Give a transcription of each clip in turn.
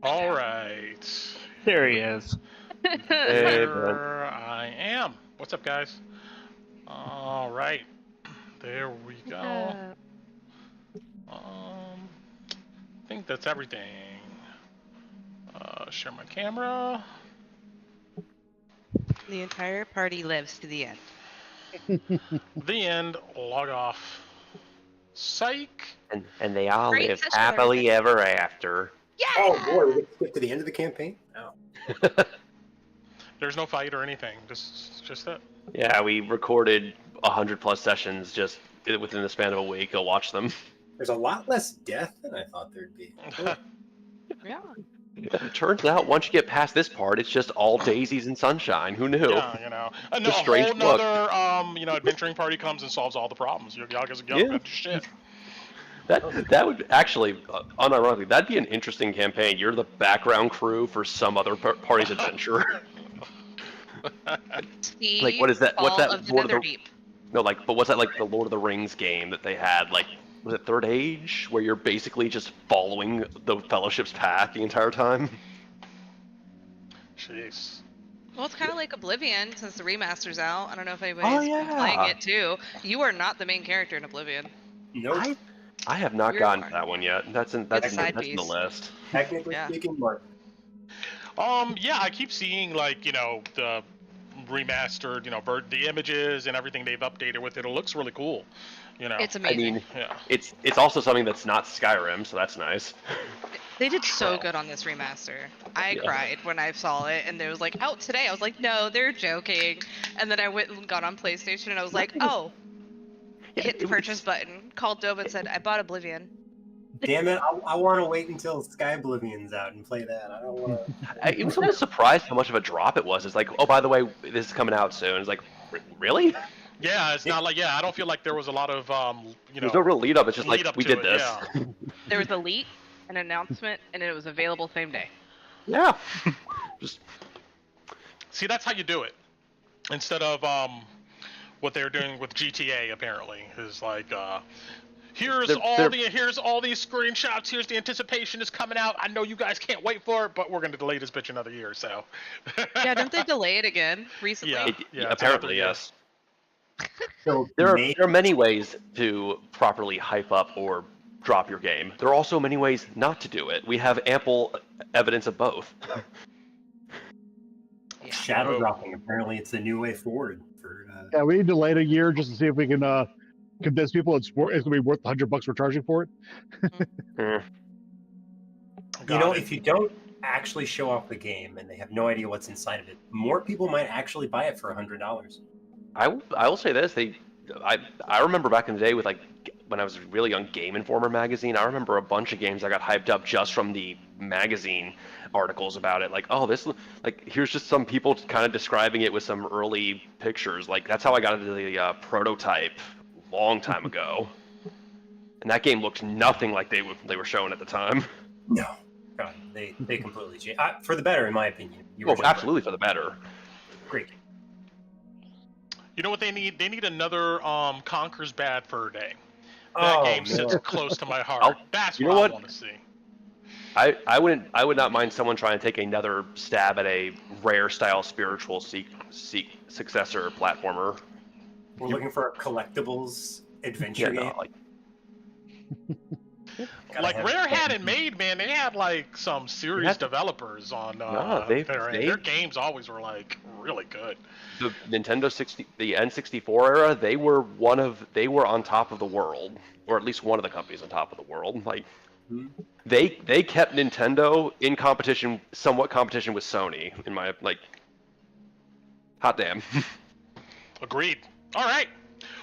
All right. There he is. There I am. What's up, guys? All right. There we go. I think that's everything. Share my camera. The entire party lives to the end. The end. Log off. Psych. And they all Great live session, happily everybody. ever after. Yeah! Oh boy, we get to skip to the end of the campaign? No. There's no fight or anything. Just that. Yeah, we recorded 100+ sessions just within the span of a week. Go watch them. There's a lot less death than I thought there'd be. Yeah. It turns out once you get past this part, it's just all daisies and sunshine. Who knew? Yeah, you know. It's A a strange whole book. nother, adventuring party comes and solves all the problems. Y'all guys go into shit. That would actually, unironically, that'd be an interesting campaign. You're the background crew for some other party's adventure. Like, what is that? What's that? Of the Lord of the... Netherdeep. No, like, but what's that, like, the Lord of the Rings game that they had? Like, was it Third Age? Where you're basically just following the Fellowship's path the entire time? Jeez. Well, it's kind of like Oblivion since the remaster's out. I don't know if anybody's Oh, been yeah. playing it too. You are not the main character in Oblivion. Nope. I have not You're gotten to fine. that one yet. That's in It's a side the piece. list. Technically Yeah. speaking, Mark. Yeah, I keep seeing, like, the remastered, the images and everything they've updated with it. It looks really cool. It's I amazing. mean, Yeah. it's also something that's not Skyrim, so that's nice. They did so good on this remaster. I cried when I saw it, and it was like, out today. I was like, no, they're joking. And then I went and got on PlayStation, and I was like, oh. Yeah, Hit the purchase button, called Dove and said, I bought Oblivion. Damn it, I want to wait until Sky Oblivion's out and play that. I don't want to... It was almost surprised how much of a drop it was. It's like, oh, by the way, this is coming out soon. It's like, really? Yeah, it's not like, I don't feel like there was a lot of, There's no real lead up. It's just lead like, up we to did it, this. yeah. There was a leak, an announcement, and it was available same day. Yeah. Just See, that's how you do it. Instead of, what they're doing with GTA, apparently, is like, here's all these screenshots, here's the anticipation is coming out, I know you guys can't wait for it, but we're going to delay this bitch another year, so. Yeah, didn't they delay it again recently? Yeah. It's apparently, another yes. So There are many ways to properly hype up or drop your game. There are also many ways not to do it. We have ample evidence of both. Yeah. Shadow dropping. Apparently, it's the new way forward. For Yeah, we need to delay it a year just to see if we can convince people it's going to be worth the $100 we're charging for it. if you don't actually show off the game and they have no idea what's inside of it, more people might actually buy it for $100. I will say this: I remember back in the day with, like, when I was really young, Game Informer magazine. I remember a bunch of games that got hyped up just from the magazine articles about it. Like, oh, this, like, here's just some people kind of describing it with some early pictures. Like, that's how I got into the prototype a long time ago. And that game looked nothing like they were showing at the time. No, God, they completely changed for the better, in my opinion. Well, absolutely for the better. Great. You know what they need? They need another Conker's Bad Fur Day. That game sits close to my heart. That's what I want to see. I would not mind someone trying to take another stab at a rare style spiritual successor platformer. We're looking for a collectibles adventure game. Like Rare had it made, man. They had like some serious developers on their games always were like really good. The the N64 era, they were on top of the world, or at least one of the companies on top of the world. Like, they kept Nintendo in somewhat competition with Sony. In my hot damn. Agreed. All right.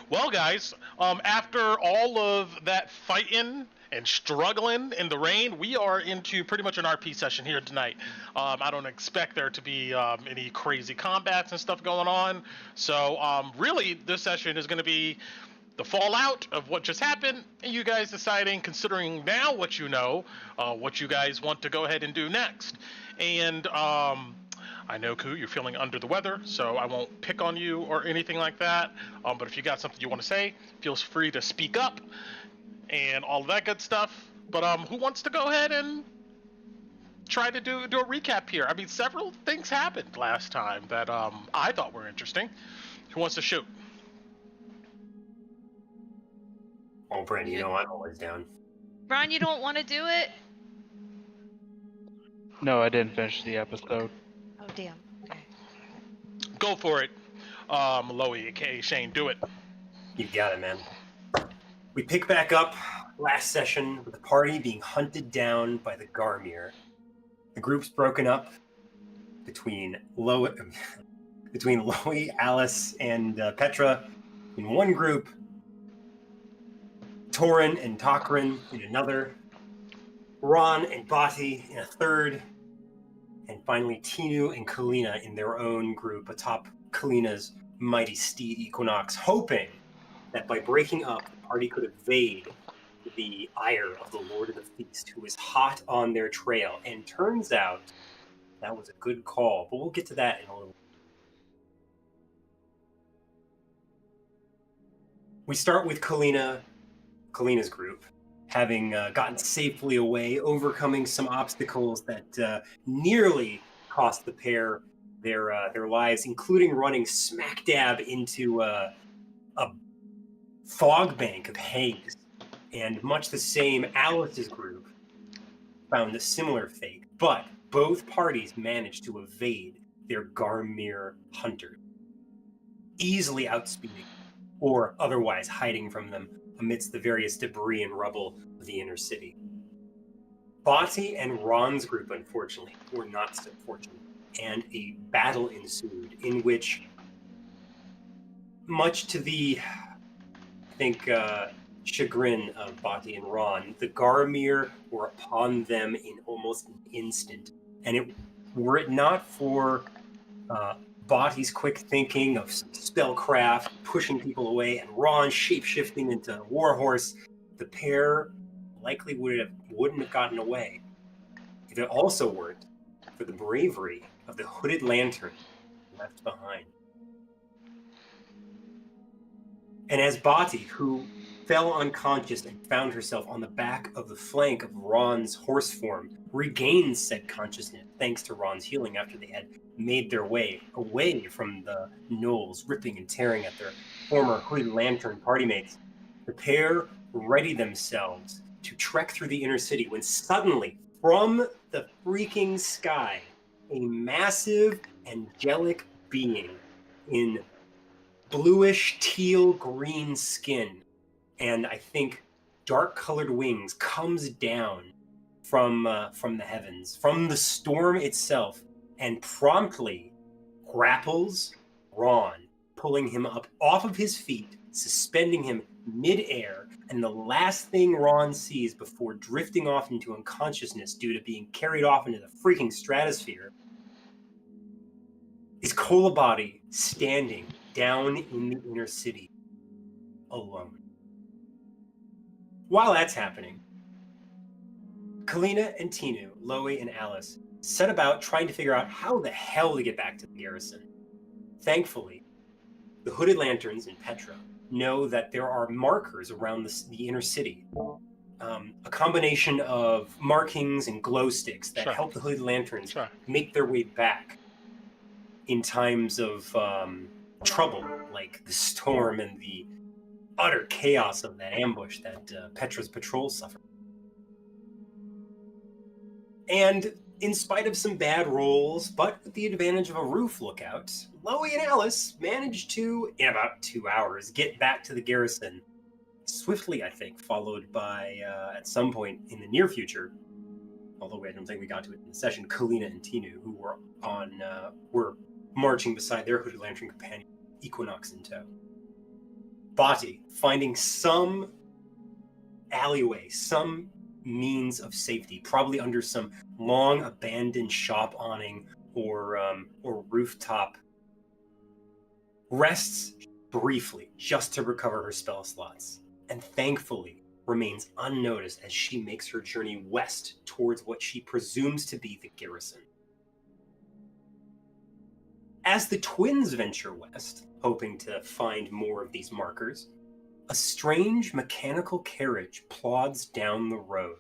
Well, guys, after all of that fighting and struggling in the rain, we are into pretty much an RP session here tonight. I don't expect there to be any crazy combats and stuff going on. So really, this session is going to be the fallout of what just happened, and you guys deciding, considering now what you know, what you guys want to go ahead and do next. And I know, Koo, you're feeling under the weather, so I won't pick on you or anything like that. But if you got something you want to say, feel free to speak up and all of that good stuff. But who wants to go ahead and try to do a recap here. I mean, several things happened last time that I thought were interesting. Who wants to shoot? Oh, Brandy, you know I'm always down. Raan, you don't want to do it? No, I didn't finish the episode. Oh, damn. Okay. Go for it. Loey, aka Shane, do it. You got it, man. We pick back up last session with the party being hunted down by the Garmir. The group's broken up between Loey, Alice, and Petra in one group, Torren and Torren in another, Raan and Bati in a third, and finally Tinu and Kalina in their own group atop Kalina's mighty steed Equinox, hoping that by breaking up, the party could evade the ire of the Lord of the Feast, who is hot on their trail. And turns out that was a good call, but we'll get to that in a little. We start with Kalina's group, having gotten safely away, overcoming some obstacles that nearly cost the pair their lives, including running smack dab into a fog bank of haze. And much the same, Alice's group found a similar fate, but both parties managed to evade their Garmir hunters, easily outspeeding or otherwise hiding from them amidst the various debris and rubble of the inner city. Bati and Raan's group, unfortunately, were not so fortunate, and a battle ensued in which, much to the, I think, chagrin of Bati and Raan, the Garmir were upon them in almost an instant. And were it not for Bati's quick thinking of spellcraft, pushing people away, and Raan shape-shifting into a warhorse, the pair likely wouldn't have gotten away. If it also weren't for the bravery of the hooded lantern left behind. And as Bati, who fell unconscious and found herself on the back of the flank of Raan's horse form, regained said consciousness thanks to Raan's healing after they had made their way away from the gnolls, ripping and tearing at their former hooded lantern party mates. The pair readied themselves to trek through the inner city when suddenly, from the freaking sky, a massive angelic being in bluish teal green skin and I think dark-colored wings comes down from the heavens, from the storm itself, and promptly grapples Raan, pulling him up off of his feet, suspending him mid-air, and the last thing Raan sees before drifting off into unconsciousness due to being carried off into the freaking stratosphere is Kolabati standing down in the inner city, alone. While that's happening, Kalina and Tinu, Loey and Alice set about trying to figure out how the hell to get back to the garrison. Thankfully, the hooded lanterns in Petra know that there are markers around the inner city. A combination of markings and glow sticks that help the hooded lanterns make their way back in times of trouble, like the storm and the utter chaos of that ambush that Petra's patrol suffered. And in spite of some bad rolls, but with the advantage of a roof lookout, Loey and Alice managed to, in about 2 hours, get back to the garrison. Swiftly, I think, followed by, at some point in the near future, although I don't think we got to it in the session, Kalina and Tinu, who were marching beside their hooded lantern companion, Equinox in tow. Bati, finding some alleyway, some means of safety, probably under some long abandoned shop awning or rooftop, rests briefly just to recover her spell slots, and thankfully remains unnoticed as she makes her journey west towards what she presumes to be the garrison. As the twins venture west, hoping to find more of these markers, a strange mechanical carriage plods down the road.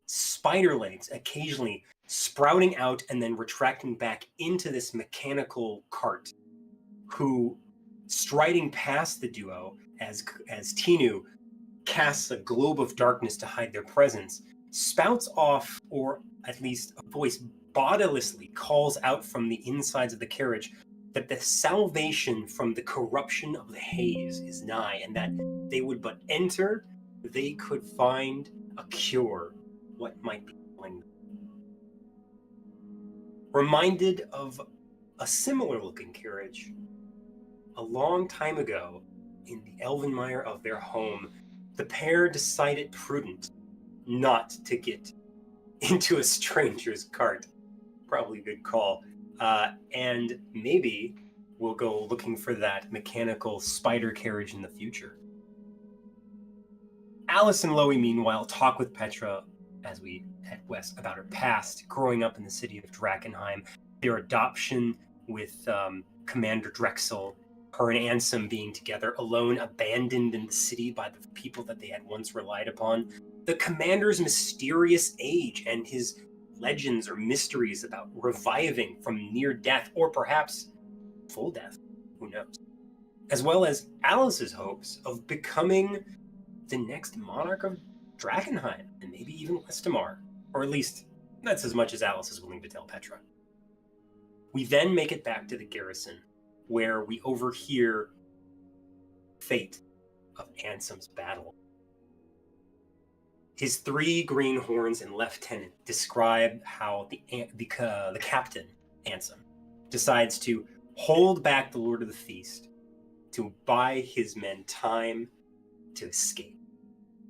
Spider legs occasionally sprouting out and then retracting back into this mechanical cart, who, striding past the duo as Tinu casts a globe of darkness to hide their presence, spouts off, or at least a voice bodilessly calls out from the insides of the carriage that the salvation from the corruption of the haze is nigh, and that they would but enter, they could find a cure. What might be going? Reminded of a similar looking carriage a long time ago in the Elvenmire of their home, the pair decided prudent not to get into a stranger's cart. Probably a good call. And maybe we'll go looking for that mechanical spider carriage in the future. Alice and Loie, meanwhile, talk with Petra as we head west about her past, growing up in the city of Drakkenheim, their adoption with Commander Drexel, her and Ansem being together, alone, abandoned in the city by the people that they had once relied upon, the commander's mysterious age and his legends or mysteries about reviving from near death, or perhaps full death, who knows, as well as Alice's hopes of becoming the next monarch of Drakkenheim, and maybe even Westamar, or at least that's as much as Alice is willing to tell Petra. We then make it back to the garrison, where we overhear fate of Ansem's battle. His 3 greenhorns and lieutenant describe how the captain, Ansem, decides to hold back the Lord of the Feast to buy his men time to escape.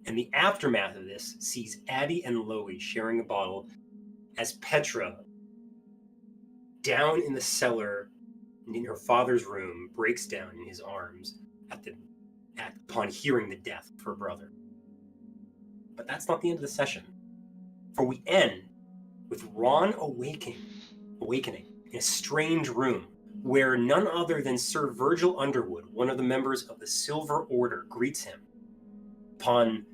And the aftermath of this sees Addie and Loie sharing a bottle as Petra, down in the cellar in her father's room, breaks down in his arms upon hearing the death of her brother. But that's not the end of the session, for we end with Raan awakening in a strange room where none other than Sir Virgil Underwood, one of the members of the Silver Order, greets him. Upon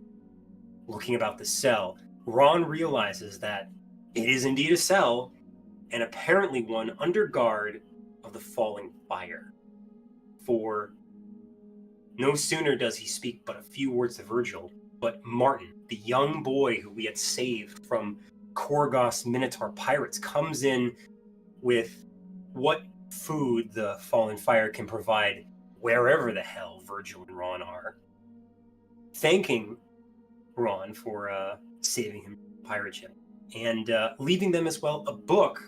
looking about the cell, Raan realizes that it is indeed a cell, and apparently one under guard of the falling fire. For no sooner does he speak but a few words to Virgil, but Martin, the young boy who we had saved from Korgos Minotaur pirates, comes in with what food the fallen fire can provide wherever the hell Virgil and Raan are, thanking Raan for saving him from the pirate ship, and leaving them as well a book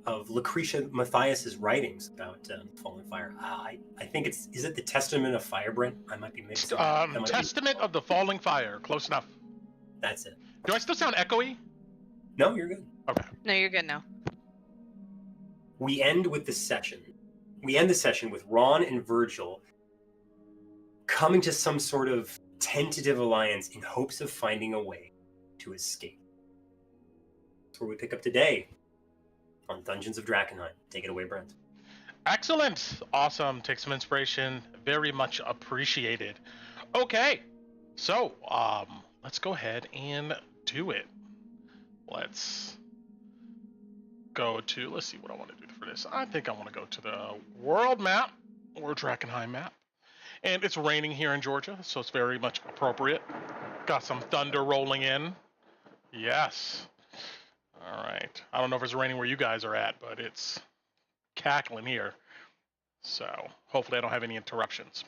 of Lucretia Mathias' writings about fallen fire. I think is it the Testament of Firebrand? I might be mixing that. Testament of the Falling Fire. Close enough. That's it. Do I still sound echoey? No, you're good. Okay. No, you're good now. We end the session with Raan and Virgil coming to some sort of tentative alliance in hopes of finding a way to escape. That's where we pick up today on Dungeons of Drakkenheim. Take it away, Brent. Excellent. Awesome. Take some inspiration. Very much appreciated. Okay. So, let's go ahead and do it. Let's see what I want to do for this. I think I want to go to the world map, or Drakkenheim map. And it's raining here in Georgia, so it's very much appropriate. Got some thunder rolling in. Yes. All right. I don't know if it's raining where you guys are at, but it's cackling here. So hopefully I don't have any interruptions.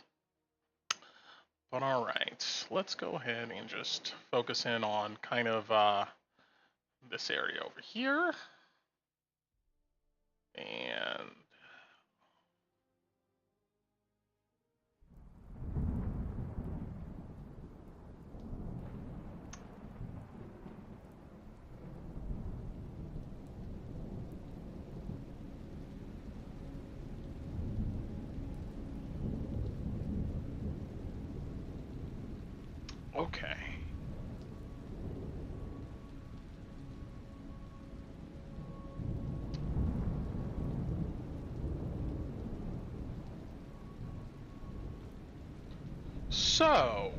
But all right, let's go ahead and just focus in on kind of this area over here. And okay. So,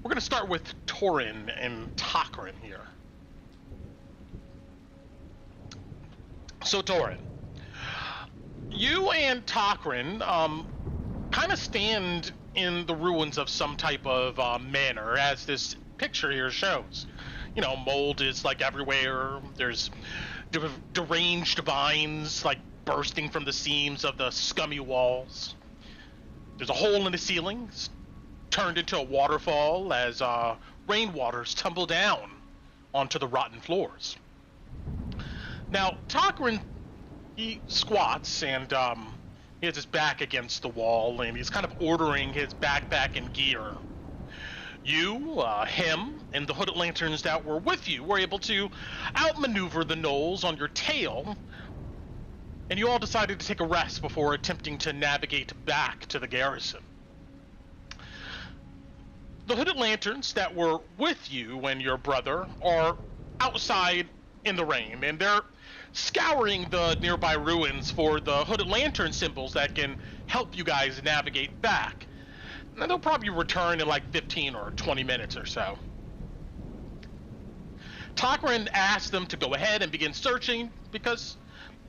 we're gonna start with Torren and Torren here. So Torren, you and Torren kind of stand in the ruins of some type of manor, as this picture here shows. You know, mold is like everywhere. There's deranged vines like bursting from the seams of the scummy walls. There's a hole in the ceiling, turned into a waterfall as rainwaters tumble down onto the rotten floors. Now, Torren, he squats and he has his back against the wall and he's kind of ordering his backpack and gear. You, him, and the hooded lanterns that were with you were able to outmaneuver the gnolls on your tail, and you all decided to take a rest before attempting to navigate back to the garrison. The hooded lanterns that were with you and your brother are outside in the rain, and they're scouring the nearby ruins for the hooded lantern symbols that can help you guys navigate back. And they'll probably return in like 15 or 20 minutes or so. Torren asked them to go ahead and begin searching because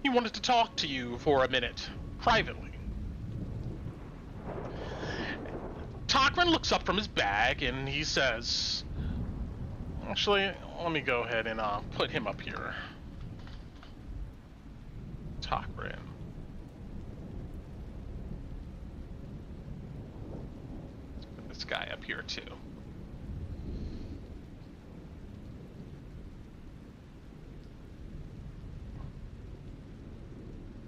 he wanted to talk to you for a minute, privately. Torren looks up from his bag and he says, actually, let me go ahead and put him up here. Torren. This guy up here too.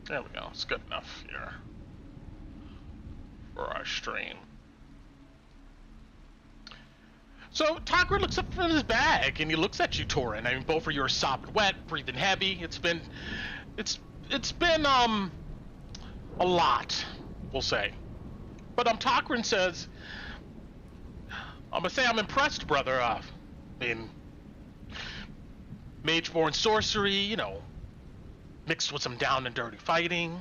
There we go. It's good enough here for our stream. So Torren looks up from his bag and he looks at you, Torren. I mean, both of you are sopping wet, breathing heavy. It's been a lot, we'll say. But Torren says, I'm gonna say I'm impressed, brother. I mean, mage-born sorcery, you know, mixed with some down and dirty fighting.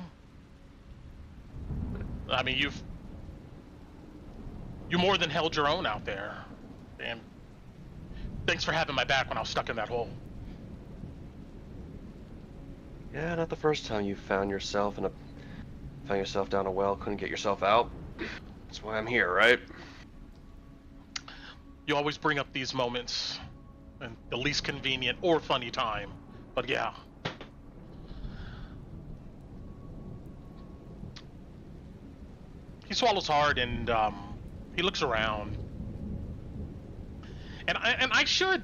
I mean, you more than held your own out there, and thanks for having my back when I was stuck in that hole. Yeah, not the first time you found yourself down a well, couldn't get yourself out. That's why I'm here, right? You always bring up these moments in the least convenient or funny time, but yeah. He swallows hard and he looks around. And I should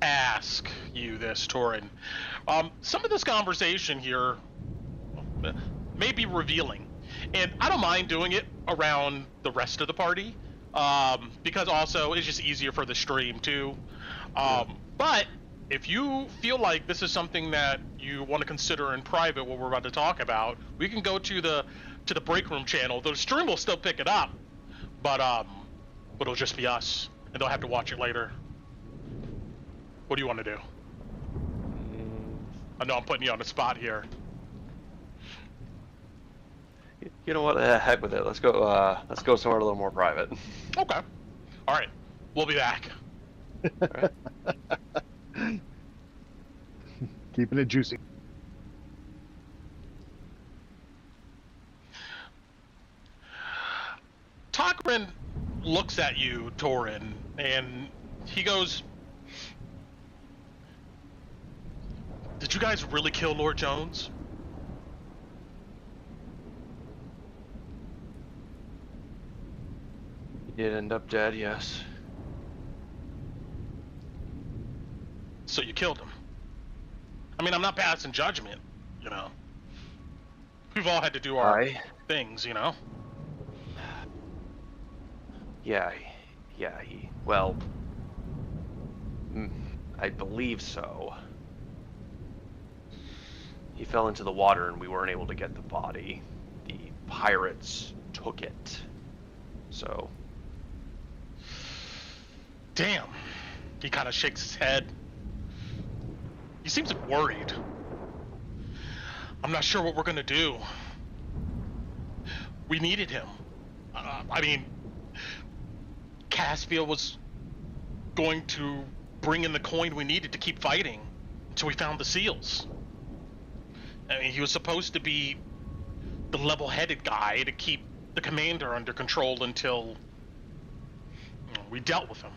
ask you this, Torren. Some of this conversation here may be revealing, and I don't mind doing it around the rest of the party. Because also it's just easier for the stream too. But if you feel like this is something that you want to consider in private, what we're about to talk about, we can go to the break room channel. The stream will still pick it up, but it'll just be us, and they'll have to watch it later. What do you want to do? I know I'm putting you on the spot here. You know what? Heck with it. Let's go somewhere a little more private. Okay. All right. We'll be back. All right. Keeping it juicy. Torren looks at you, Torren, and he goes, "Did you guys really kill Lord Jones?" He did end up dead, yes. So you killed him. I mean, I'm not passing judgment, you know. We've all had to do our things, you know. Yeah, well, I believe so. He fell into the water and we weren't able to get the body. The pirates took it. So. Damn. He kind of shakes his head. He seems worried. I'm not sure what we're gonna do. We needed him. I mean, Caspia was going to bring in the coin we needed to keep fighting until we found the seals. I mean, he was supposed to be the level-headed guy to keep the commander under control until we dealt with him.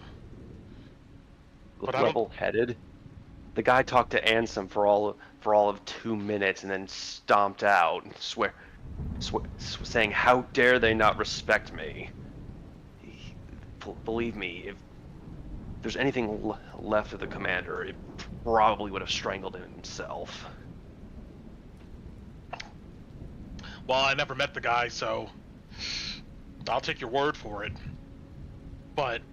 But Level-headed? The guy talked to Ansem for all of 2 minutes and then stomped out, saying, "How dare they not respect me?" Believe me, if there's anything left of the commander, it probably would have strangled him himself. Well, I never met the guy, so I'll take your word for it. But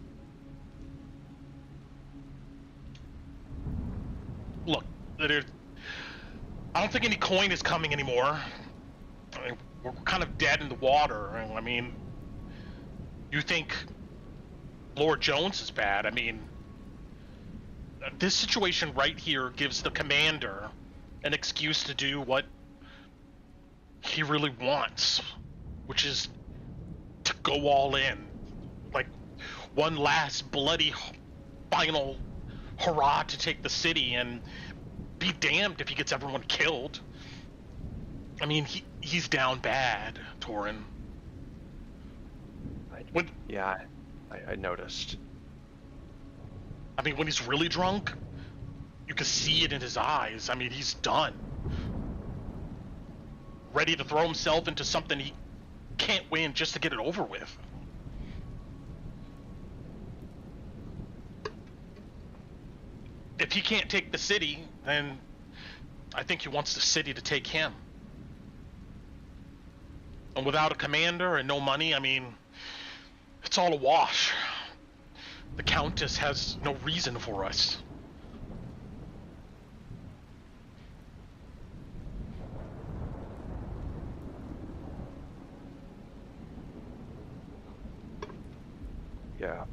look, I don't think any coin is coming anymore. I mean, we're kind of dead in the water. I mean, you think Lord Jones is bad? I mean, this situation right here gives the commander an excuse to do what he really wants, which is to go all in. Like, one last bloody final hurrah to take the city, and be damned if he gets everyone killed. I mean, he's down bad, Torren. I noticed. I mean, when he's really drunk, you can see it in his eyes. I mean, he's done. Ready to throw himself into something he can't win just to get it over with. If he can't take the city, then I think he wants the city to take him. And without a commander and no money, I mean, it's all a wash. The Countess has no reason for us. Yeah.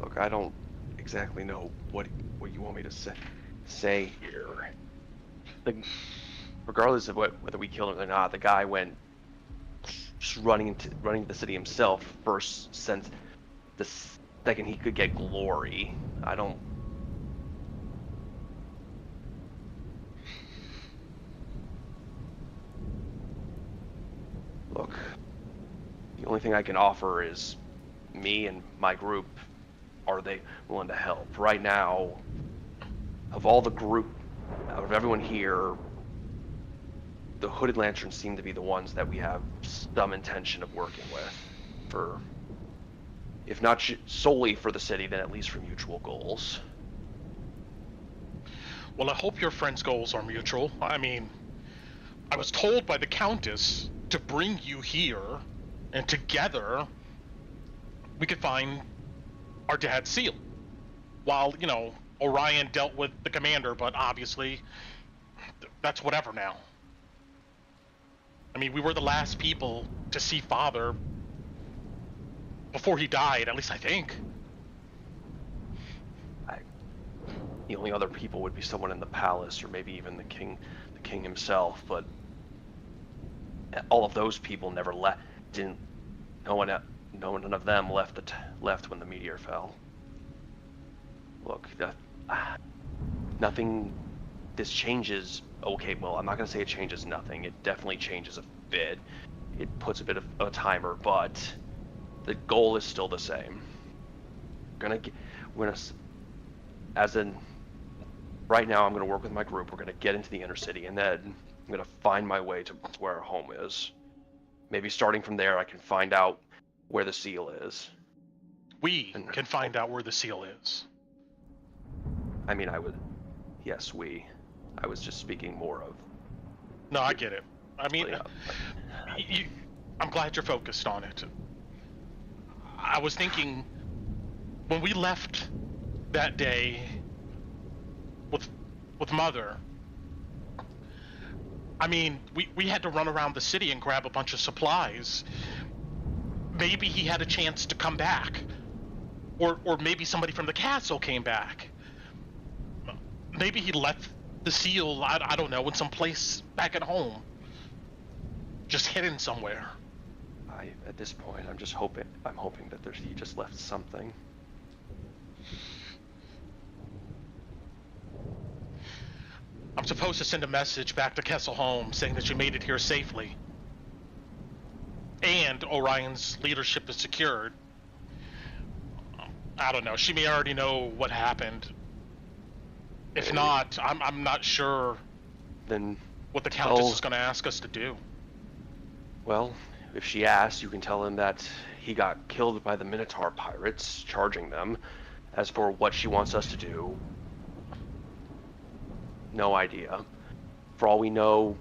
Look, I don't exactly know what you want me to say here. Regardless of whether we killed him or not, the guy went just running to the city himself first, since the second he could get glory. I don't. Look, the only thing I can offer is me and my group. Are they willing to help? Right now, of all the group, out of everyone here, the Hooded Lanterns seem to be the ones that we have some intention of working with, for, if not solely for the city, then at least for mutual goals. Well, I hope your friends' goals are mutual. I mean, I was told by the Countess to bring you here, and together we could find our dad's seal. While, you know, Orion dealt with the commander, but obviously that's whatever now. I mean, we were the last people to see Father before he died, at least I think. The only other people would be someone in the palace, or maybe even the king himself, but all of those people never left. None of them left when the meteor fell. Look, nothing. This changes. Okay, well, I'm not gonna say it changes nothing. It definitely changes a bit. It puts a bit of a timer, but the goal is still the same. Right now, I'm gonna work with my group. We're gonna get into the inner city, and then I'm gonna find my way to where our home is. Maybe starting from there, I can find out where the seal is. We can find out where the seal is. I mean, yes, we. I was just speaking more of. No, I get it. I mean, yeah. I'm glad you're focused on it. I was thinking, when we left that day with Mother, I mean, we had to run around the city and grab a bunch of supplies. Maybe he had a chance to come back. Or maybe somebody from the castle came back. Maybe he left the seal, I don't know, in some place back at home. Just hidden somewhere. At this point, I'm hoping that he just left something. I'm supposed to send a message back to Kesselholm saying that you made it here safely. And Orion's leadership is secured. I don't know. She may already know what happened. If not, I'm not sure Then what the Countess is going to ask us to do. Well, if she asks, you can tell him that he got killed by the Minotaur pirates, charging them. As for what she wants us to do, no idea. For all we know,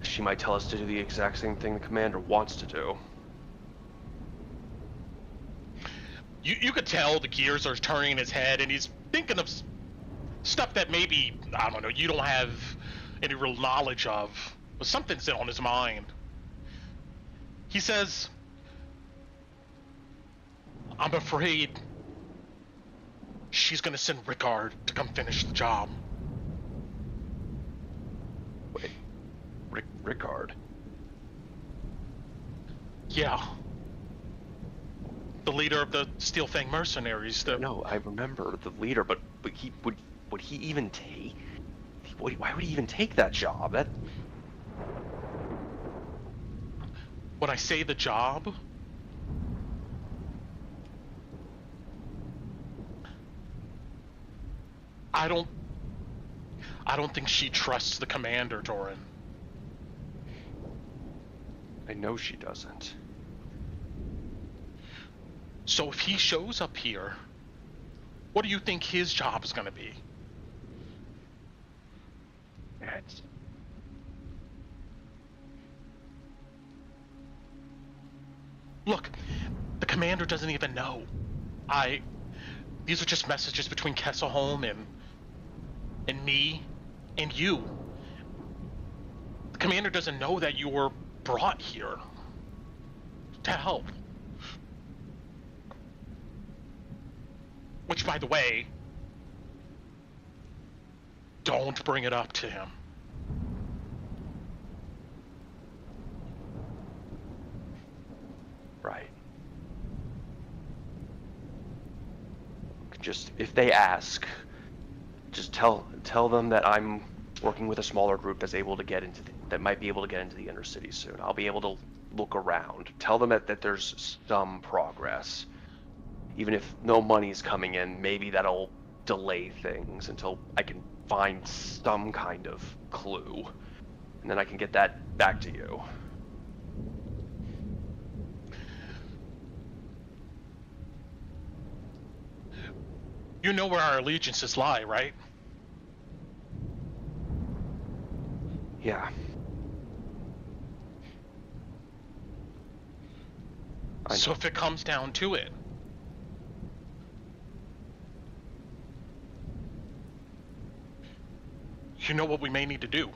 she might tell us to do the exact same thing the commander wants to do. You could tell the gears are turning in his head, and he's thinking of stuff that maybe, I don't know, you don't have any real knowledge of, but something's on his mind. He says, I'm afraid she's gonna send Rickard to come finish the job. Wait, Rickard? Yeah. The leader of the Steel Fang mercenaries. No, I remember the leader, but he would he even take? Why would he even take that job? That. When I say the job, I don't think she trusts the commander, Torren. I know she doesn't. So if he shows up here, what do you think his job is going to be? Look, the commander doesn't even know. These are just messages between Kesselholm and me and you. The commander doesn't know that you were brought here to help. Which, by the way, don't bring it up to him. Right. Just, if they ask, just tell them that I'm working with a smaller group that's able to get into that might be able to get into the inner city soon. I'll be able to look around. Tell them that there's some progress. Even if no money's coming in, maybe that'll delay things until I can find some kind of clue. And then I can get that back to you. You know where our allegiances lie, right? Yeah. So if it comes down to it, you know what we may need to do.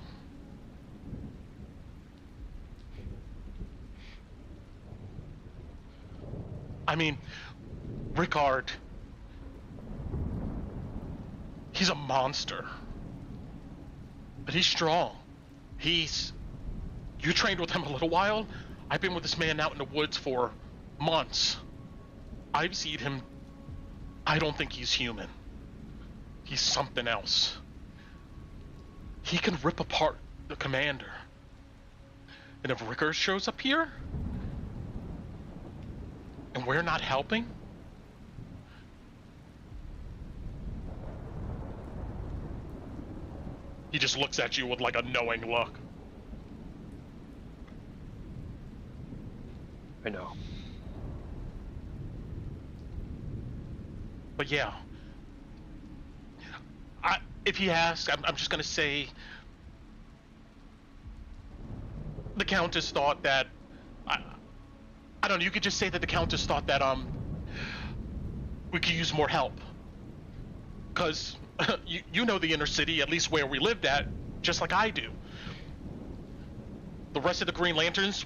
I mean, Rickard, he's a monster. But he's strong. You trained with him a little while. I've been with this man out in the woods for months. I've seen him. I don't think he's human. He's something else. He can rip apart the commander. And if Rickard shows up here, and we're not helping, he just looks at you with like a knowing look. I know. But yeah, if he asks, I'm just gonna say the Countess thought that I don't know. You could just say that the Countess thought that we could use more help, because you know the inner city, at least where we lived at, just like I do. The rest of the Green Lanterns,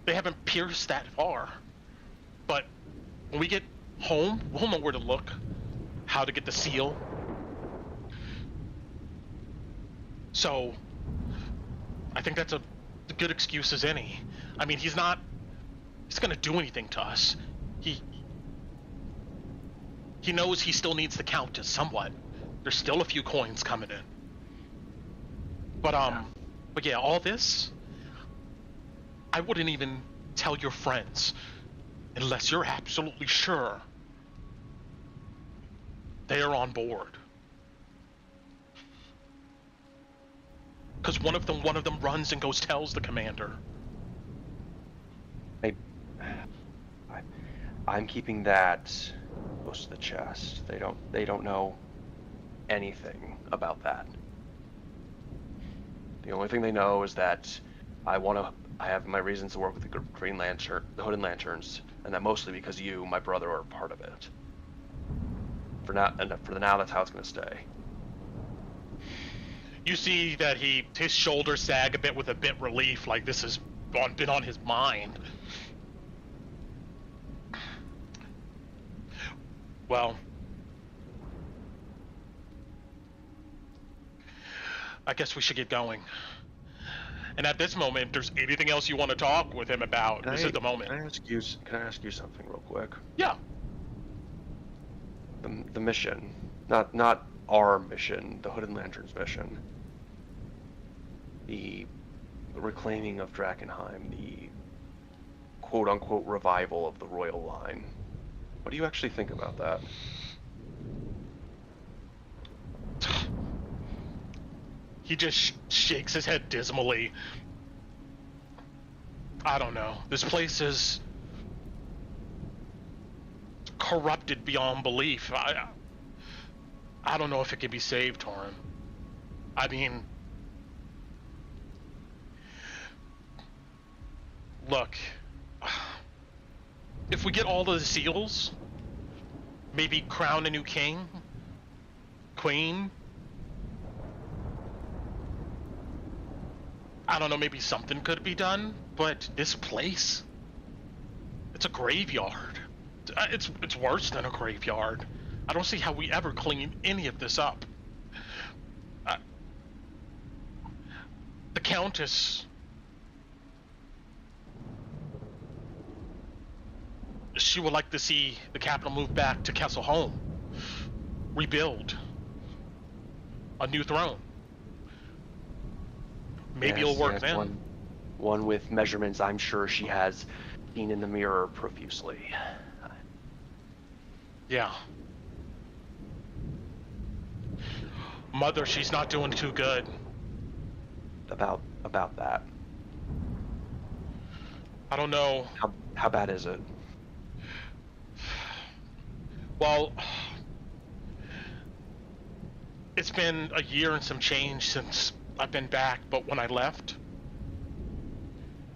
they haven't pierced that far, but when we get home, we'll know where to look, how to get the seal. So I think that's a good excuse as any. I mean, he's not he's gonna do anything to us. He knows he still needs the Countess somewhat. There's still a few coins coming in. But yeah, all this, I wouldn't even tell your friends unless you're absolutely sure they are on board. Because one of them runs and goes tells the commander. I'm keeping that close to the chest. They don't know anything about that. The only thing they know is that I have my reasons to work with the Green Lantern, the Hooded Lanterns, and that mostly because you, my brother, are a part of it. For now, that's how it's gonna stay. You see that his shoulders sag a bit with a bit relief, like this has been on his mind. Well, I guess we should get going. And at this moment, if there's anything else you want to talk with him about, this is the moment. Can I ask you something real quick? Yeah. The mission, not our mission, the Hooded Lantern's mission. The reclaiming of Drakkenheim, the quote-unquote revival of the royal line. What do you actually think about that? He just shakes his head dismally. I don't know. This place is corrupted beyond belief. I don't know if it can be saved, Torren. I mean, look, if we get all of the seals, maybe crown a new king, queen, I don't know, maybe something could be done, but this place, it's a graveyard. It's worse than a graveyard. I don't see how we ever clean any of this up. The Countess, she would like to see the capital move back to Castle Home, rebuild a new throne. Maybe it'll work then. One with measurements I'm sure she has seen in the mirror profusely. Yeah. Mother, she's not doing too good. About that. I don't know. How bad is it? Well, it's been a year and some change since I've been back, but when I left,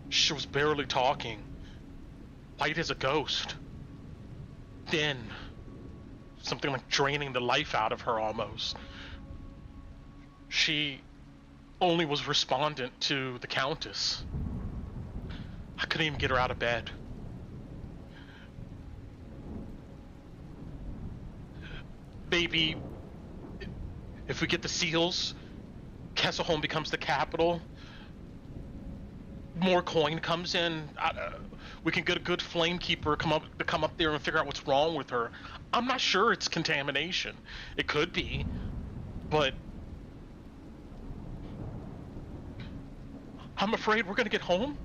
she was barely talking. White as a ghost. Thin. Something like draining the life out of her almost. She only was respondent to the Countess. I couldn't even get her out of bed. Maybe if we get the seals, Castle Home becomes the capital, more coin comes in, we can get a good flamekeeper to come up there and figure out what's wrong with her. I'm not sure it's contamination. It could be, but I'm afraid we're gonna get home,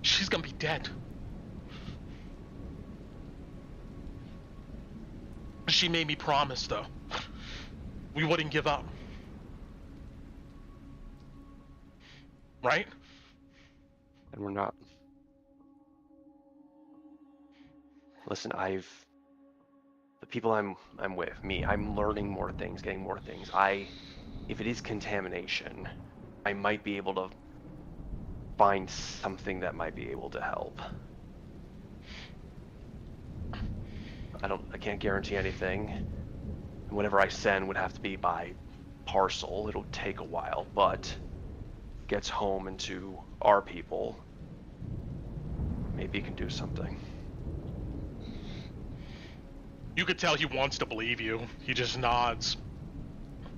she's gonna be dead. She made me promise, though, we wouldn't give up. Right? And we're not. Listen, the people I'm with, I'm learning more things, getting more things. If it is contamination, I might be able to find something that might be able to help. I can't guarantee anything. And whatever I send would have to be by parcel. It'll take a while, but gets home into our people, maybe he can do something. You could tell he wants to believe you. He just nods.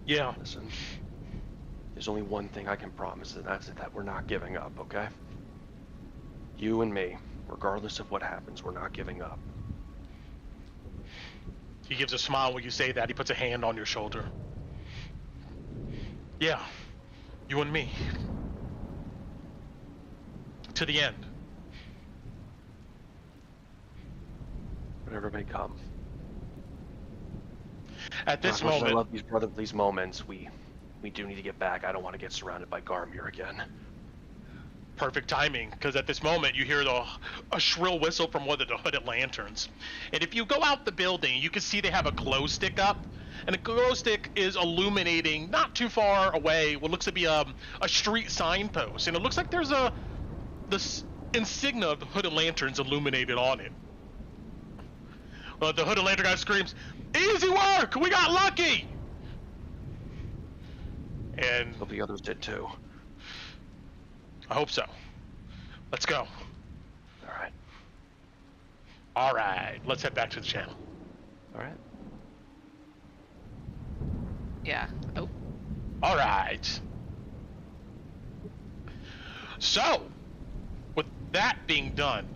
Yeah. Listen, there's only one thing I can promise, and that's that we're not giving up, okay? You and me, regardless of what happens, we're not giving up. He gives a smile when you say that. He puts a hand on your shoulder. Yeah, you and me. To the end. Whatever may come. At this As much as moment, I love these brotherly moments, we do need to get back. I don't want to get surrounded by Garmir again. perfect timing, because at this moment you hear a shrill whistle from one of the hooded lanterns. And if you go out the building, you can see they have a glow stick up. And the glow stick is illuminating not too far away what looks to be a street signpost. And it looks like there's the insignia of the hooded lanterns illuminated on it. The hooded lantern guy screams, "Easy work! We got lucky!" And Hope the others did too. I hope so. Let's go. Alright. Alright, let's head back to the channel. Alright. Yeah. Oh. Alright. So, with that being done,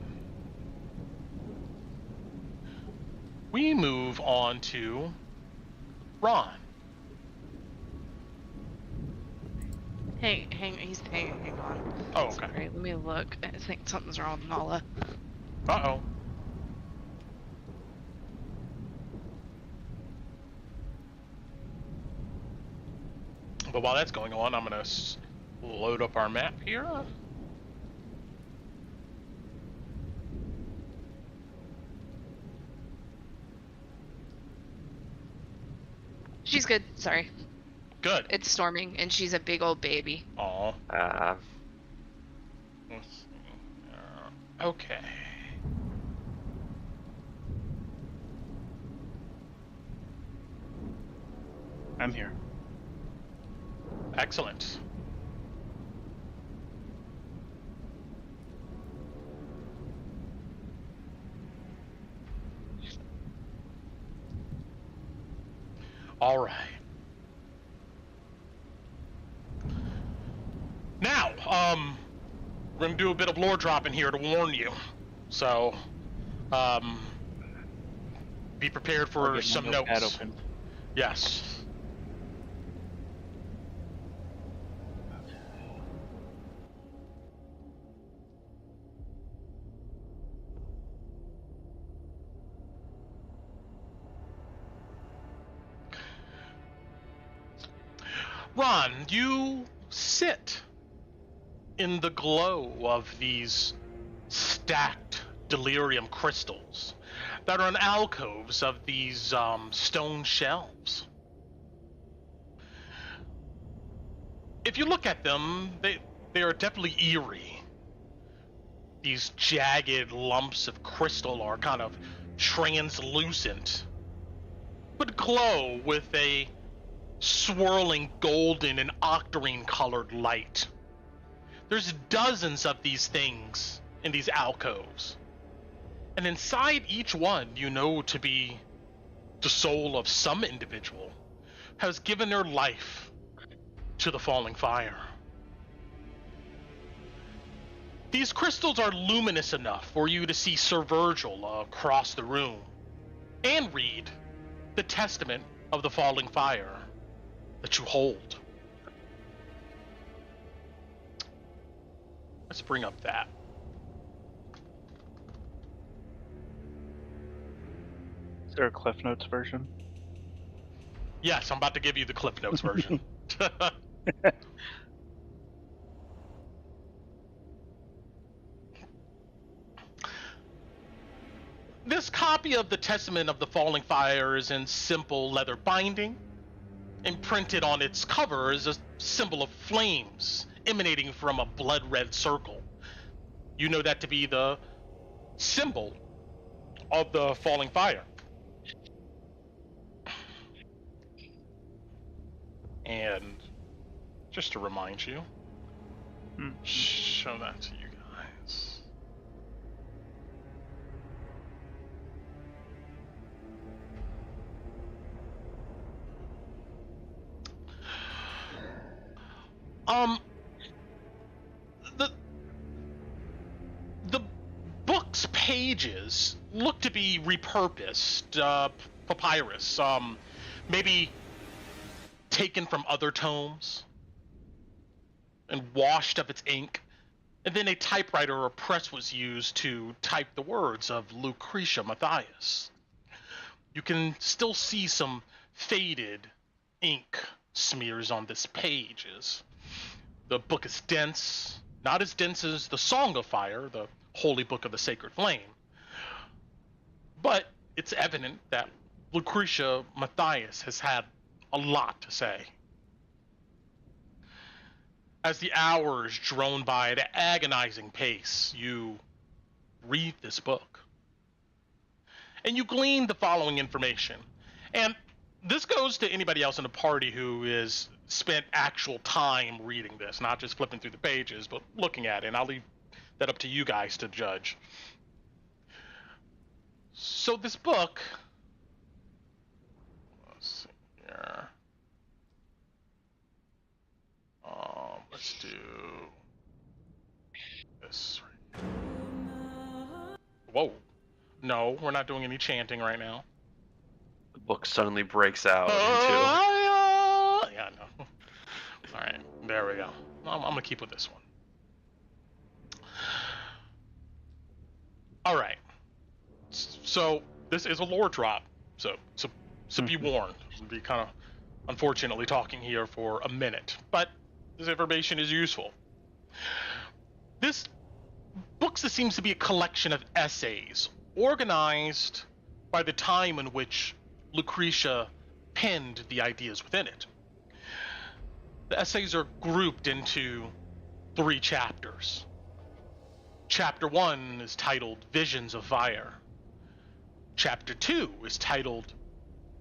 we move on to Raan. Hang on. Oh, okay. Alright, let me look. I think something's wrong with Nala. Uh-oh. But while that's going on, I'm gonna load up our map here. She's good. Sorry. Good. It's storming, and she's a big old baby. Aw. Okay. I'm here. Excellent. All right. Now, we're gonna do a bit of lore dropping here to warn you. So, be prepared I'll for get my some notepad notes. open. Yes. Raan, you sit in the glow of these stacked delirium crystals that are in alcoves of these stone shelves. If you look at them, they are definitely eerie. These jagged lumps of crystal are kind of translucent, but glow with a swirling golden and octarine colored light. There's dozens of these things in these alcoves. And inside each one, you know to be the soul of some individual has given their life to the falling fire. These crystals are luminous enough for you to see Sir Virgil across the room and read the testament of the falling fire that you hold. Let's bring up that. Is there a Cliff Notes version? Yes, I'm about to give you the Cliff Notes version. This copy of the Testament of the Falling Fire is in simple leather binding. Imprinted on its cover is a symbol of flames emanating from a blood-red circle. You know that to be the symbol of the falling fire. And just to remind you, show that to you guys. The pages look to be repurposed papyrus, maybe taken from other tomes and washed of its ink, and then a typewriter or press was used to type the words of Lucretia Mathias. You can still see some faded ink smears on this pages. The book is dense, not as dense as the Song of Fire, the holy book of the sacred flame, but it's evident that Lucretia Mathias has had a lot to say. As the hours drone by at an agonizing pace, you read this book. And you glean the following information. And this goes to anybody else in the party who is spent actual time reading this, not just flipping through the pages, but looking at it. And I'll leave that up to you guys to judge. So this book, let's see here. Let's do this right here. Whoa. No, we're not doing any chanting right now. The book suddenly breaks out into... Yeah, no. Alright, there we go. I'm gonna keep with this one. Alright. So, this is a lore drop. So be warned. We'll be kind of, unfortunately, talking here for a minute. But this information is useful. This book seems to be a collection of essays organized by the time in which Lucretia penned the ideas within it. The essays are grouped into 3 chapters. Chapter 1 is titled Visions of Fire. Chapter 2 is titled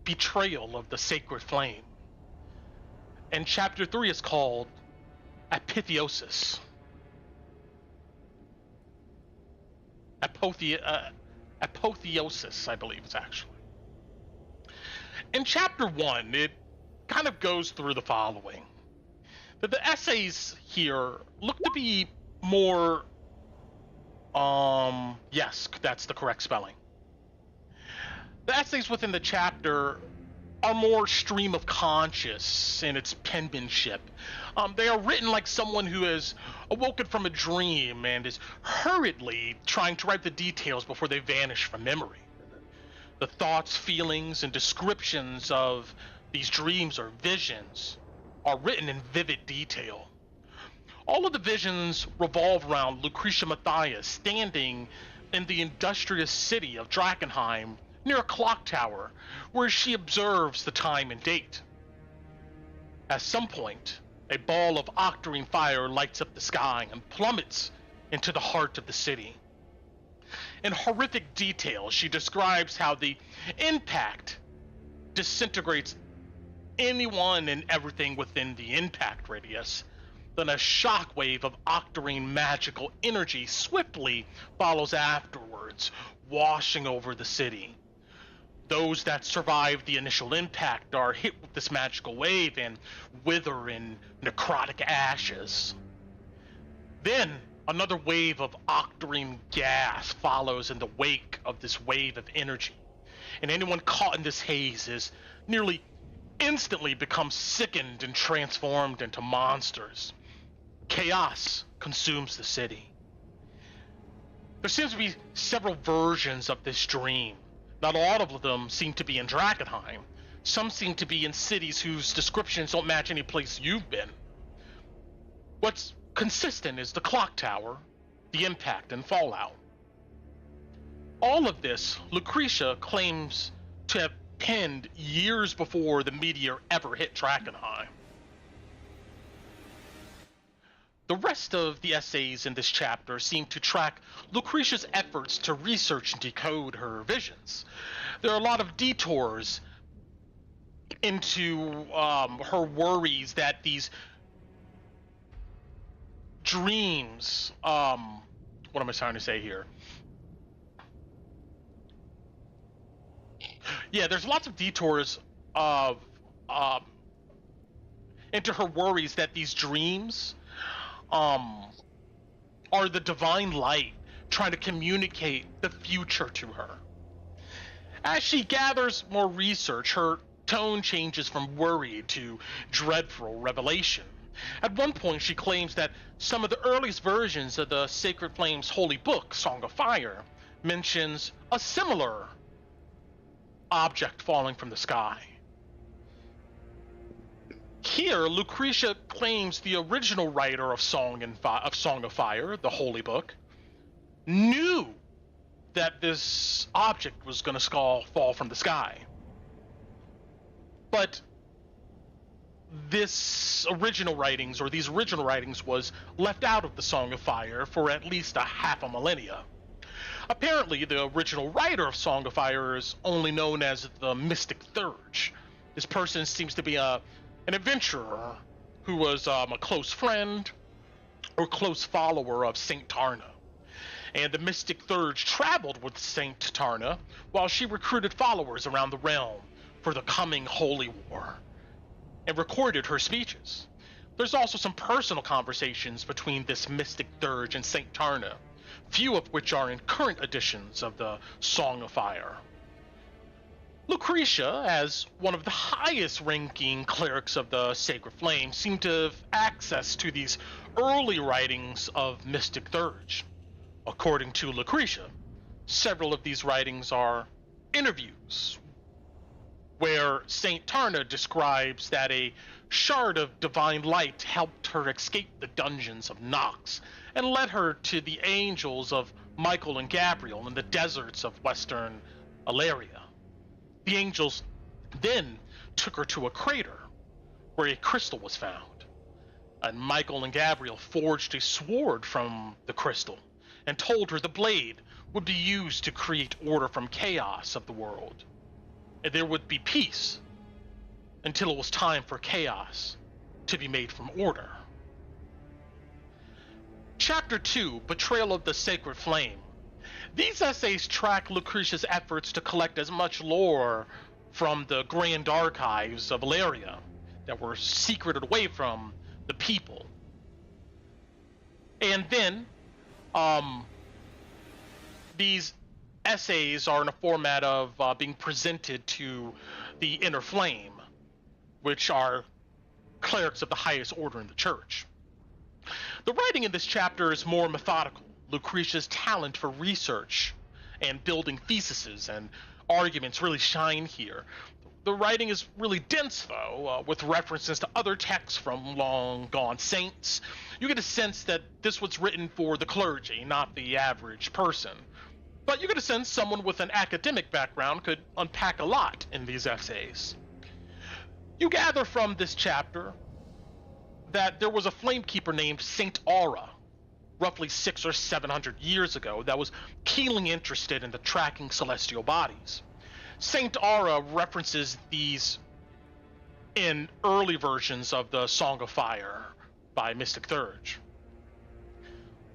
Betrayal of the Sacred Flame. And chapter 3 is called Apotheosis. Apotheosis, I believe it's actually. In chapter 1, it kind of goes through the following. That the essays here look to be more, yes, that's the correct spelling. The essays within the chapter are more stream of conscious in its penmanship. They are written like someone who has awoken from a dream and is hurriedly trying to write the details before they vanish from memory. The thoughts, feelings, and descriptions of these dreams or visions are written in vivid detail. All of the visions revolve around Lucretia Mathias standing in the industrious city of Drakkenheim near a clock tower where she observes the time and date. At some point, a ball of octarine fire lights up the sky and plummets into the heart of the city. In horrific detail, she describes how the impact disintegrates anyone and everything within the impact radius. Then a shockwave of octarine magical energy swiftly follows afterwards, washing over the city. Those that survive the initial impact are hit with this magical wave and wither in necrotic ashes. Then another wave of octarine gas follows in the wake of this wave of energy, and anyone caught in this haze is nearly instantly becomes sickened and transformed into monsters. Chaos consumes the city. There seems to be several versions of this dream. Not all of them seem to be in Drakkenheim. Some seem to be in cities whose descriptions don't match any place you've been. What's consistent is the clock tower, the impact, and fallout. All of this, Lucretia claims to have penned years before the meteor ever hit Drakkenheim. The rest of the essays in this chapter seem to track Lucretia's efforts to research and decode her visions. There are a lot of detours into her worries that these dreams, what am I trying to say here? Yeah, there's lots of detours of into her worries that these dreams are the divine light trying to communicate the future to her. As she gathers more research, her tone changes from worried to dreadful revelation. At one point, she claims that some of the earliest versions of the Sacred Flame's holy book, Song of Fire, mentions a similar object falling from the sky. Here, Lucretia claims the original writer of Song of Fire, the holy book, knew that this object was going to fall from the sky. But these original writings was left out of the Song of Fire for at least a half a millennia. Apparently, the original writer of Song of Fire is only known as the Mystic Thurge. This person seems to be an adventurer who was a close friend or close follower of Saint Tarna. And the Mystic Thurge traveled with Saint Tarna while she recruited followers around the realm for the coming Holy War and recorded her speeches. There's also some personal conversations between this Mystic Thurge and Saint Tarna, few of which are in current editions of the Song of Fire. Lucretia, as one of the highest ranking clerics of the Sacred Flame, seemed to have access to these early writings of Mystic Thurge. According to Lucretia, several of these writings are interviews where Saint Tarna describes that a shard of divine light helped her escape the dungeons of Nox and led her to the angels of Michael and Gabriel in the deserts of western Ilaria. The angels then took her to a crater where a crystal was found, and Michael and Gabriel forged a sword from the crystal and told her the blade would be used to create order from chaos of the world, and there would be peace until it was time for chaos to be made from order. Chapter 2, Betrayal of the Sacred Flame. These essays track Lucretia's efforts to collect as much lore from the grand archives of Ilaria that were secreted away from the people. And then, these essays are in a format of being presented to the Inner Flame, which are clerics of the highest order in the church. The writing in this chapter is more methodical. Lucretia's talent for research and building theses and arguments really shine here. The writing is really dense, though, with references to other texts from long-gone saints. You get a sense that this was written for the clergy, not the average person. But you get a sense someone with an academic background could unpack a lot in these essays. You gather from this chapter that there was a flamekeeper named Saint Aura, roughly 600 or 700 years ago, that was keenly interested in the tracking celestial bodies. Saint Aura references these in early versions of the Song of Fire by Mystic Thurge.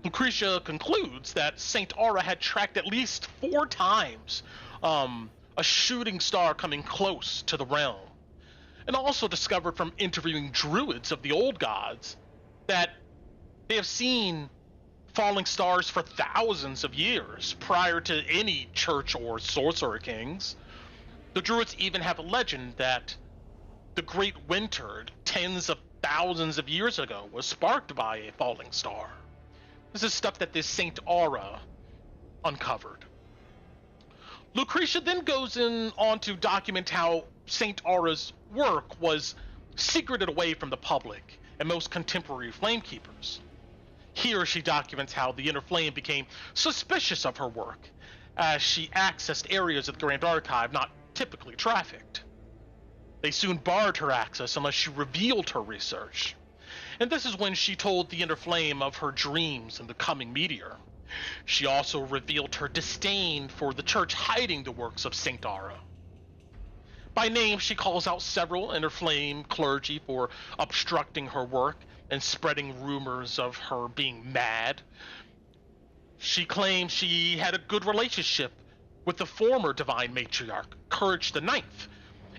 Lucretia concludes that Saint Aura had tracked at least 4 times a shooting star coming close to the realm, and also discovered from interviewing druids of the old gods that they have seen falling stars for thousands of years prior to any church or sorcerer kings. The druids even have a legend that the Great Winter, tens of thousands of years ago, was sparked by a falling star. This is stuff that this Saint Aura uncovered. Lucretia then goes on to document how Saint Aura's work was secreted away from the public and most contemporary flamekeepers. Here she documents how the Inner Flame became suspicious of her work as she accessed areas of the Grand Archive not typically trafficked. They soon barred her access unless she revealed her research. And this is when she told the Inner Flame of her dreams and the coming meteor. She also revealed her disdain for the church hiding the works of Saint Aura. By name, she calls out several Inner Flame clergy for obstructing her work and spreading rumors of her being mad. She claims she had a good relationship with the former Divine Matriarch, Courage the Ninth,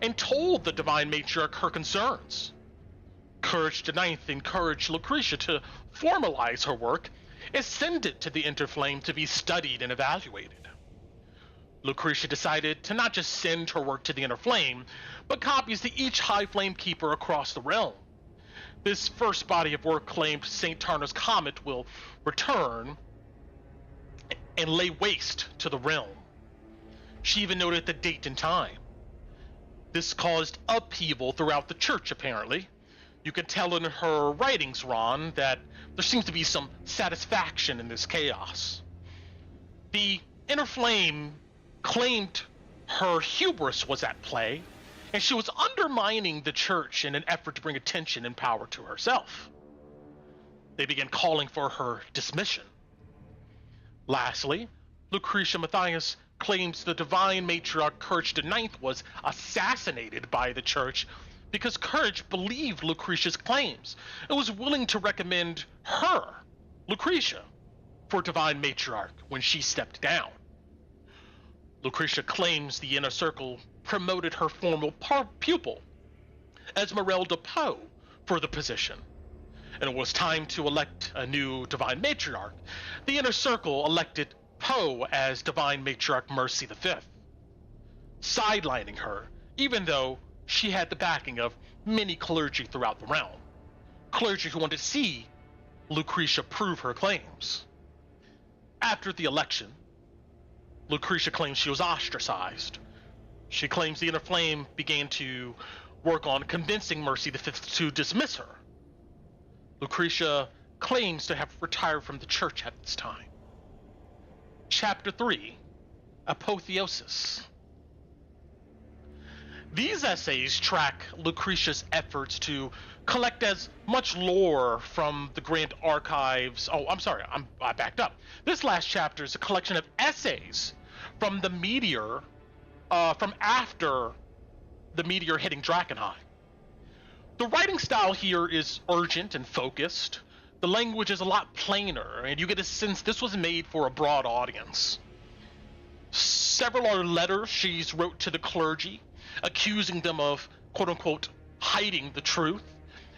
and told the Divine Matriarch her concerns. Courage the Ninth encouraged Lucretia to formalize her work is sent it to the Interflame to be studied and evaluated. Lucretia decided to not just send her work to the Interflame, but copies to each High Flame Keeper across the realm. This first body of work claimed St. Tarna's comet will return and lay waste to the realm. She even noted the date and time. This caused upheaval throughout the church, apparently. You can tell in her writings, Raan, that there seems to be some satisfaction in this chaos. The Interflame claimed her hubris was at play, and she was undermining the church in an effort to bring attention and power to herself. They began calling for her dismission. Lastly, Lucretia Mathias claims the divine matriarch Courage IX was assassinated by the church because Courage believed Lucretia's claims and was willing to recommend her, Lucretia, for divine matriarch when she stepped down. Lucretia claims the Inner Circle promoted her former pupil, Esmeralda Poe, for the position. And it was time to elect a new divine matriarch. The Inner Circle elected Poe as divine matriarch Mercy V, sidelining her, even though she had the backing of many clergy throughout the realm. Clergy who wanted to see Lucretia prove her claims. After the election, Lucretia claims she was ostracized. She claims the Inner Flame began to work on convincing Mercy V to dismiss her. Lucretia claims to have retired from the church at this time. Chapter 3, Apotheosis. These essays track Lucretia's efforts to collect as much lore from the Grand Archives. Oh, I'm sorry, I backed up. This last chapter is a collection of essays from the meteor, from after the meteor hitting Drakkenheim. The writing style here is urgent and focused. The language is a lot plainer, and you get a sense this was made for a broad audience. Several are letters she's wrote to the clergy, accusing them of, quote-unquote, hiding the truth,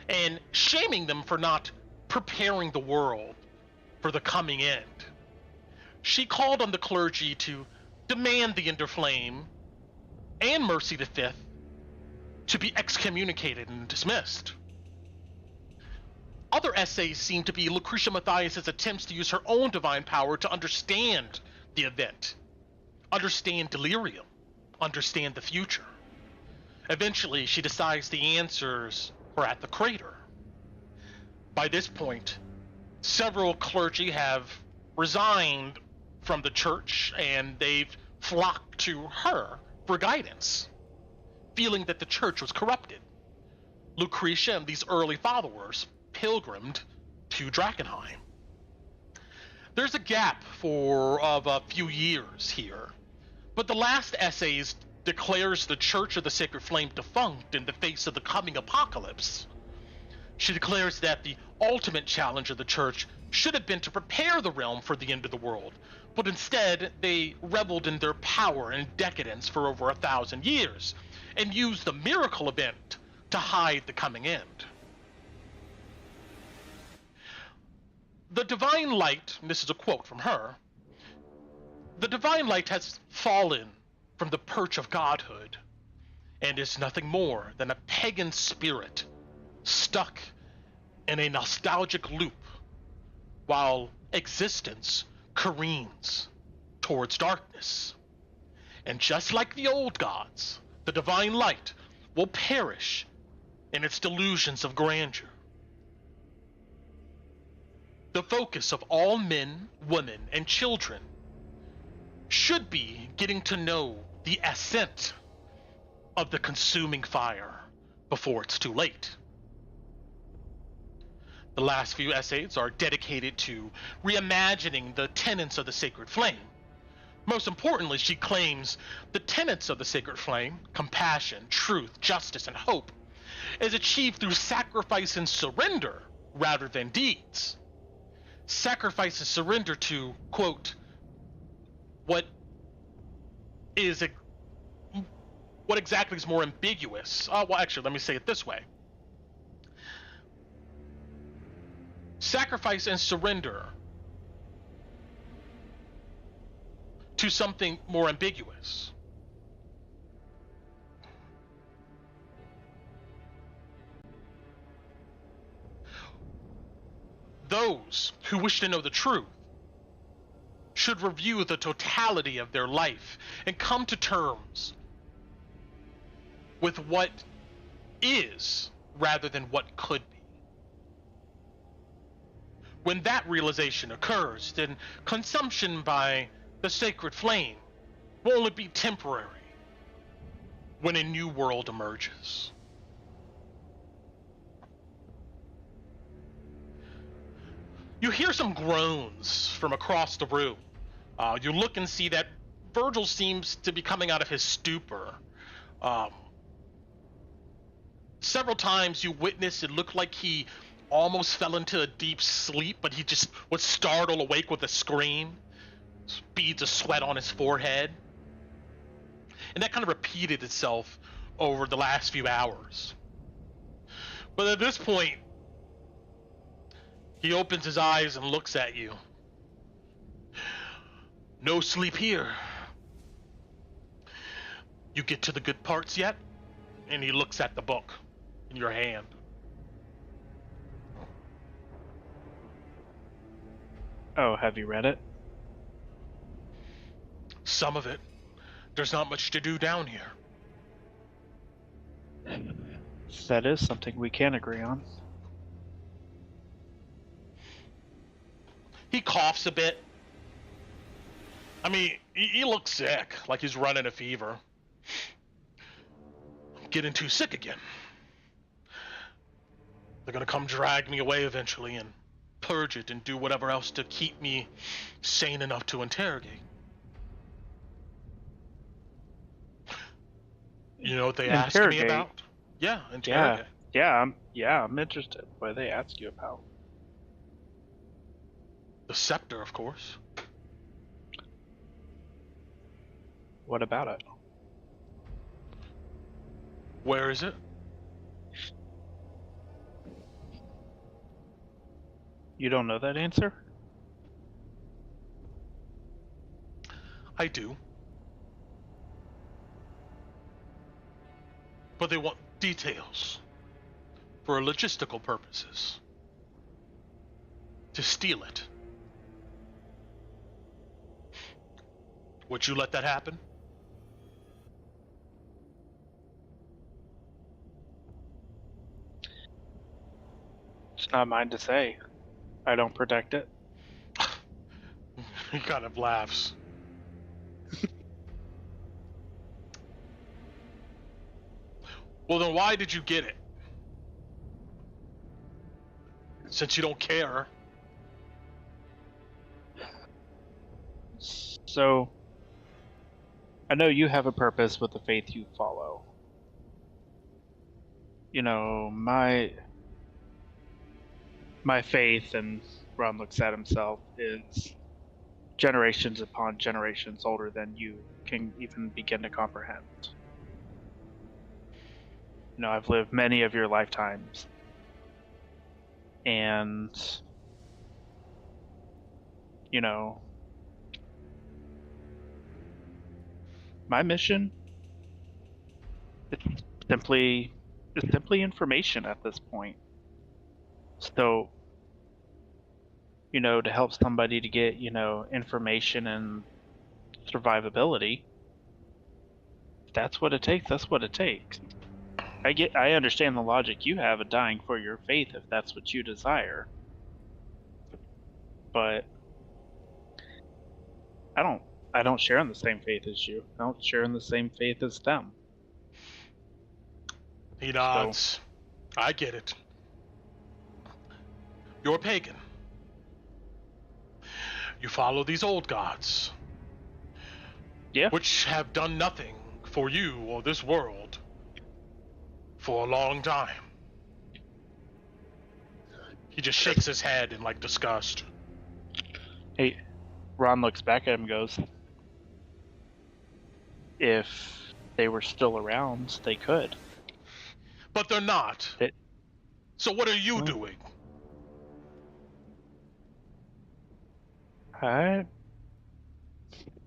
and shaming them for not preparing the world for the coming end. She called on the clergy to demand the Interflame and Mercy V to be excommunicated and dismissed. Other essays seem to be Lucretia Mathias' attempts to use her own divine power to understand the event, understand delirium, understand the future. Eventually, she decides the answers are at the crater. By this point, several clergy have resigned from the church, and they've flocked to her for guidance, feeling that the church was corrupted. Lucretia and these early followers pilgrimed to Drakkenheim. There's a gap of a few years here, but the last essays declares the Church of the Sacred Flame defunct in the face of the coming apocalypse. She declares that the ultimate challenge of the church should have been to prepare the realm for the end of the world, but instead they reveled in their power and decadence for over 1,000 years, and used the miracle event to hide the coming end. The divine light, and this is a quote from her, the divine light has fallen from the perch of godhood and is nothing more than a pagan spirit stuck in a nostalgic loop while existence careens towards darkness. And just like the old gods, the divine light will perish in its delusions of grandeur. The focus of all men, women, and children should be getting to know the ascent of the consuming fire before it's too late. The last few essays are dedicated to reimagining the tenets of the Sacred Flame. Most importantly, she claims the tenets of the Sacred Flame, compassion, truth, justice, and hope, is achieved through sacrifice and surrender rather than deeds. Sacrifice and surrender to, quote, what exactly is more ambiguous? Well, actually, let me say it this way. Sacrifice and surrender to something more ambiguous. Those who wish to know the truth should review the totality of their life and come to terms with what is rather than what could be. When that realization occurs, then consumption by the sacred flame will only be temporary when a new world emerges. You hear some groans from across the room. You look and see that Virgil seems to be coming out of his stupor. Several times you witnessed it looked like he almost fell into a deep sleep, but he just would startle awake with a scream, beads of sweat on his forehead. And that kind of repeated itself over the last few hours. But at this point, he opens his eyes and looks at you. No sleep here. You get to the good parts yet? And he looks at the book in your hand. Oh, have you read it? Some of it. There's not much to do down here. That is something we can agree on. He coughs a bit. I mean, he looks sick, like he's running a fever. I'm getting too sick again. They're gonna come drag me away eventually and purge it and do whatever else to keep me sane enough to interrogate. You know what they asked me Interrogate? about? Yeah, interrogate. I'm interested. What do they ask you about? The scepter, of course. What about it? Where is it? You don't know that answer? I do. But they want details for logistical purposes. To steal it. Would you let that happen? It's not mine to say. I don't protect it. He kind of laughs. Well, then why did you get it? Since you don't care. So, I know you have a purpose with the faith you follow. You know, my faith, and Raan looks at himself, is generations upon generations older than you can even begin to comprehend. You know, I've lived many of your lifetimes. And, you know, my mission is simply information at this point. So, you know, to help somebody to get, you know, information and survivability, if that's what it takes, that's what it takes. I understand the logic you have of dying for your faith if that's what you desire. But I don't share in the same faith as you. I don't share in the same faith as them. He nods. I get it. You're pagan. You follow these old gods. Yeah. Which have done nothing for you or this world for a long time. He just shakes his head in like disgust. Hey, Raan looks back at him and goes, if they were still around, they could. But they're not. So what are you doing?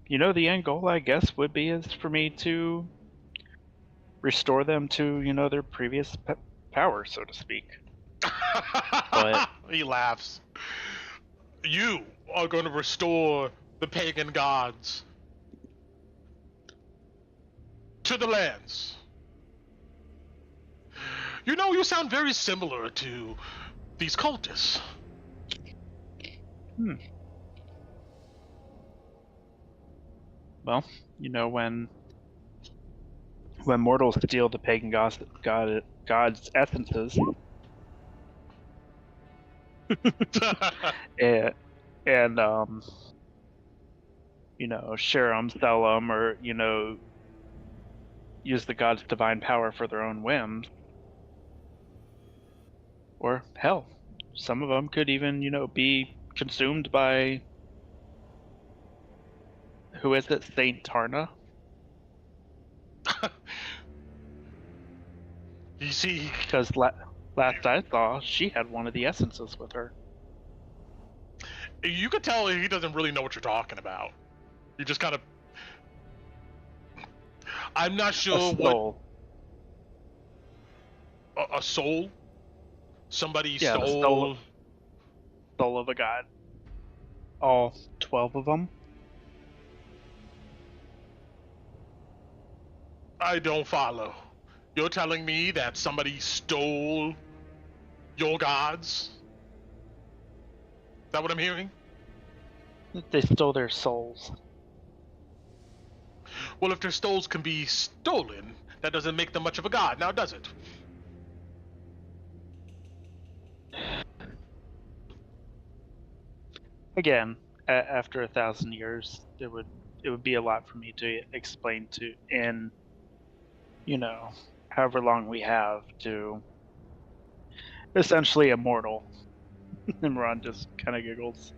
the end goal, I guess, would be is for me to restore them to, their previous power, so to speak. But he laughs. You are going to restore the pagan gods to the lands. You sound very similar to these cultists. Well, when mortals steal the pagan god's essences, and share them, sell them, or use the god's divine power for their own whims, or hell, some of them could even be consumed by, who is it, Saint Tarna? You see, Because last I saw, she had one of the essences with her. you could tell he doesn't really know what you're talking about. You just kind of... I'm not sure what... A soul? Somebody stole... Soul of a god. All 12 of them? I don't follow. You're telling me that somebody stole your gods? Is that what I'm hearing? They stole their souls. Well, if their souls can be stolen, that doesn't make them much of a god, now does it? Again, after 1,000 years, it would be a lot for me to explain to, in however long we have to essentially immortal. And Raan just kind of giggles.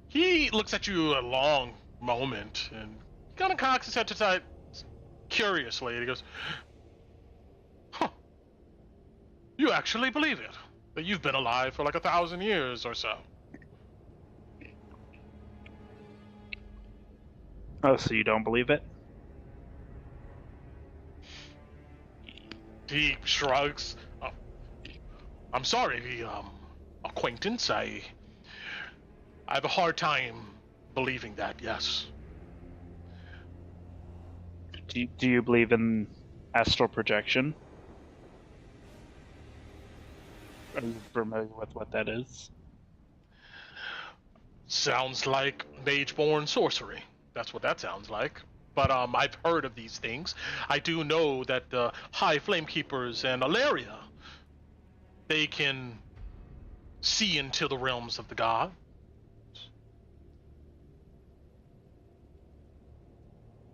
He looks at you a long moment and kind of cocks his head to the side curiously, and he goes, "Huh. You actually believe it? That you've been alive for like 1,000 years or so?" Oh, so you don't believe it? He shrugs. I'm sorry, acquaintance. I have a hard time believing that, yes. Do you believe in astral projection? Are you familiar with what that is? Sounds like mage-born sorcery. That's what that sounds like. But I've heard of these things. I do know that the High Flamekeepers and Alaria, they can see into the realms of the god.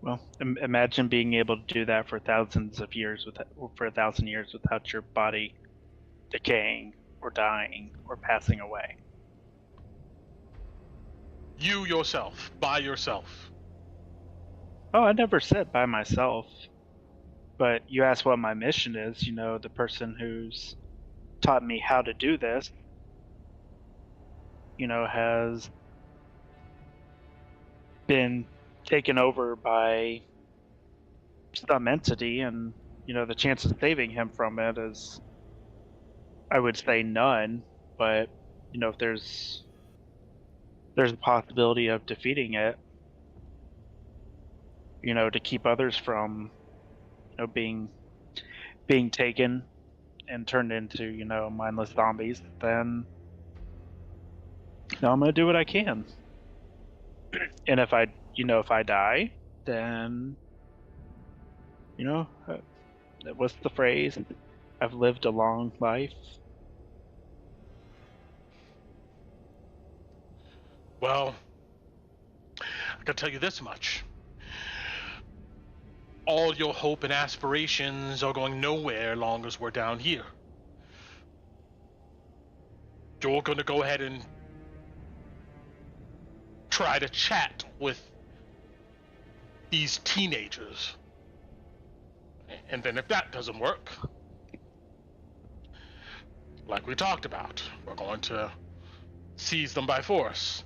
Well, imagine being able to do that for thousands of years, for 1,000 years without your body decaying or dying or passing away. You yourself, by yourself. Oh, I never said by myself. But you asked what my mission is. The person who's taught me how to do this, has been taken over by some entity, and the chance of saving him from it is, I would say, none. But if there's a possibility of defeating it, to keep others from being taken and turned into mindless zombies, then I'm gonna do what I can. And if I die, then what's the phrase? I've lived a long life. Well, I can tell you this much. All your hope and aspirations are going nowhere long as we're down here. You're going to go ahead and try to chat with these teenagers. And then if that doesn't work, like we talked about, we're going to seize them by force.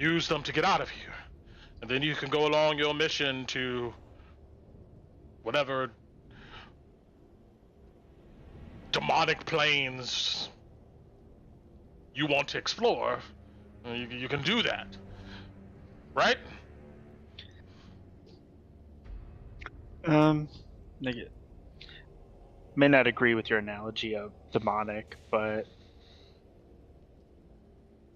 use them to get out of here. And then you can go along your mission to whatever demonic planes you want to explore. You can do that. Right? May not agree with your analogy of demonic, but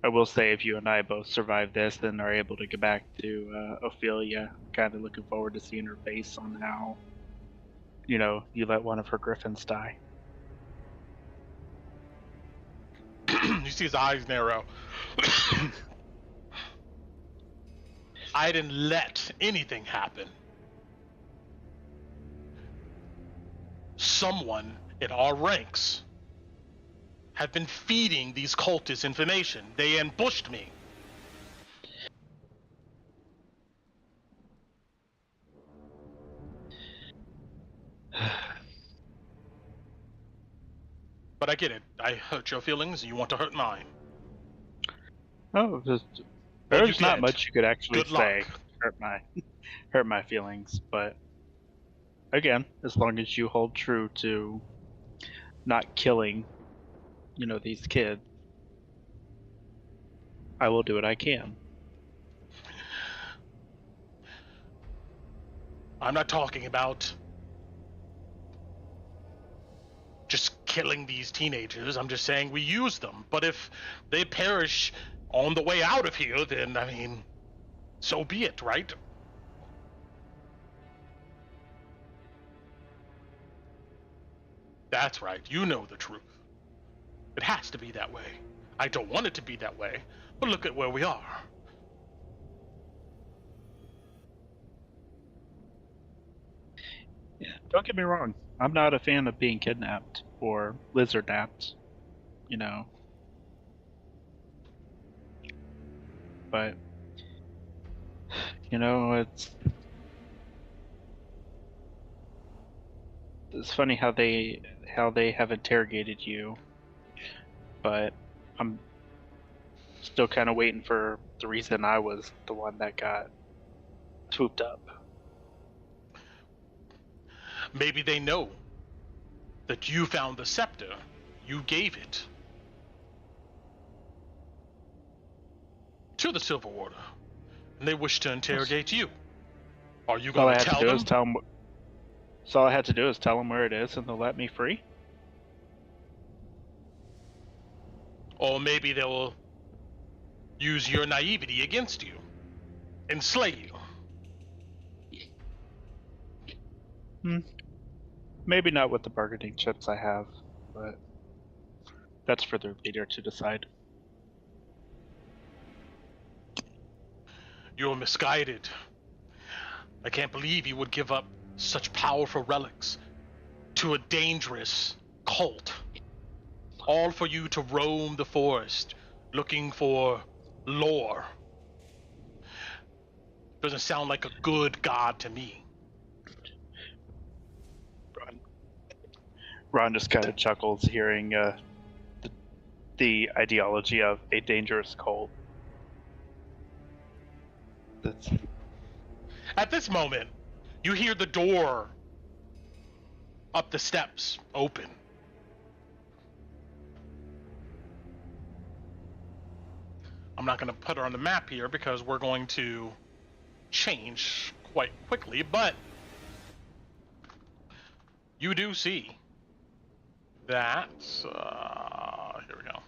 I will say if you and I both survive this and are able to get back to Ophelia, kind of looking forward to seeing her face on how, you let one of her griffins die. You see his eyes narrow. I didn't let anything happen. Someone in our ranks have been feeding these cultists information. They ambushed me. But I get it. I hurt your feelings, and you want to hurt mine. Oh, there's not much you could actually say hurt my feelings, but again, as long as you hold true to not killing, these kids, I will do what I can. I'm not talking about just killing these teenagers. I'm just saying we use them. But if they perish on the way out of here, then, I mean, so be it, right? That's right. You know the truth. It has to be that way. I don't want it to be that way, but look at where we are. Yeah, don't get me wrong. I'm not a fan of being kidnapped or lizard-napped, But, it's funny how they have interrogated you, but I'm still kind of waiting for the reason I was the one that got swooped up. Maybe they know that you found the scepter. You gave it to the Silver Warder, and they wish to interrogate you. Are you going to tell them? So all I had to do is tell them where it is, and they'll let me free? Or maybe they'll use your naivety against you and slay you. Maybe not with the bargaining chips I have, but that's for their leader to decide. You're misguided. I can't believe you would give up such powerful relics to a dangerous cult. All for you to roam the forest looking for lore. Doesn't sound like a good god to me. Ron just kind of chuckles hearing the ideology of a dangerous cult. At this moment, you hear the door up the steps open. I'm not going to put her on the map here because we're going to change quite quickly, but you do see that, here we go.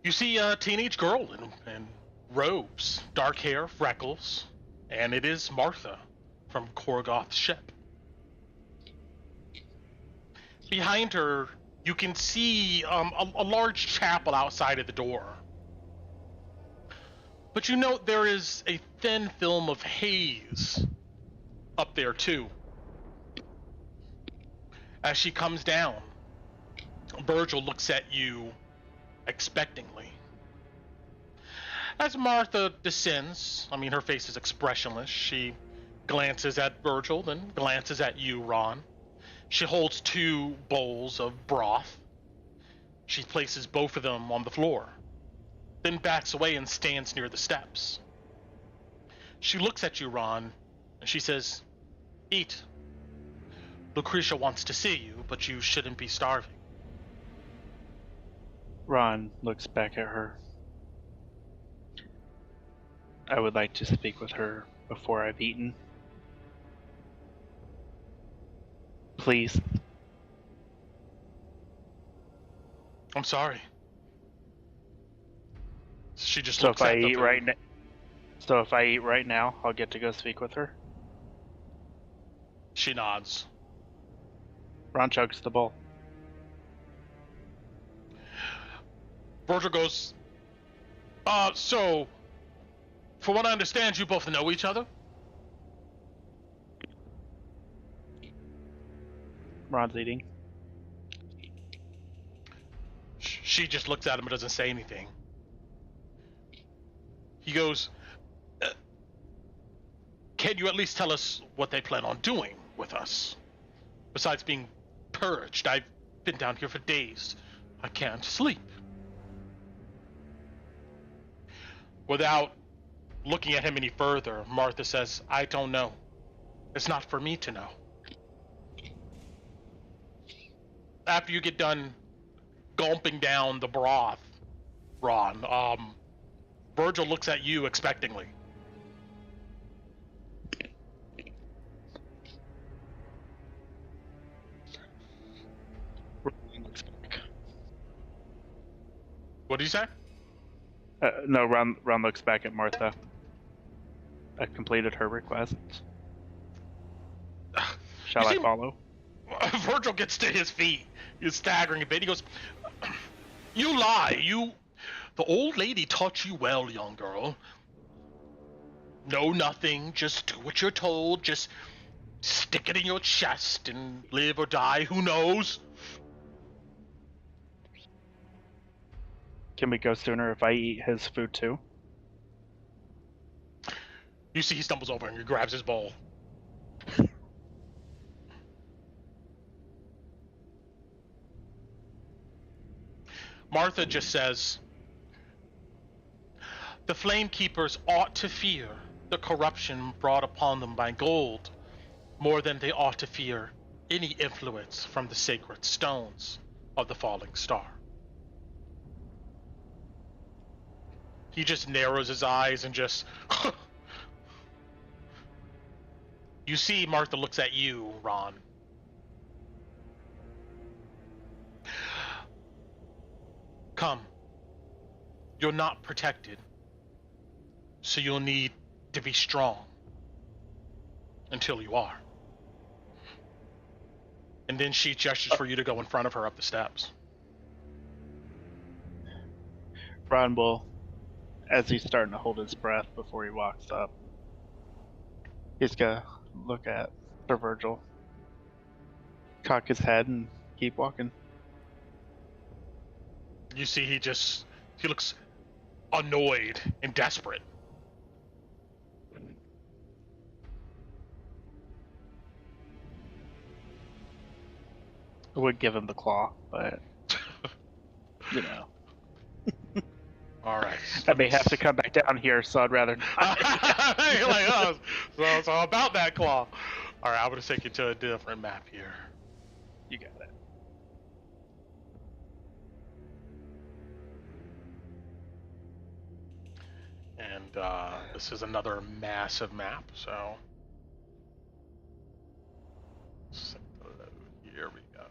You see a teenage girl in robes, dark hair, freckles, and it is Martha from Korgoth's ship. Behind her, you can see a large chapel outside of the door. But you note there is a thin film of haze up there too. As she comes down, Virgil looks at you expectantly. As Martha descends, I mean, her face is expressionless. She glances at Virgil, then glances at you, Raan. She holds 2 bowls of broth. She places both of them on the floor, then backs away and stands near the steps. She looks at you, Raan, and she says, "Eat. Lucretia wants to see you, but you shouldn't be starving." Ron looks back at her. I would like to speak with her before I've eaten. Please. I'm sorry. She just So looks if at I the eat food. right now, so if I eat right now, I'll get to go speak with her. She nods. Ron chugs the bowl. Virgil goes, so, for what I understand, you both know each other? Ron's eating. She just looks at him and doesn't say anything. He goes, can you at least tell us what they plan on doing with us? Besides being purged, I've been down here for days. I can't sleep. Without looking at him any further, Martha says, I don't know. It's not for me to know. After you get done gulping down the broth, Raan, Virgil looks at you expectingly. What do you say? No, Ron looks back at Martha. I completed her request. Shall I follow? Virgil gets to his feet. He's staggering a bit. He goes, you lie. The old lady taught you well, young girl. Know nothing. Just do what you're told. Just stick it in your chest and live or die. Who knows? Can we go sooner if I eat his food too? You see he stumbles over and he grabs his bowl. Martha just says, the Flame Keepers ought to fear the corruption brought upon them by gold more than they ought to fear any influence from the sacred stones of the falling star. He just narrows his eyes and just... You see Martha looks at you, Raan. Come. You're not protected, so you'll need to be strong until you are. And then she gestures for you to go in front of her up the steps. Ron will, as he's starting to hold his breath before he walks up, he's gonna look at Sir Virgil, cock his head, and keep walking. You see he looks annoyed and desperate. I would give him the claw, but you know. All right. I may have to come back down here, so I'd rather not. You're like, oh, so about that claw. All right, I'm gonna take you to a different map here. You got it. And this is another massive map, so here we go.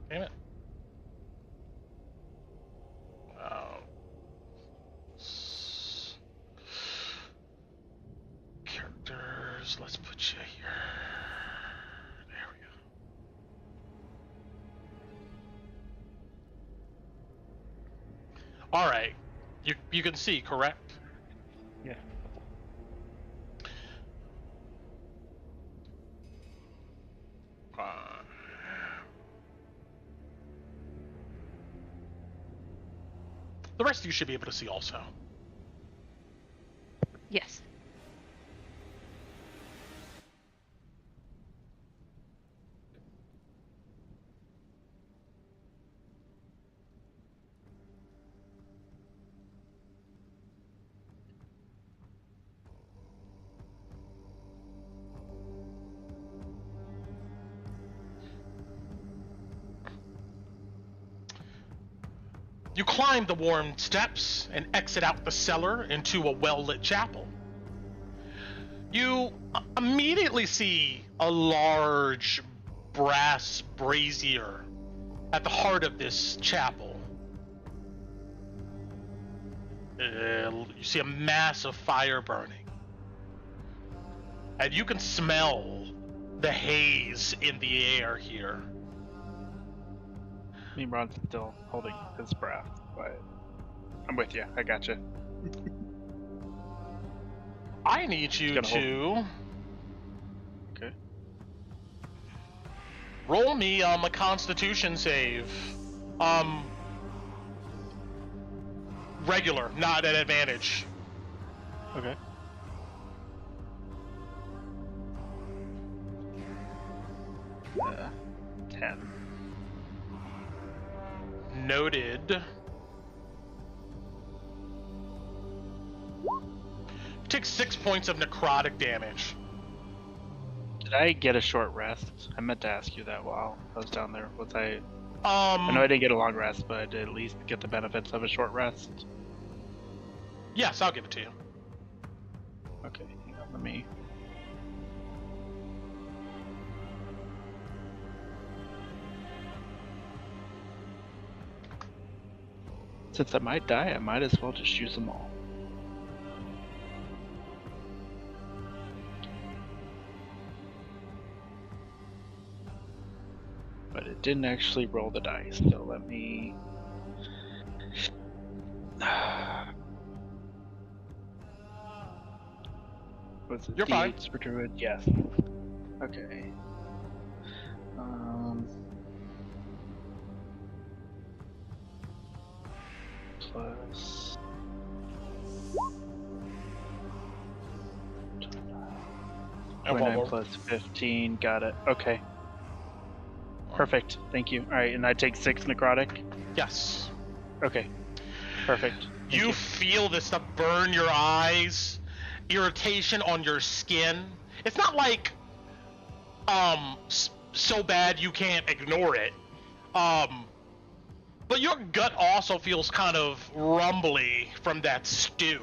Damn it. Wow. Characters, let's put you here. There we go. All right. You can see, correct? Yeah. The rest of you should be able to see also. Yes. You climb the worn steps and exit out the cellar into a well-lit chapel. You immediately see a large brass brazier at the heart of this chapel. You see a massive fire burning. And you can smell the haze in the air here. I mean, Ron's still holding his breath, but I'm with you. I got you. I need you to Okay. roll me a Constitution save. Regular, not at advantage. Okay. Uh, 10. Noted. Take 6 points of necrotic damage. Did I get a short rest? I meant to ask you that while I was down there. I know I didn't get a long rest, but I did at least get the benefits of a short rest. Yes, I'll give it to you. Okay, hang on, let me... Since I might die, I might as well just use them all. But it didn't actually roll the dice, so let me... Was it You're fine. D8s for Druid? Yes. Okay. Plus... No 29 problem. plus 15, got it. Okay. Perfect, thank you. Alright, and I take 6 necrotic? Yes. Okay. Perfect. Thank You feel this stuff burn your eyes, irritation on your skin. It's not like, so bad you can't ignore it. But your gut also feels kind of rumbly from that stew.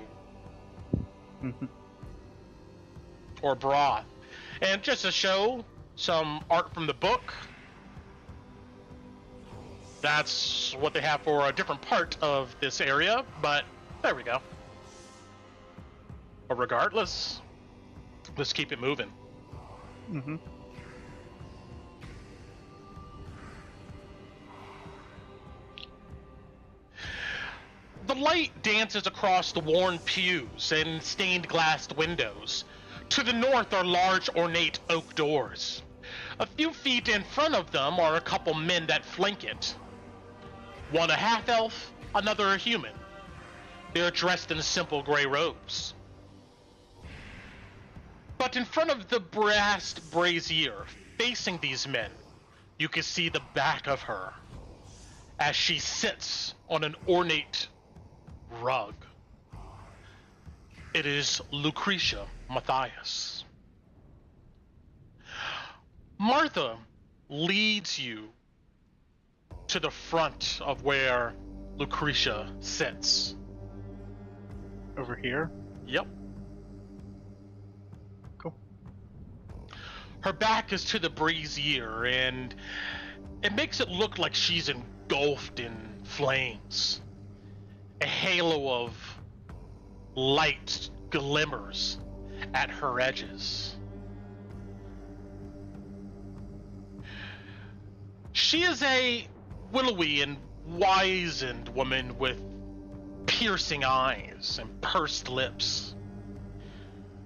Mhm. Or broth. And just to show some art from the book, that's what they have for a different part of this area, but there we go. But regardless, let's keep it moving. Mhm. The light dances across the worn pews and stained glassed windows. To the north are large ornate oak doors. A few feet in front of them are a couple men that flank it. One a half-elf, another a human. They're dressed in simple gray robes. But in front of the brass brazier, facing these men, you can see the back of her as she sits on an ornate rug. It is Lucretia Mathias. Martha leads you to the front of where Lucretia sits. Over here? Yep. Cool. Her back is to the brazier, and it makes it look like she's engulfed in flames. A halo of light glimmers at her edges. She is a willowy and wizened woman with piercing eyes and pursed lips.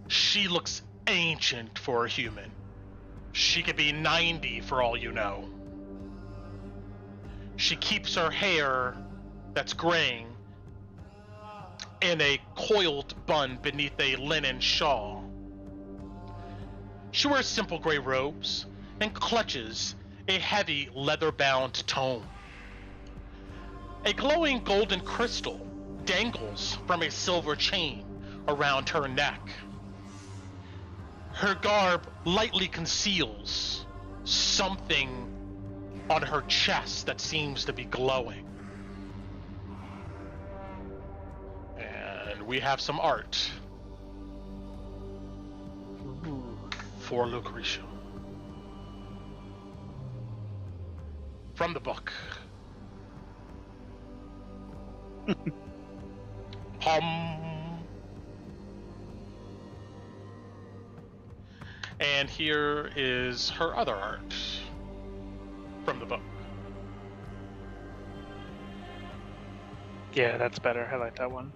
She looks ancient for a human. She could be 90 for all you know. She keeps her hair that's graying in a coiled bun beneath a linen shawl. She wears simple gray robes and clutches a heavy leather-bound tome. A glowing golden crystal dangles from a silver chain around her neck. Her garb lightly conceals something on her chest that seems to be glowing. And we have some art for Lucretia. From the book. And here is her other art from the book. Yeah, that's better. I like that one.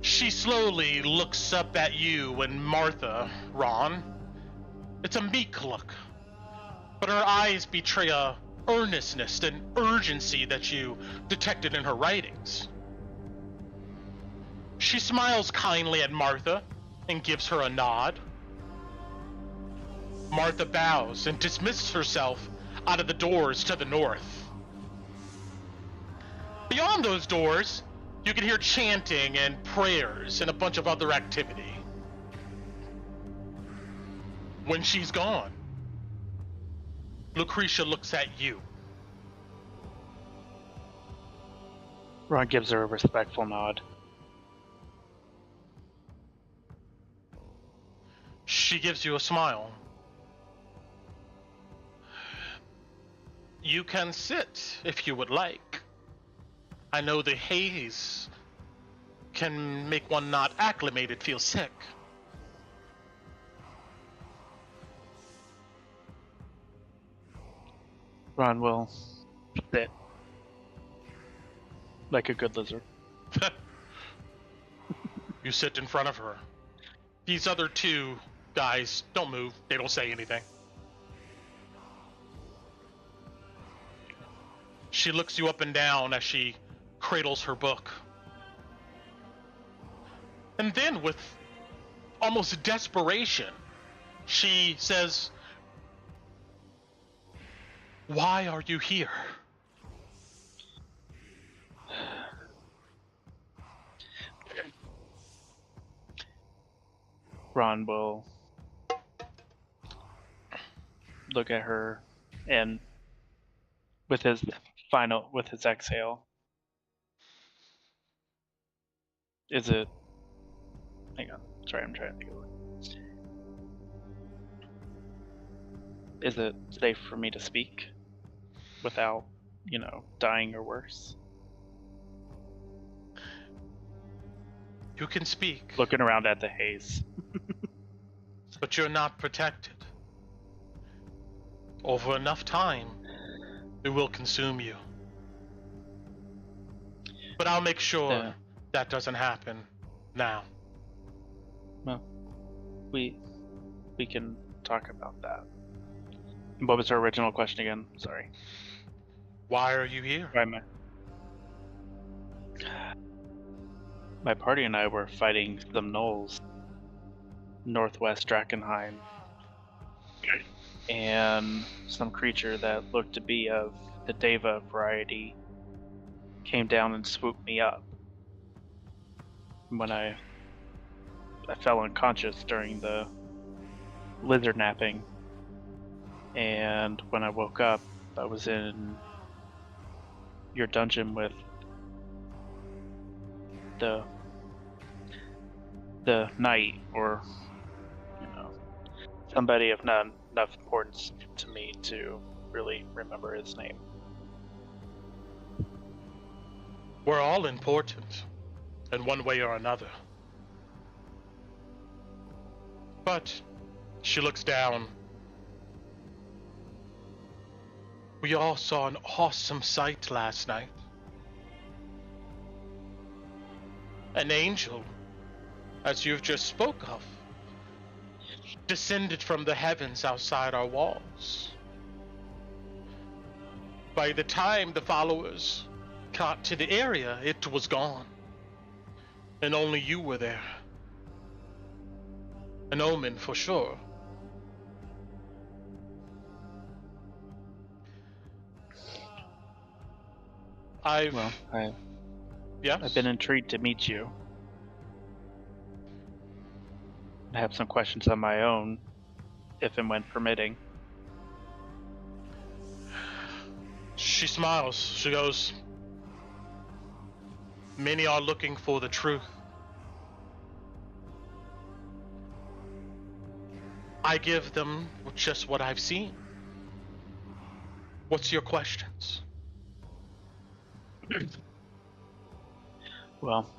She slowly looks up at you and Martha, Raan. It's a meek look, but her eyes betray a earnestness and urgency that you detected in her writings. She smiles kindly at Martha and gives her a nod. Martha bows and dismisses herself out of the doors to the north. Beyond those doors, you can hear chanting and prayers and a bunch of other activity. When she's gone, Lucretia looks at you. Raan gives her a respectful nod. She gives you a smile. You can sit if you would like. I know the haze can make one not acclimated feel sick. Raan will sit like a good lizard. You sit in front of her. These other two guys don't move. They don't say anything. She looks you up and down as she cradles her book. And then, with almost desperation, she says, "Why are you here?" Raan will look at her and with his exhale. Is it... Hang on. Sorry, I'm trying to think of it. Is it safe for me to speak without, dying or worse? You can speak, Looking around at the haze. but you're not protected. Over enough time, it will consume you. But I'll make sure that doesn't happen now. Well, we can talk about that. What was her original question again? Sorry. Why are you here? My party and I were fighting some gnolls northwest Drakkenheim, and some creature that looked to be of the Deva variety came down and swooped me up. When I fell unconscious during the lizard napping, and when I woke up, I was in your dungeon with the knight, or somebody of not enough importance to me to really remember his name. We're all important, in one way or another. But, she looks down. We all saw an awesome sight last night. An angel as you've just spoke of, descended from the heavens outside our walls. By the time the followers got to the area, it was gone. And only you were there. An omen for sure. I've been intrigued to meet you. I have some questions on my own, if and when permitting. She smiles. She goes, many are looking for the truth. I give them just what I've seen. What's your questions? Well,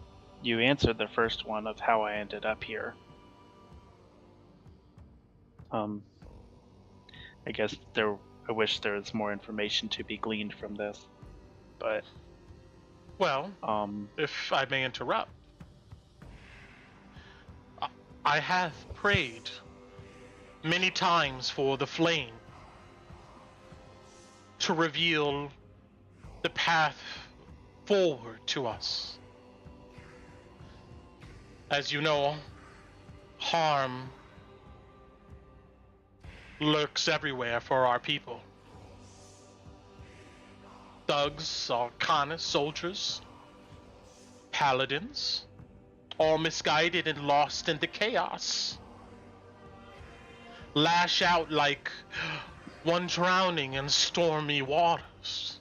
you answered the first one of how I ended up here. I guess I wish there was more information to be gleaned from this, but... Well, if I may interrupt, I have prayed many times for the flame to reveal the path forward to us. As you know, harm lurks everywhere for our people. Thugs, Arcanist soldiers, paladins, all misguided and lost in the chaos. Lash out like one drowning in stormy waters.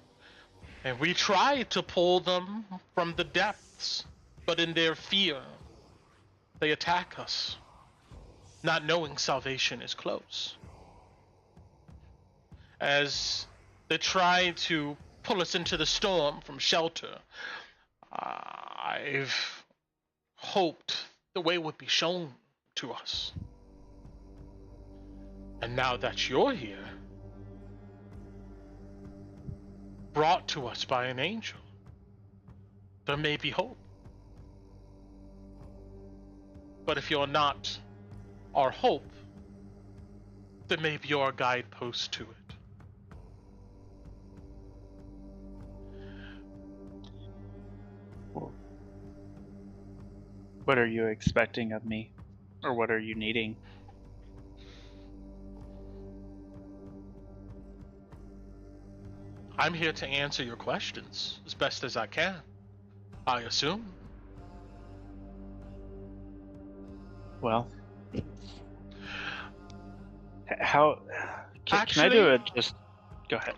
And we try to pull them from the depths, but in their fear, they attack us, not knowing salvation is close. As they try to pull us into the storm from shelter, I've hoped the way would be shown to us. And now that you're here, brought to us by an angel, there may be hope. But if you're not our hope, there may be our guidepost to it. What are you expecting of me? Or what are you needing? I'm here to answer your questions as best as I can, I assume. Well, how can I do it? Just go ahead.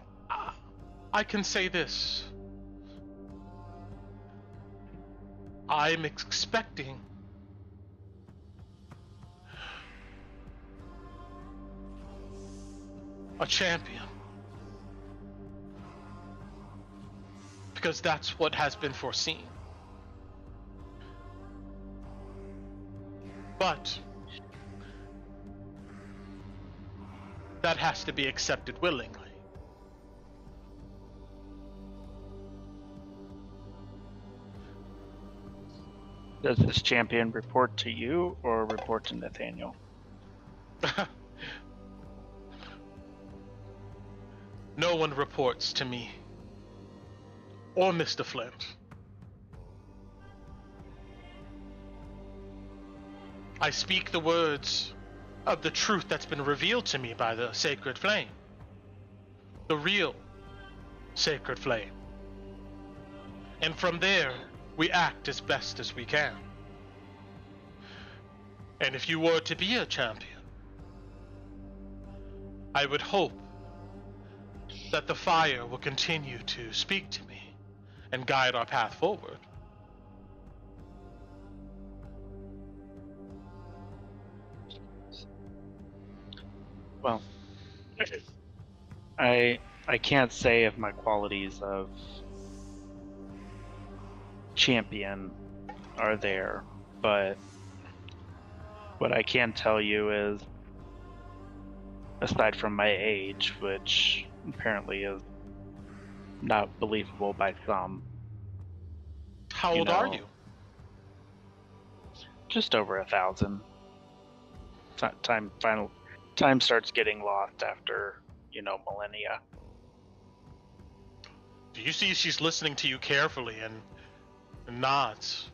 I can say this. I'm expecting a champion. Because that's what has been foreseen. But that has to be accepted willingly. Does this champion report to you or report to Nathaniel? No one reports to me or Mr. Flint. I speak the words of the truth that's been revealed to me by the sacred flame. The real sacred flame. And from there, we act as best as we can. And if you were to be a champion, I would hope that the fire will continue to speak to me and guide our path forward. Well, I can't say if my qualities of champion are there, but what I can tell you is, aside from my age, which apparently is not believable by some. How old are you? Just over 1,000. Time starts getting lost after, millennia. Do you see she's listening to you carefully and nods?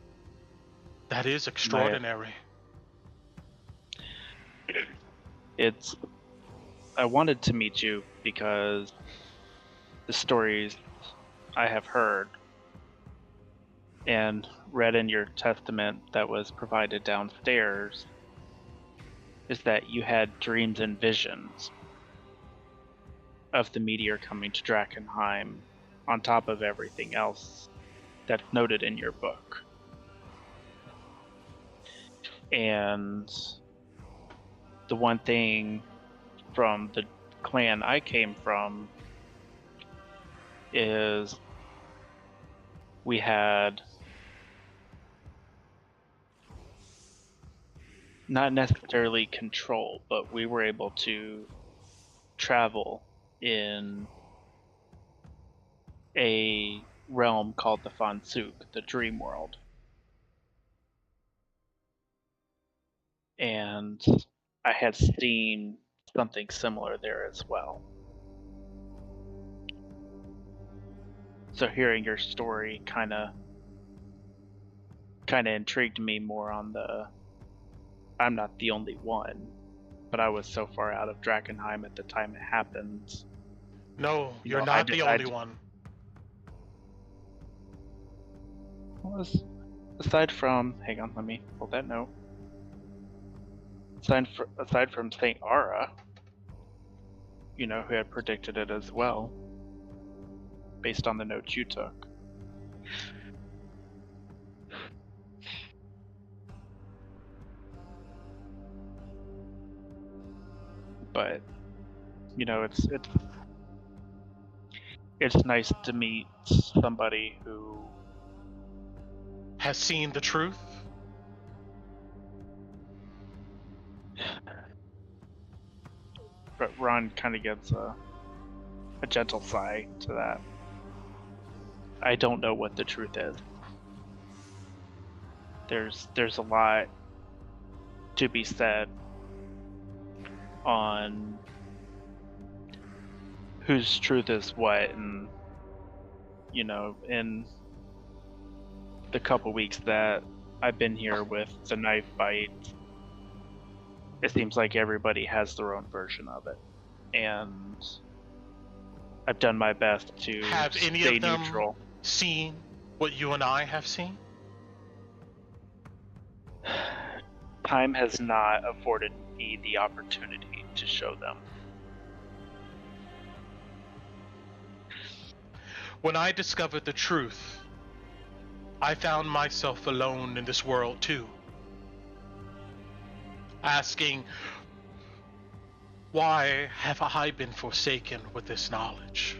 That is extraordinary. I wanted to meet you because the stories I have heard and read in your testament that was provided downstairs is that you had dreams and visions of the meteor coming to Drakkenheim on top of everything else that's noted in your book. And the one thing from the clan I came from is we had not necessarily control, but we were able to travel in a realm called the Fansuk, the dream world. And I had seen something similar there as well. So hearing your story kind of intrigued me more on the I'm not the only one, but I was so far out of Drakkenheim at the time it happened. No, you're not the only one. Well, aside from, hang on, let me pull that note. Aside from Saint Ara, who had predicted it as well, based on the notes you took. But it's nice to meet somebody who has seen the truth. But Raan kind of gives a gentle sigh to that. I don't know what the truth is. There's a lot to be said on whose truth is what, and in the couple weeks that I've been here with the knife bite, it seems like everybody has their own version of it, and I've done my best to have any stay of them neutral. Seen what you and I have seen? Time has not afforded me the opportunity to show them. When I discovered the truth, I found myself alone in this world too. Asking, why have I been forsaken with this knowledge?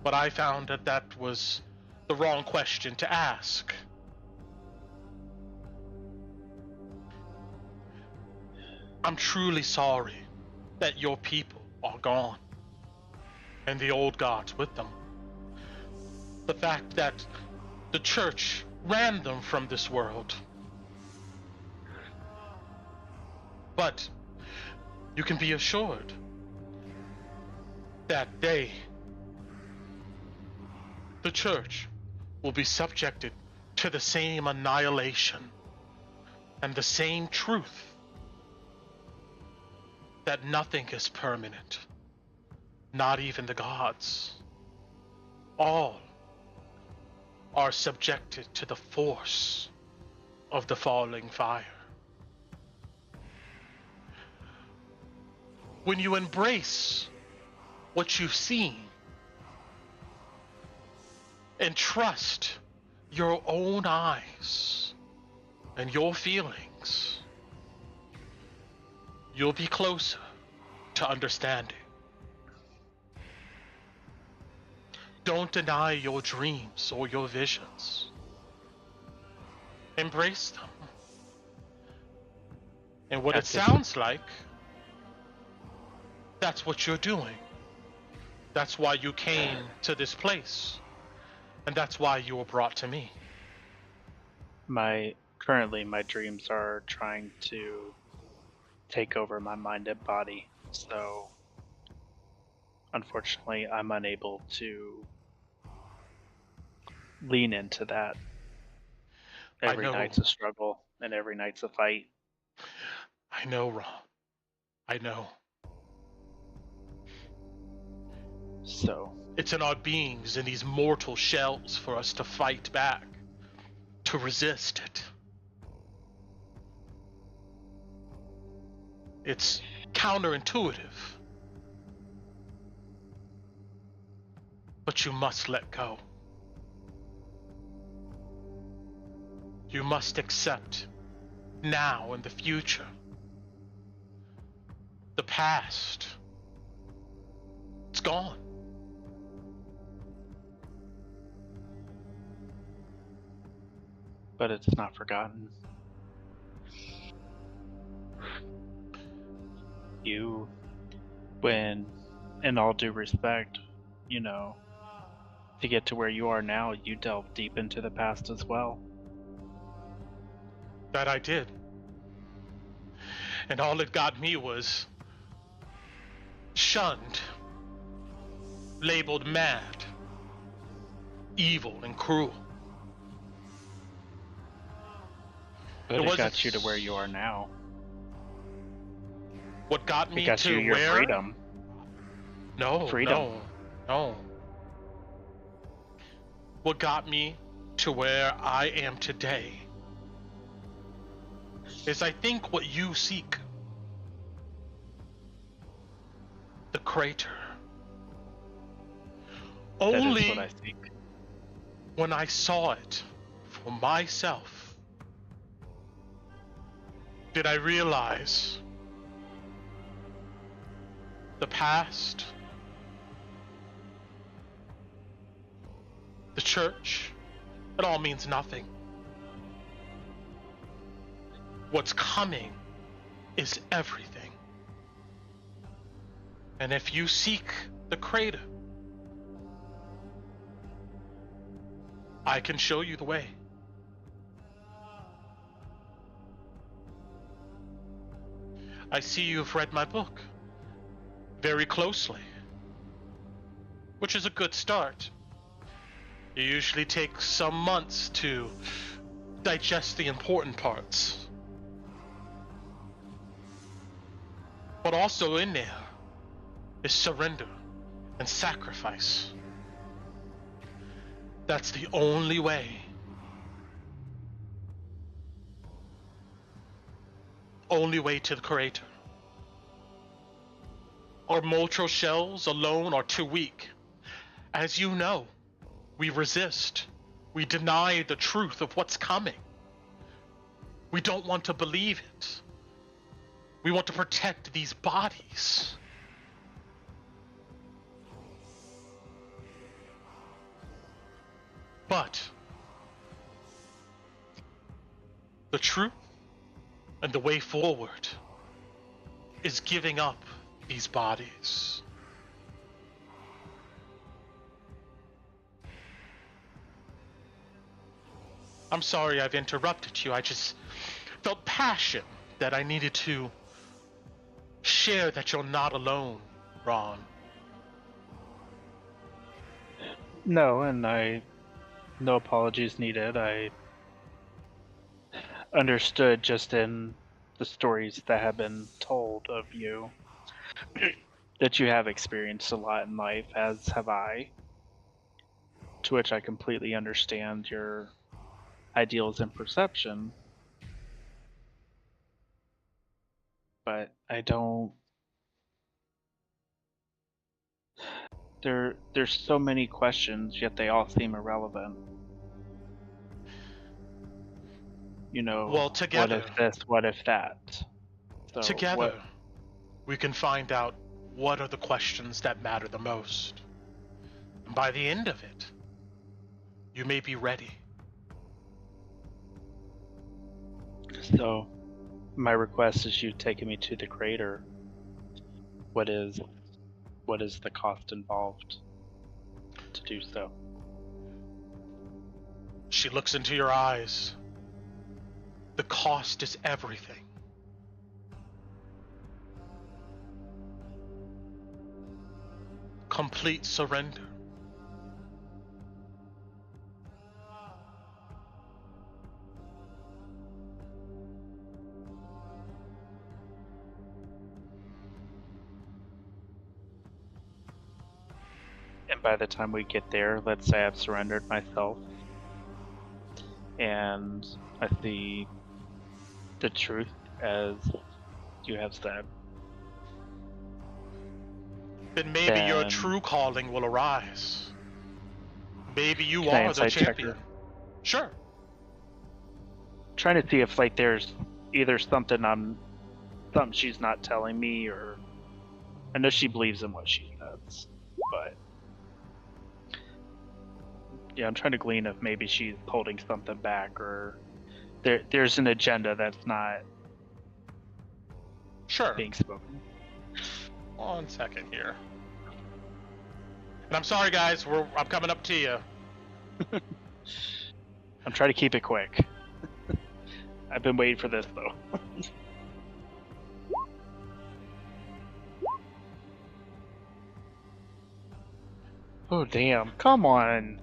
But I found that was the wrong question to ask. I'm truly sorry that your people are gone, and the old gods with them. The fact that the church ran them from this world. But you can be assured that they, the church, will be subjected to the same annihilation and the same truth, that nothing is permanent, not even the gods. All are subjected to the force of the falling fire. When you embrace what you've seen and trust your own eyes and your feelings, you'll be closer to understanding. Don't deny your dreams or your visions. Embrace them. And what it sounds like, that's what you're doing. That's why you came to this place. And that's why you were brought to me. Currently my dreams are trying to take over my mind and body, so unfortunately I'm unable to lean into that. Every know. night's a struggle and every night's a fight. I know, Raan. I know. So It's in our beings, in these mortal shells, for us to fight back, to resist it. It's counterintuitive. But you must let go. You must accept now and the future. The past. It's gone. but it's not forgotten. You, when, in all due respect, you know, to get to where you are now, you delved deep into the past as well. That I did. And all it got me was shunned, labeled mad, evil, and cruel. But it got you to where you are now. What got me it got to you your where? freedom. No, Freedom. no. What got me to where I am today is, I think, what you seek. The crater. That is Only what I seek. when I saw it for myself did I realize the past, the church, it all means nothing. What's coming is everything. And if you seek the crater, I can show you the way. I see you've read my book very closely, which is a good start. It usually takes some months to digest the important parts. But also in there is surrender and sacrifice. That's the only way. Only way to the creator. Our mortal shells alone are too weak. As you know, we resist. We deny the truth of what's coming. We don't want to believe it. We want to protect these bodies. But the truth and the way forward is giving up these bodies. I'm sorry I've interrupted you. I just felt passion that I needed to share that you're not alone, Raan. No, and no apologies needed. I understood just in the stories that have been told of you that you have experienced a lot in life, as have I, to which I completely understand your ideals and perception. But I don't... There's so many questions, yet they all seem irrelevant. You know, Well, together, what if this, what if that? So together, we can find out what are the questions that matter the most. And by the end of it, you may be ready. So, my request is you taking me to the crater. What is the cost involved to do so? She looks into your eyes, The cost is everything. Complete surrender. And by the time we get there, let's say I've surrendered myself and I see the truth as you have said. Then maybe your Then- true calling will arise. Maybe you Can I are the insight check champion. her? Sure. Trying to see if like there's either something she's not telling me, or I know she believes in what she says, but yeah, I'm trying to glean if maybe she's holding something back, or there's an agenda that's not Sure. being spoken. 1 second here. And I'm sorry, guys. I'm coming up to you. I'm trying to keep it quick. I've been waiting for this though. Oh damn! Come on.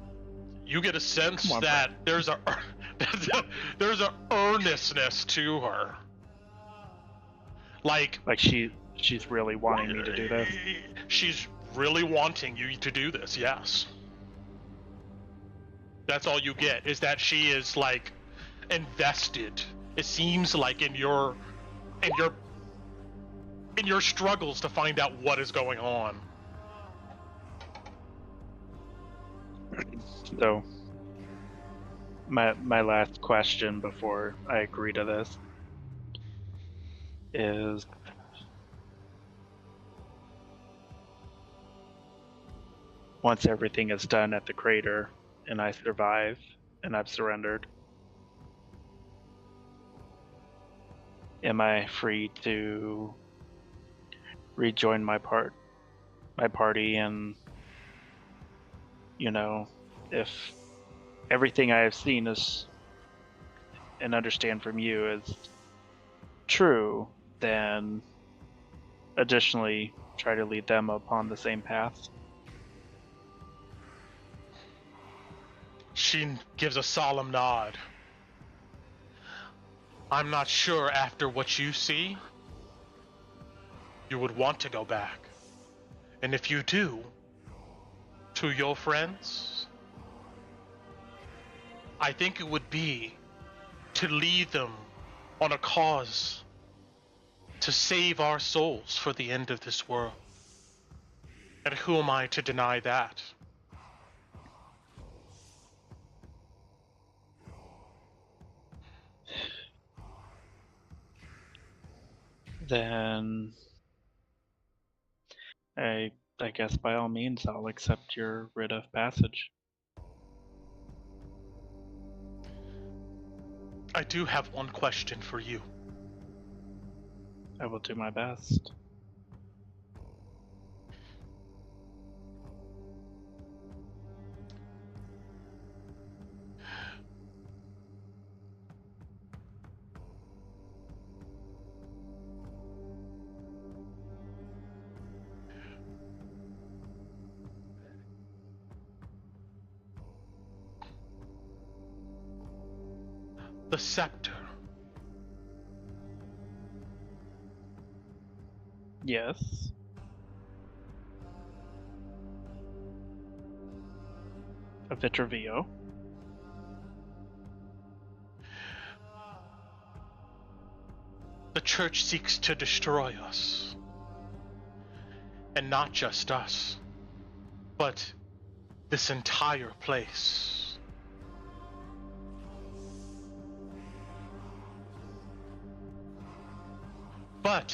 You get a sense Come on, that there's a earnestness to her. Like She's really wanting me to do this. She's really wanting you to do this. Yes. That's all you get, is that she is like invested. It seems like in your struggles to find out what is going on. So, my last question before I agree to this is, once everything is done at the crater and I survive and I've surrendered, am I free to rejoin my party, and if everything I have seen is and understand from you is true, then additionally try to lead them upon the same path? She gives a solemn nod. I'm not sure after what you see, you would want to go back. And if you do, to your friends, I think it would be to lead them on a cause to save our souls for the end of this world. And who am I to deny that? Then I guess by all means I'll accept your writ of passage. I do have one question for you. I will do my best. The scepter. Yes. A Vitravio. The church seeks to destroy us. And not just us, but this entire place. But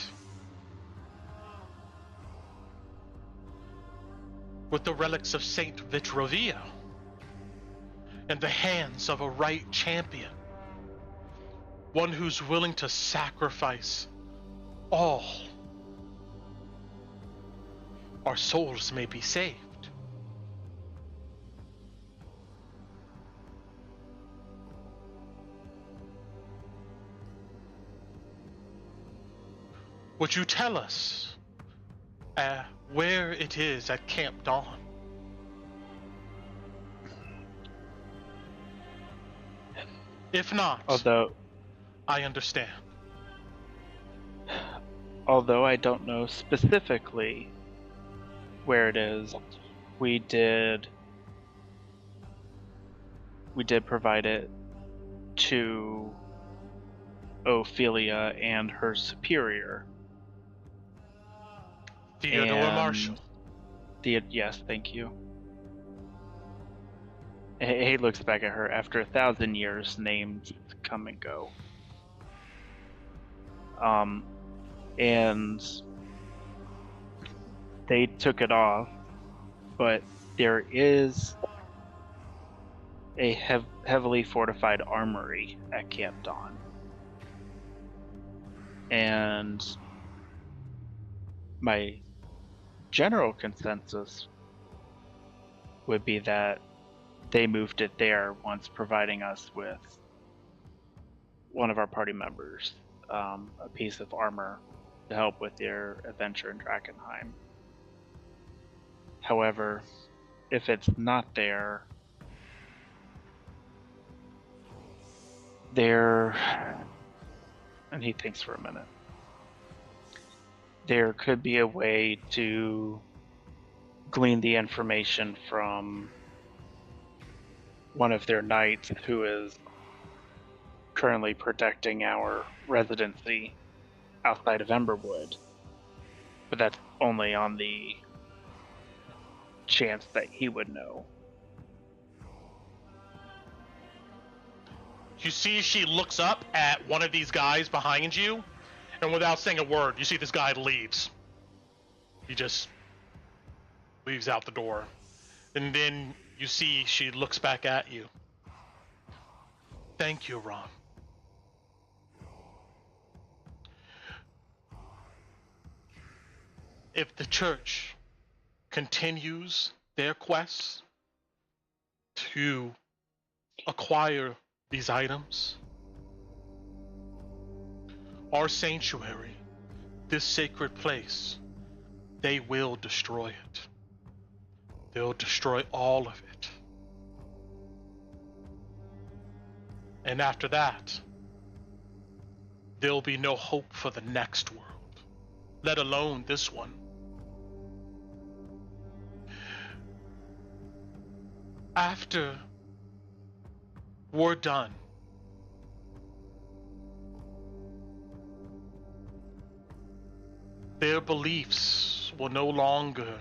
with the relics of Saint Vitrovia in the hands of a right champion, one who's willing to sacrifice all, our souls may be saved. would you tell us where it is at Camp Dawn? If not, I understand. Although I don't know specifically where it is, we did provide it to Ophelia and her superior. Theodore Marshall. Yes, thank you. He looks back at her. After 1,000 years, names come and go. And they took it off, but there is a heavily fortified armory at Camp Dawn. And my general consensus would be that they moved it there once providing us with one of our party members a piece of armor to help with their adventure in Drakkenheim. However, if it's not there, and he thinks for a minute, there could be a way to glean the information from one of their knights who is currently protecting our residency outside of Emberwood. But that's only on the chance that he would know. You see she looks up at one of these guys behind you, and without saying a word, you see this guy leaves. He just leaves out the door. And then you see she looks back at you. Thank you, Raan. If the church continues their quest to acquire these items, our sanctuary, this sacred place, they will destroy it. They'll destroy all of it. And after that, there'll be no hope for the next world, let alone this one. After we're done, their beliefs will no longer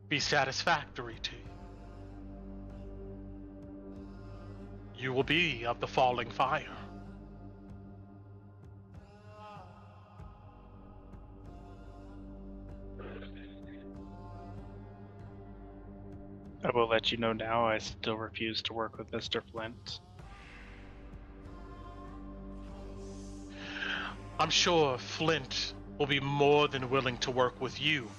be satisfactory to you. You will be of the falling fire. I will let you know now, I still refuse to work with Mr. Flint. I'm sure Flint will be more than willing to work with you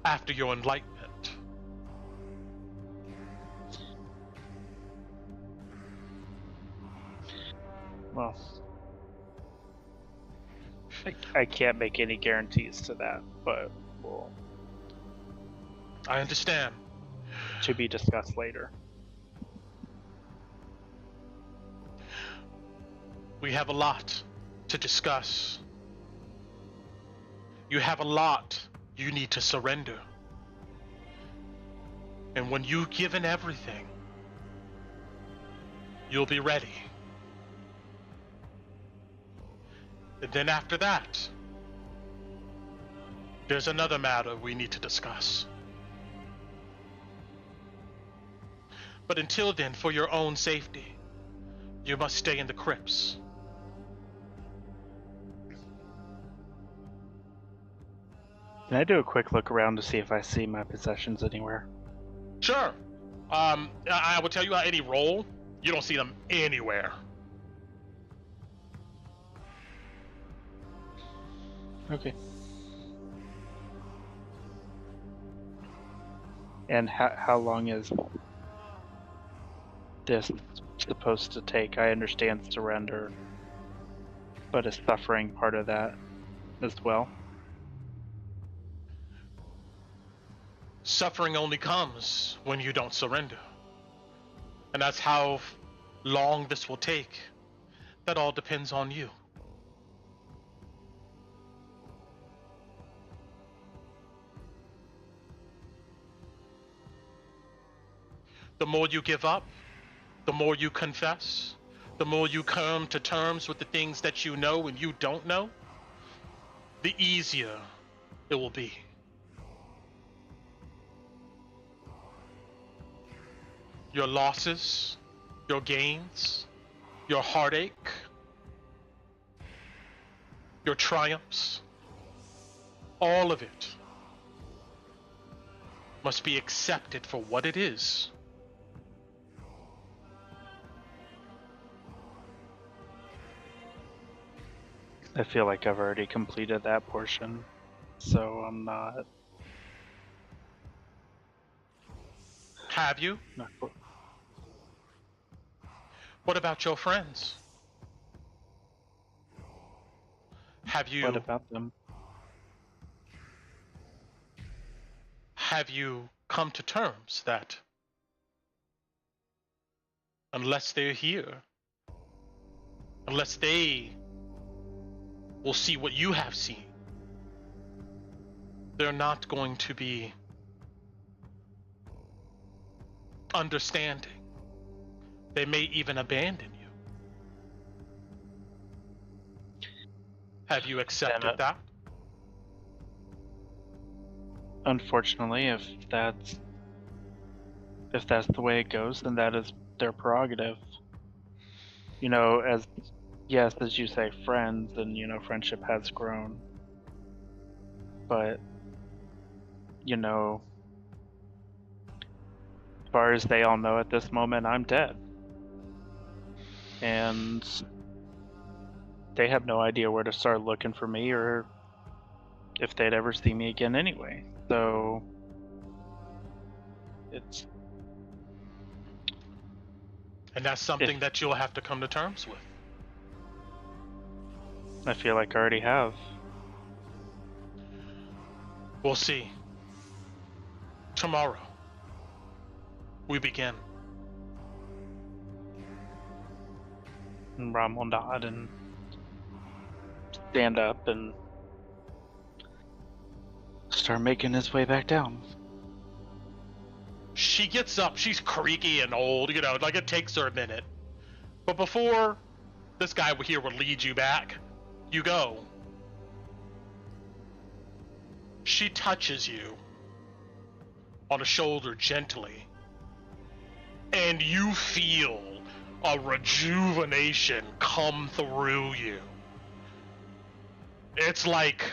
after your enlightenment. Well, I can't make any guarantees to that, but we'll... I understand. To be discussed later. We have a lot to discuss. You have a lot you need to surrender. And when you've given everything, you'll be ready. And then after that, there's another matter we need to discuss. But until then, for your own safety, you must stay in the crypts. Can I do a quick look around to see if I see my possessions anywhere? Sure. I will tell you any roll, you don't see them anywhere. Okay. And how long is this supposed to take? I understand surrender But is suffering part of that as well? Suffering only comes when you don't surrender. And that's how long this will take. That all depends on you. The more you give up, the more you confess, the more you come to terms with the things that you know and you don't know, the easier it will be. Your losses, your gains, your heartache, your triumphs, all of it must be accepted for what it is. I feel like I've already completed that portion, so I'm not. Have you? not What about your friends? Have you? What about them? Have you come to terms that unless they're here, unless they will see what you have seen, they're not going to be understanding. They may even abandon you. Have you accepted that? Unfortunately, if that's the way it goes, then that is their prerogative. You know, as you say, friends, and friendship has grown. But as far as they all know at this moment, I'm dead. And they have no idea where to start looking for me or if they'd ever see me again anyway. So it's... And that's something that you'll have to come to terms with. I feel like I already have. We'll see. Tomorrow, we begin. And Raan will nod and stand up and start making his way back down. She gets up, she's creaky and old, like it takes her a minute. But before this guy here will lead you back, you go. She touches you on the shoulder gently, and you feel a rejuvenation come through you. It's like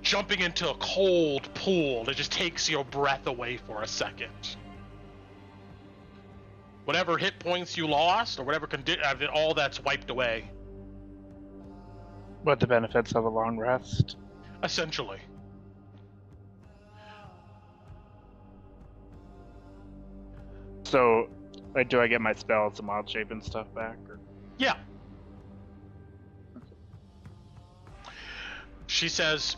jumping into a cold pool that just takes your breath away for a second. Whatever hit points you lost, or whatever all that's wiped away. What the benefits of a long rest? Essentially. So, do I get my spells and wild shape and stuff back? Or? Yeah. She says,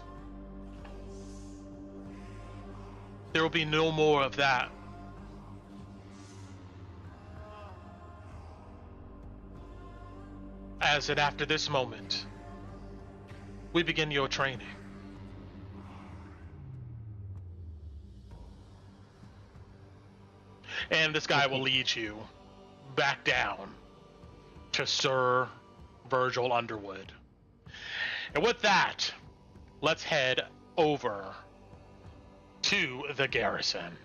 there will be no more of that. As that after this moment, we begin your training. And this guy will lead you back down to Sir Virgil Underwood. And with that, let's head over to the garrison.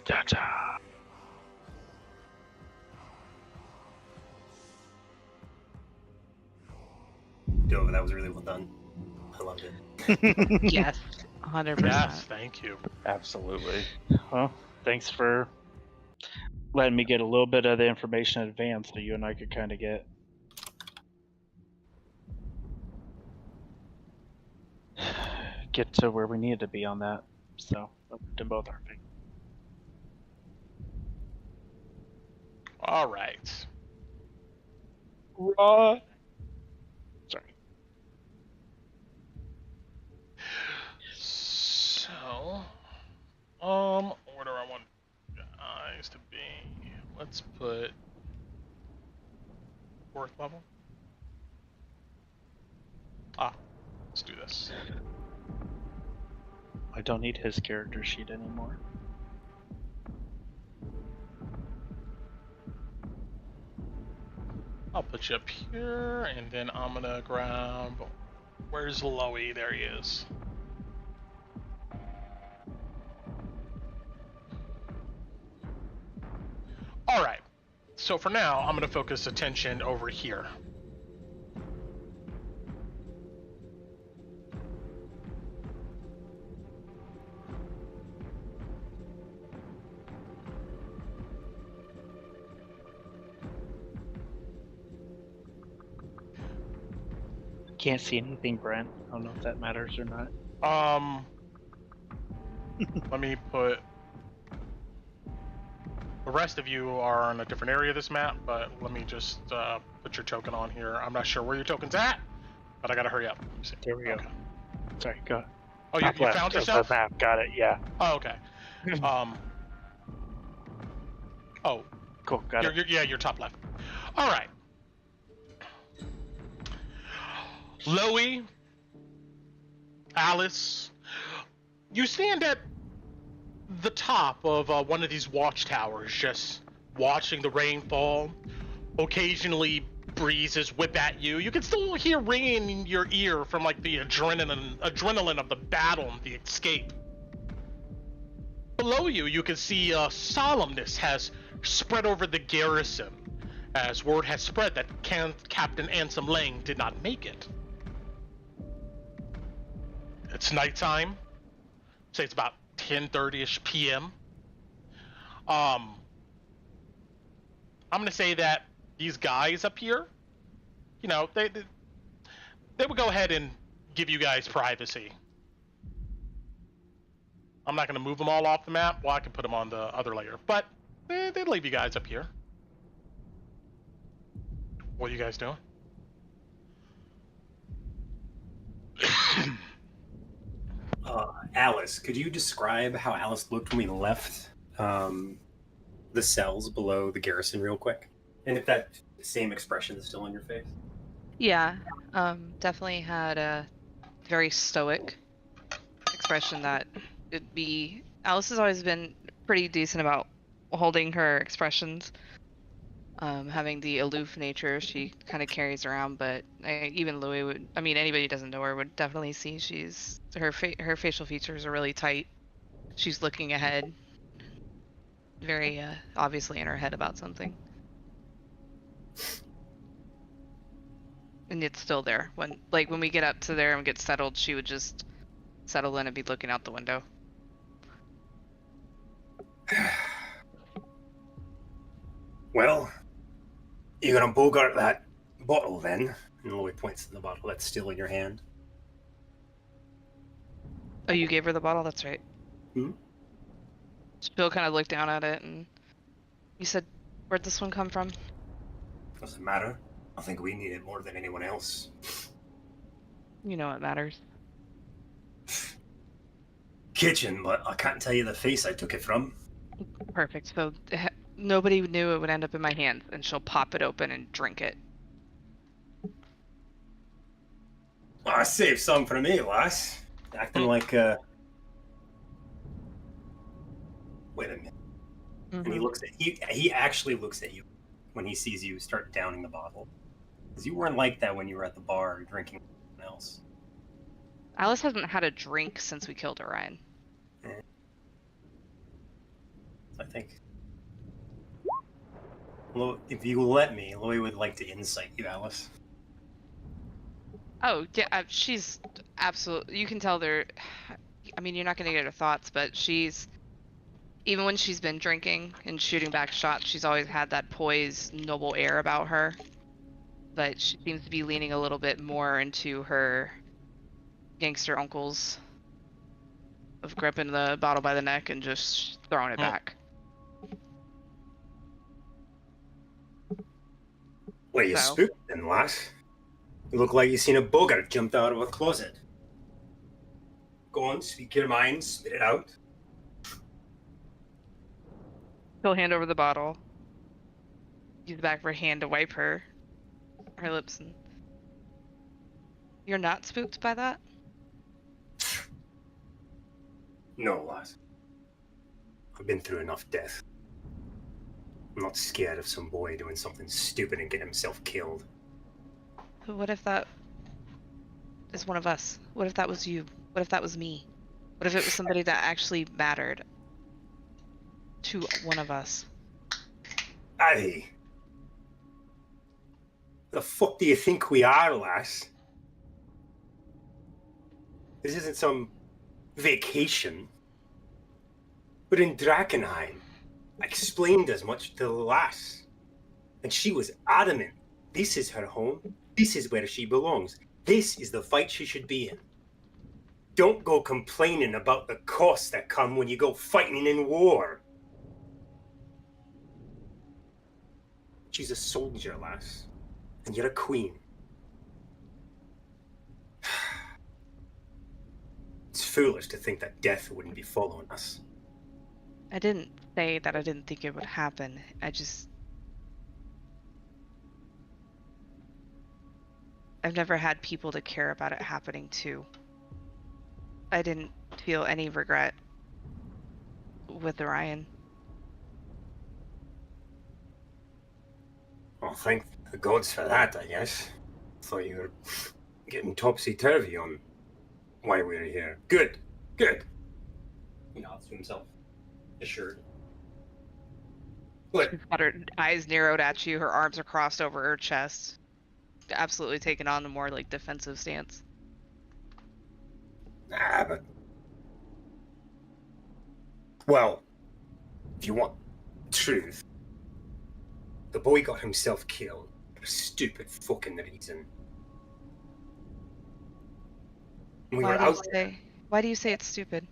Ta-ta. Dova, that was really well done. I loved it. Yes, 100%. Yes, thank you. Absolutely. Well, thanks for letting me get a little bit of the information in advance so you and I could kind of get to where we needed to be on that. So, to both our things. All right. Raw. Sorry. So, where do I want guys to be? Let's put 4th level. Let's do this. I don't need his character sheet anymore. I'll put you up here, and then I'm gonna grab. Where's Loey? There he is. All right. So for now, I'm gonna focus attention over here. Can't see anything, Brent. I don't know if that matters or not. Let me put. The rest of you are in a different area of this map, but let me just put your token on here. I'm not sure where your token's at, but I gotta hurry up. Let me see. There we go. Okay. Sorry, go. Oh, you Top left found of yourself? the map. Got it. Yeah. Oh, okay. Oh, Cool. Got it. you're top left. All right. Loey, Alice, you stand at the top of one of these watchtowers, just watching the rain fall. Occasionally, breezes whip at you. You can still hear ringing in your ear from like the adrenaline of the battle and the escape. Below you, you can see solemnness has spread over the garrison, as word has spread that Captain Ansem Lang did not make it. It's nighttime. Say it's about 10:30ish p.m. I'm gonna say that these guys up here, you know, they would go ahead and give you guys privacy. I'm not gonna move them all off the map. Well, I can put them on the other layer, but they'd leave you guys up here. What are you guys doing? Alice, could you describe how Alice looked when we left the cells below the garrison real quick? And if that same expression is still on your face? Yeah, definitely had a very stoic expression that it'd be. Alice has always been pretty decent about holding her expressions, having the aloof nature she kind of carries around. But even Louis would, I mean, anybody who doesn't know her would definitely see her facial features are really tight. She's looking ahead, very obviously in her head about something. And it's still there. When we get up to there and get settled, she would just settle in and be looking out the window. Well, you're gonna bogart that bottle then? And Lloyd points to the bottle that's still in your hand. Oh, you gave her the bottle? That's right. Hmm? Bill kind of looked down at it and you said, where'd this one come from? Doesn't matter. I think we need it more than anyone else. You know what matters. Kitchen, but I can't tell you the face I took it from. Perfect. So nobody knew it would end up in my hands, and she'll pop it open and drink it. Well, I saved some for me, lass. Acting like, Wait a minute. Mm-hmm. And he looks at he actually looks at you when he sees you start downing the bottle. Because you weren't like that when you were at the bar drinking with someone else. Alice hasn't had a drink since we killed Orion. I think. Well, if you will let me, Loy would like to insight you, Alice. Oh, yeah, she's absolutely... You can tell there... I mean, you're not going to get her thoughts, but she's... Even when she's been drinking and shooting back shots, she's always had that poised, noble air about her. But she seems to be leaning a little bit more into her gangster uncles of gripping the bottle by the neck and just throwing it back. Well, you So? spooked then, lass. You look like you seen a boggart jumped out of a closet. Go on, speak your mind, spit it out. He'll hand over the bottle. Use the back of her hand to wipe her lips. And you're not spooked by that? No, lass. I've been through enough death. I'm not scared of some boy doing something stupid and getting himself killed. But what if that is one of us? What if that was you? What if that was me? What if it was somebody that actually mattered to one of us? Aye. The fuck do you think we are, lass? This isn't some vacation. We're in Drakkenheim. I explained as much to the lass. And she was adamant. This is her home. This is where she belongs. This is the fight she should be in. Don't go complaining about the costs that come when you go fighting in war. She's a soldier, lass. And you're a queen. It's foolish to think that death wouldn't be following us. I didn't say that I didn't think it would happen. I've never had people to care about it happening to. I didn't feel any regret with Ryan. Well, thank the gods for that, I guess. Thought you were getting topsy-turvy on why we were here. Good, good. He nods to himself, assured. What? She's got her eyes narrowed at you, her arms are crossed over her chest. Absolutely taken on a more like defensive stance. Nah, but... Well, if you want truth, the boy got himself killed for a stupid fucking reason. We were out there. Why do you say it's stupid?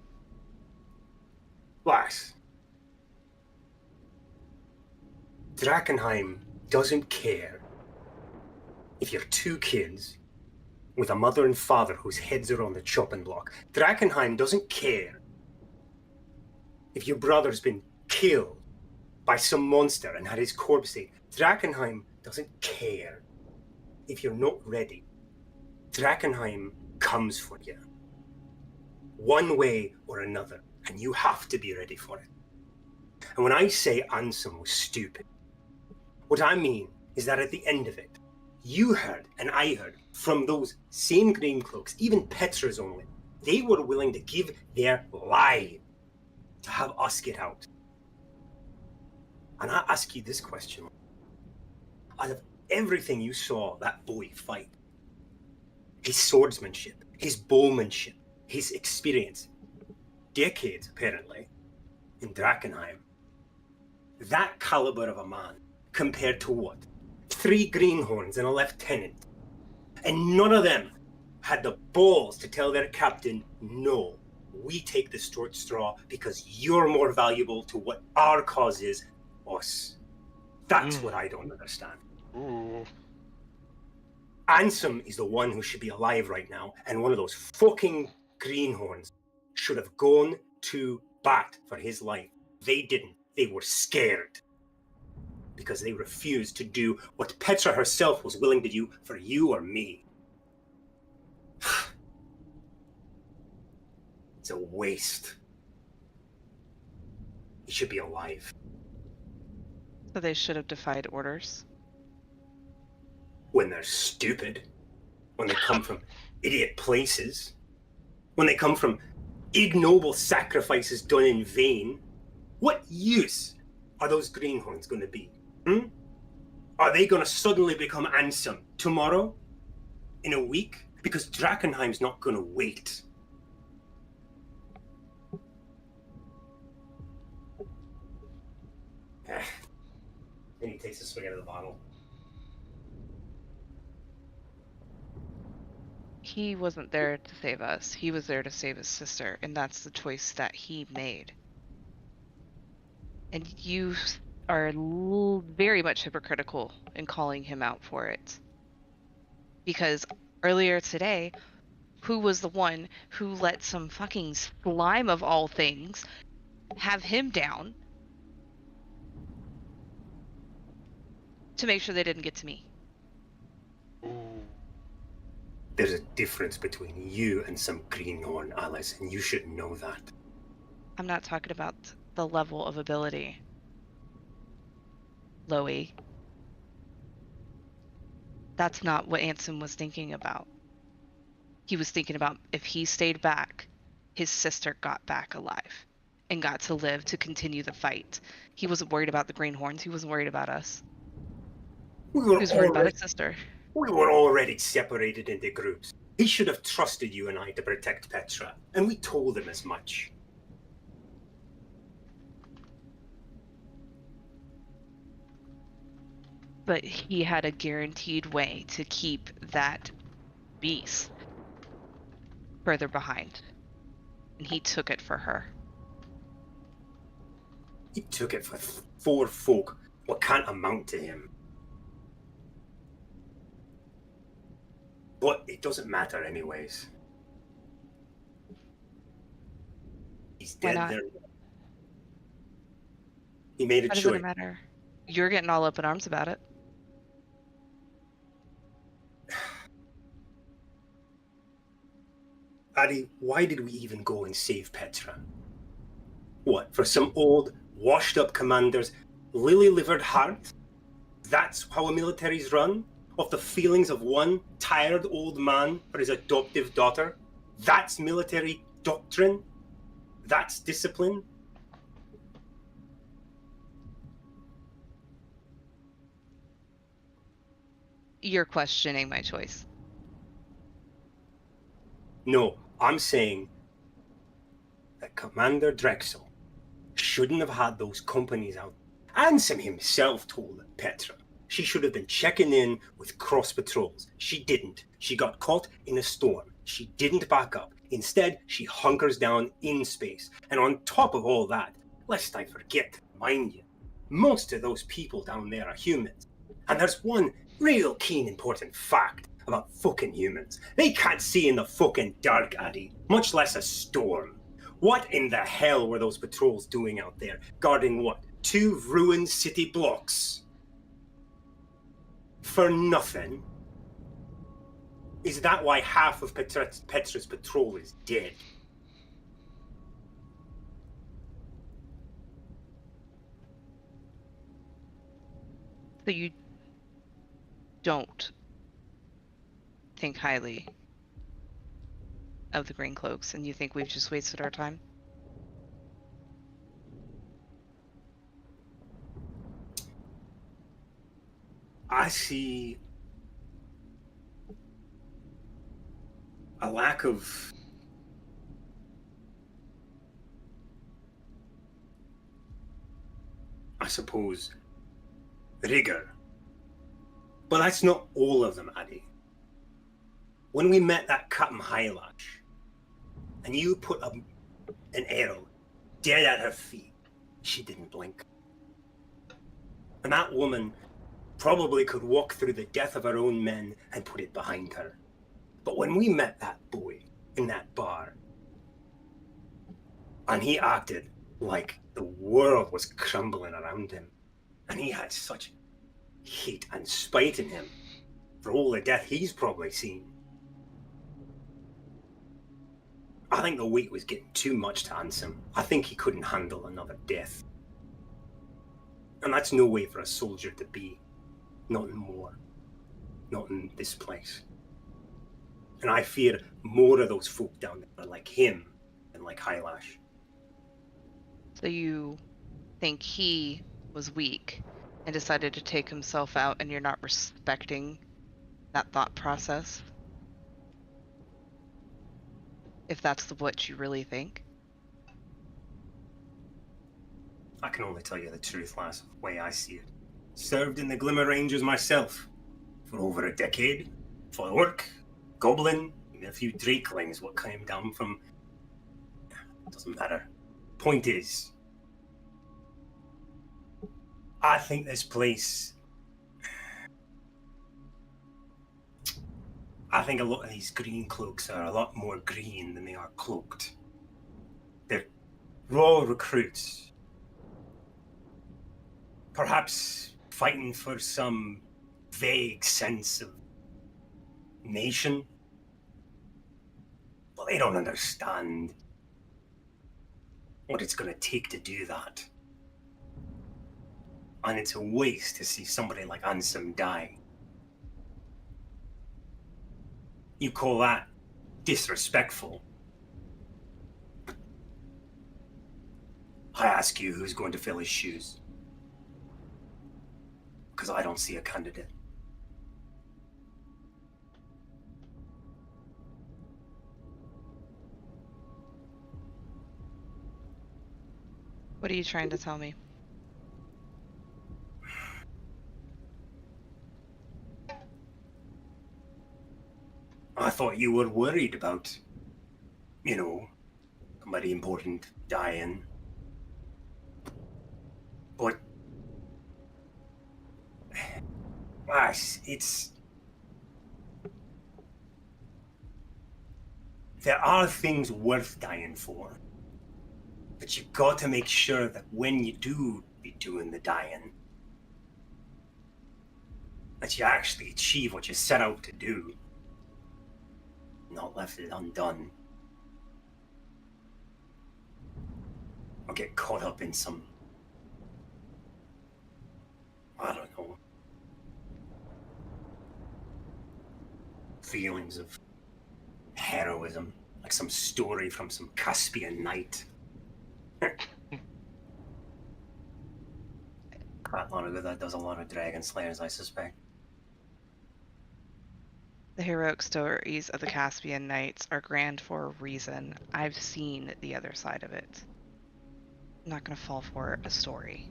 Lass. Drakkenheim doesn't care if you're two kids with a mother and father whose heads are on the chopping block. Drakkenheim doesn't care if your brother's been killed by some monster and had his corpse taken. Drakkenheim doesn't care if you're not ready. Drakkenheim comes for you. One way or another, and you have to be ready for it. And when I say Ansem was stupid, what I mean is that at the end of it, you heard and I heard from those same green cloaks, even Petra's only, they were willing to give their lives to have us get out. And I ask you this question. Out of everything you saw that boy fight, his swordsmanship, his bowmanship, his experience, decades apparently, in Drakkenheim, that caliber of a man compared to what? 3 greenhorns and a lieutenant. And none of them had the balls to tell their captain, no, we take the short straw because you're more valuable to what our cause is, us. That's what I don't understand. Ooh. Ansem is the one who should be alive right now, and one of those fucking greenhorns should have gone to bat for his life. They didn't. They were scared. Because they refused to do what Petra herself was willing to do for you or me. It's a waste. He should be alive. So they should have defied orders. When they're stupid. When they come from idiot places. When they come from ignoble sacrifices done in vain. What use are those greenhorns going to be? Are they going to suddenly become Ansem tomorrow? In a week? Because Drakkenheim's not going to wait. Then he takes a swig out of the bottle. He wasn't there to save us. He was there to save his sister, and that's the choice that he made. And you are very much hypocritical in calling him out for it. Because earlier today, who was the one who let some fucking slime of all things have him down to make sure they didn't get to me? There's a difference between you and some greenhorn, Alice, and you should know that. I'm not talking about the level of ability, Loey. That's not what Ansem was thinking about. He was thinking about if he stayed back, his sister got back alive and got to live to continue the fight. He wasn't worried about the greenhorns. He wasn't worried about us. He was worried about his sister. We were already separated into groups. He should have trusted you and I to protect Petra, and we told him as much. But he had a guaranteed way to keep that beast further behind. And he took it for her. He took it for 4 folk what can't amount to him. But it doesn't matter anyways. He's Why dead not? there. He made a Why choice. does it matter? You're getting all up in arms about it. Addy, why did we even go and save Petra? What, for some old, washed-up commander's lily-livered heart? That's how a military's run? Of the feelings of one tired old man for his adoptive daughter? That's military doctrine? That's discipline? You're questioning my choice. No, I'm saying that Commander Drexel shouldn't have had those companies out. Ansem himself told Petra she should have been checking in with cross patrols. She didn't. She got caught in a storm. She didn't back up. Instead, she hunkers down in space. And on top of all that, lest I forget to remind you, most of those people down there are humans. And there's one real keen important fact about fucking humans. They can't see in the fucking dark, Addy, much less a storm. What in the hell were those patrols doing out there, guarding what, 2 ruined city blocks? For nothing? Is that why half of Petra's patrol is dead? So you don't think highly of the Green Cloaks, and you think we've just wasted our time? I see a lack of I suppose rigor. But that's not all of them, Addy. When we met that Captain Highlash, and you put an arrow dead at her feet, she didn't blink. And that woman probably could walk through the death of her own men and put it behind her. But when we met that boy in that bar, and he acted like the world was crumbling around him, and he had such hate and spite in him for all the death he's probably seen, I think the weight was getting too much to Ansem. I think he couldn't handle another death. And that's no way for a soldier to be. Not in war. Not in this place. And I fear more of those folk down there are like him than like Highlash. So you think he was weak and decided to take himself out, and you're not respecting that thought process? If that's what you really think? I can only tell you the truth, lass, the way I see it. Served in the Glimmer Rangers myself for over a decade. For orc, goblin, and a few drakelings what came down from... Doesn't matter. Point is, I think this place... I think a lot of these green cloaks are a lot more green than they are cloaked. They're raw recruits. Perhaps fighting for some vague sense of nation. But they don't understand what it's going to take to do that. And it's a waste to see somebody like Ansem die. You call that disrespectful? I ask you, who's going to fill his shoes? Because I don't see a candidate. What are you trying to tell me? I thought you were worried about, you know, somebody important dying. But it's... There are things worth dying for. But you've got to make sure that when you do be doing the dying, that you actually achieve what you set out to do. Not left it undone. Or get caught up in some... I don't know. Feelings of heroism. Like some story from some Caspian night. Quite a lot of that does a lot of dragon slayers, I suspect. The heroic stories of the Caspian Knights are grand for a reason. I've seen the other side of it. I'm not gonna fall for a story.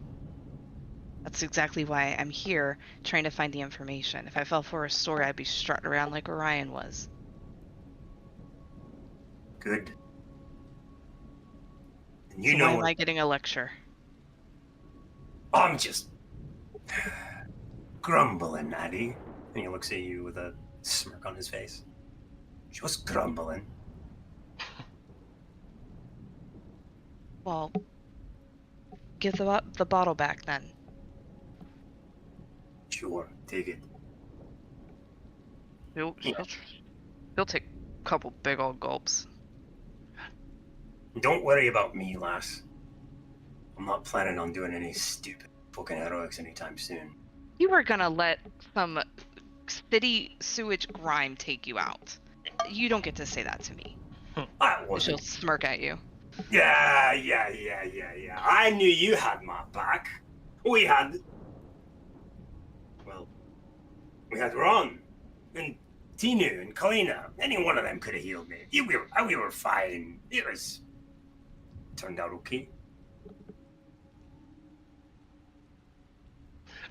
That's exactly why I'm here, trying to find the information. If I fell for a story, I'd be strutting around like Raan was. Good. And you So know why am what? I getting a lecture? I'm just grumbling, Addy. And he looks at you with a smirk on his face. Just grumbling. Well, give the bottle back then. Sure, take it. He'll take a couple big old gulps. Don't worry about me, lass. I'm not planning on doing any stupid fucking heroics anytime soon. You were gonna let some city sewage grime take you out. You don't get to say that to me. I She'll wasn't. smirk at you. Yeah. I knew you had my back. We had Raan and Tinu and Kalina. Any one of them could have healed me. We were fine. Turned out okay.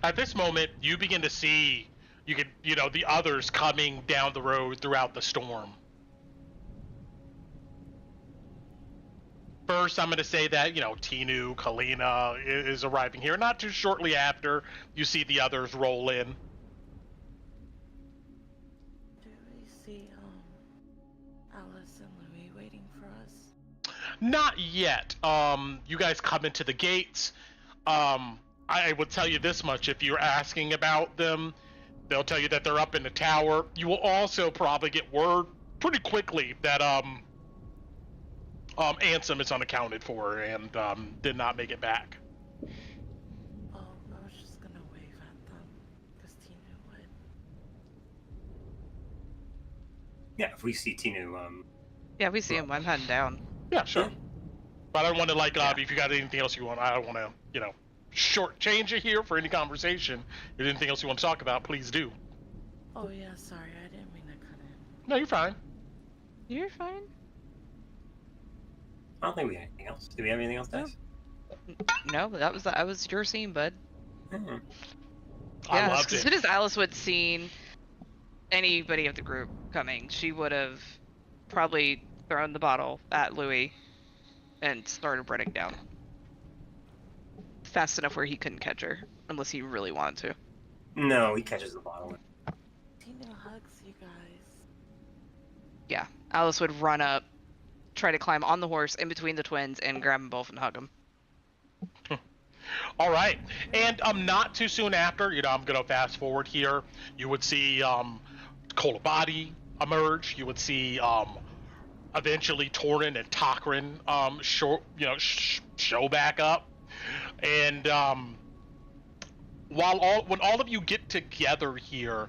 At this moment, you begin to see, the others coming down the road throughout the storm. First, I'm going to say that, Tinu, Kalina is arriving here. Not too shortly after, you see the others roll in. Do we see Alice and Louis waiting for us? Not yet. You guys come into the gates. I will tell you this much. If you're asking about them, they'll tell you that they're up in the tower. You will also probably get word pretty quickly that Ansem is unaccounted for and did not make it back. Oh, I was just gonna wave at them, because Tina would. Yeah, if we see Tinu, Yeah, we see him. I'm heading down. Yeah, sure. But I don't want to, if you got anything else you want, I don't want to, shortchange it here for any conversation. If anything else you want to talk about, please do. Oh yeah, sorry, I didn't mean to cut in. No, you're fine. You're fine. I don't think we have anything else. Do we have anything else, guys? No, that was your scene, bud. Mm-hmm. I Yeah, loved as it. soon as Alice would seen anybody of the group coming, she would have probably thrown the bottle at Louis and started running down. Fast enough where he couldn't catch her. unless he really wanted to. No, he catches the bottle. Tinu hugs you guys. Yeah, Alice would run up, try to climb on the horse in between the twins, and grab them both and hug them. All right, and not too soon after, I'm gonna fast forward here. You would see Kolabadi emerge. You would see eventually Torren and Tokrin show back up, and when all of you get together here,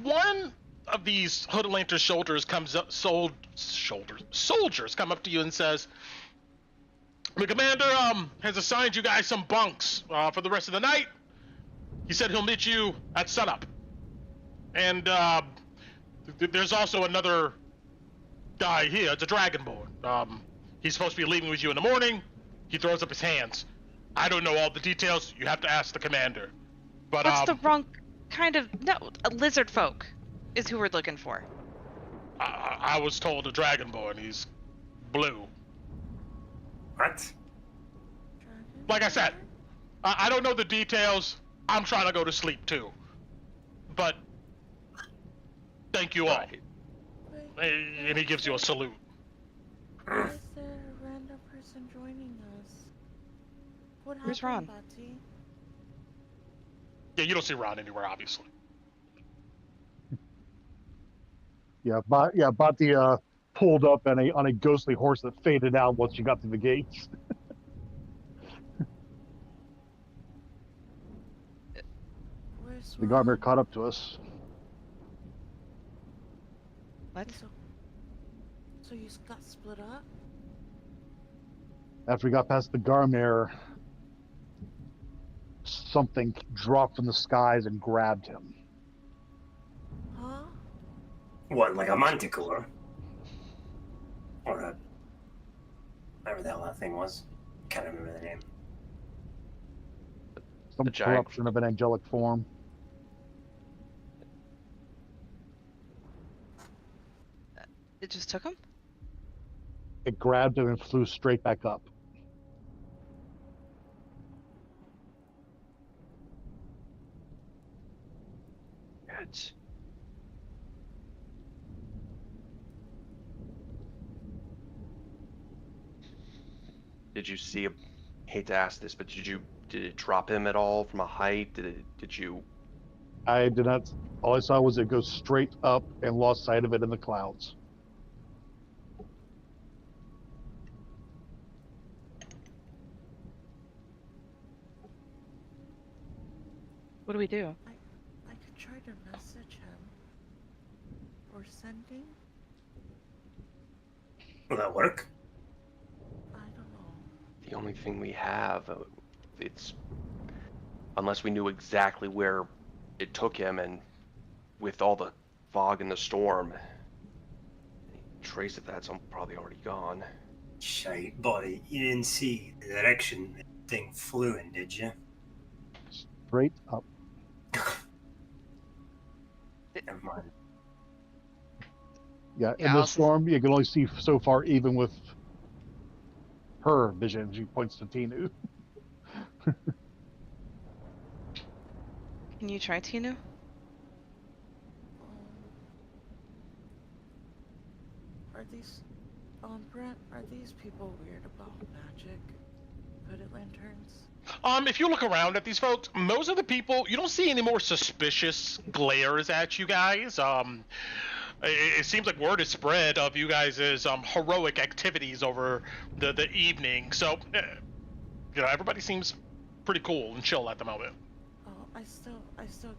one of these Hood Lantern soldiers soldiers come up to you and says, "The commander has assigned you guys some bunks for the rest of the night. He said he'll meet you at sunup. And there's also another guy here. It's a Dragonborn. He's supposed to be leaving with you in the morning. He throws up his hands. I don't know all the details. You have to ask the commander. But What's the wrong kind of... No, a lizard folk is who we're looking for. I was told a Dragonborn. He's blue. What? Like I said, I don't know the details. I'm trying to go to sleep too. But thank you all. And he gives you a salute. Why is there a random person joining us? What happened, Where's Raan? Bati? Yeah, you don't see Raan anywhere, obviously. Bati pulled up on a ghostly horse that faded out once you got to the gates. Where's The Garmer Raan? caught up to us. What? So you got split up? After we got past the Garmer, something dropped from the skies and grabbed him. Huh? What, like a manticore? Or a... whatever the hell that thing was. Can't remember the name. Some The giant- corruption of an angelic form. It just took him? It grabbed him and flew straight back up. Good. Did you see a... hate to ask this, but did it drop him at all from a height? Did you... I did not. All I saw was it go straight up and lost sight of it in the clouds. What do we do? I could try to message him. Or sending? Will that work? I don't know. The only thing we have, it's... unless we knew exactly where it took him, and with all the fog and the storm, any trace of that's probably already gone. Shite, buddy. You didn't see the direction the thing flew in, did you? Straight up. Never mind. Yeah, Yeah, in the Alice is- storm, you can only see so far, even with her vision. She points to Tinu. Can you try Tinu? Are these... Brent, are these people weird about magic? Hooded lanterns? If you look around at these folks, most of the people, you don't see any more suspicious glares at you guys. It seems like word is spread of you guys' heroic activities over the evening. So, everybody seems pretty cool and chill at the moment. Oh, I still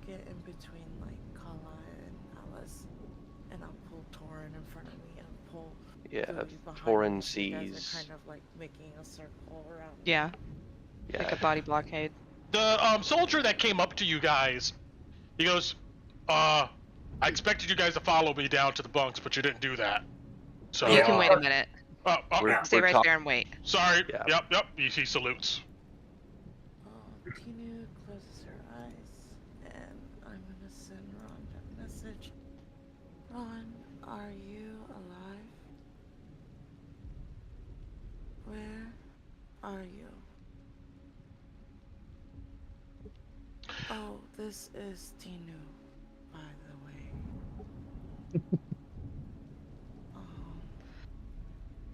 get in between, like, Kala and Alice. And I'll pull Torren in front of me and pull Yeah, Cody behind Torren me, so you guys sees... are kind of, like, making a circle around me. Yeah, Yeah, like a body blockade. The soldier that came up to you guys, he goes, I expected you guys to follow me down to the bunks, but you didn't do that. So, You can wait a minute. We're- Stay we're right talk- there and wait. sorry. Yeah. Yep. He salutes. Tinu closes her eyes, and I'm gonna send Ron a message. Ron, are you alive? Where are you? This is Tinu, by the way.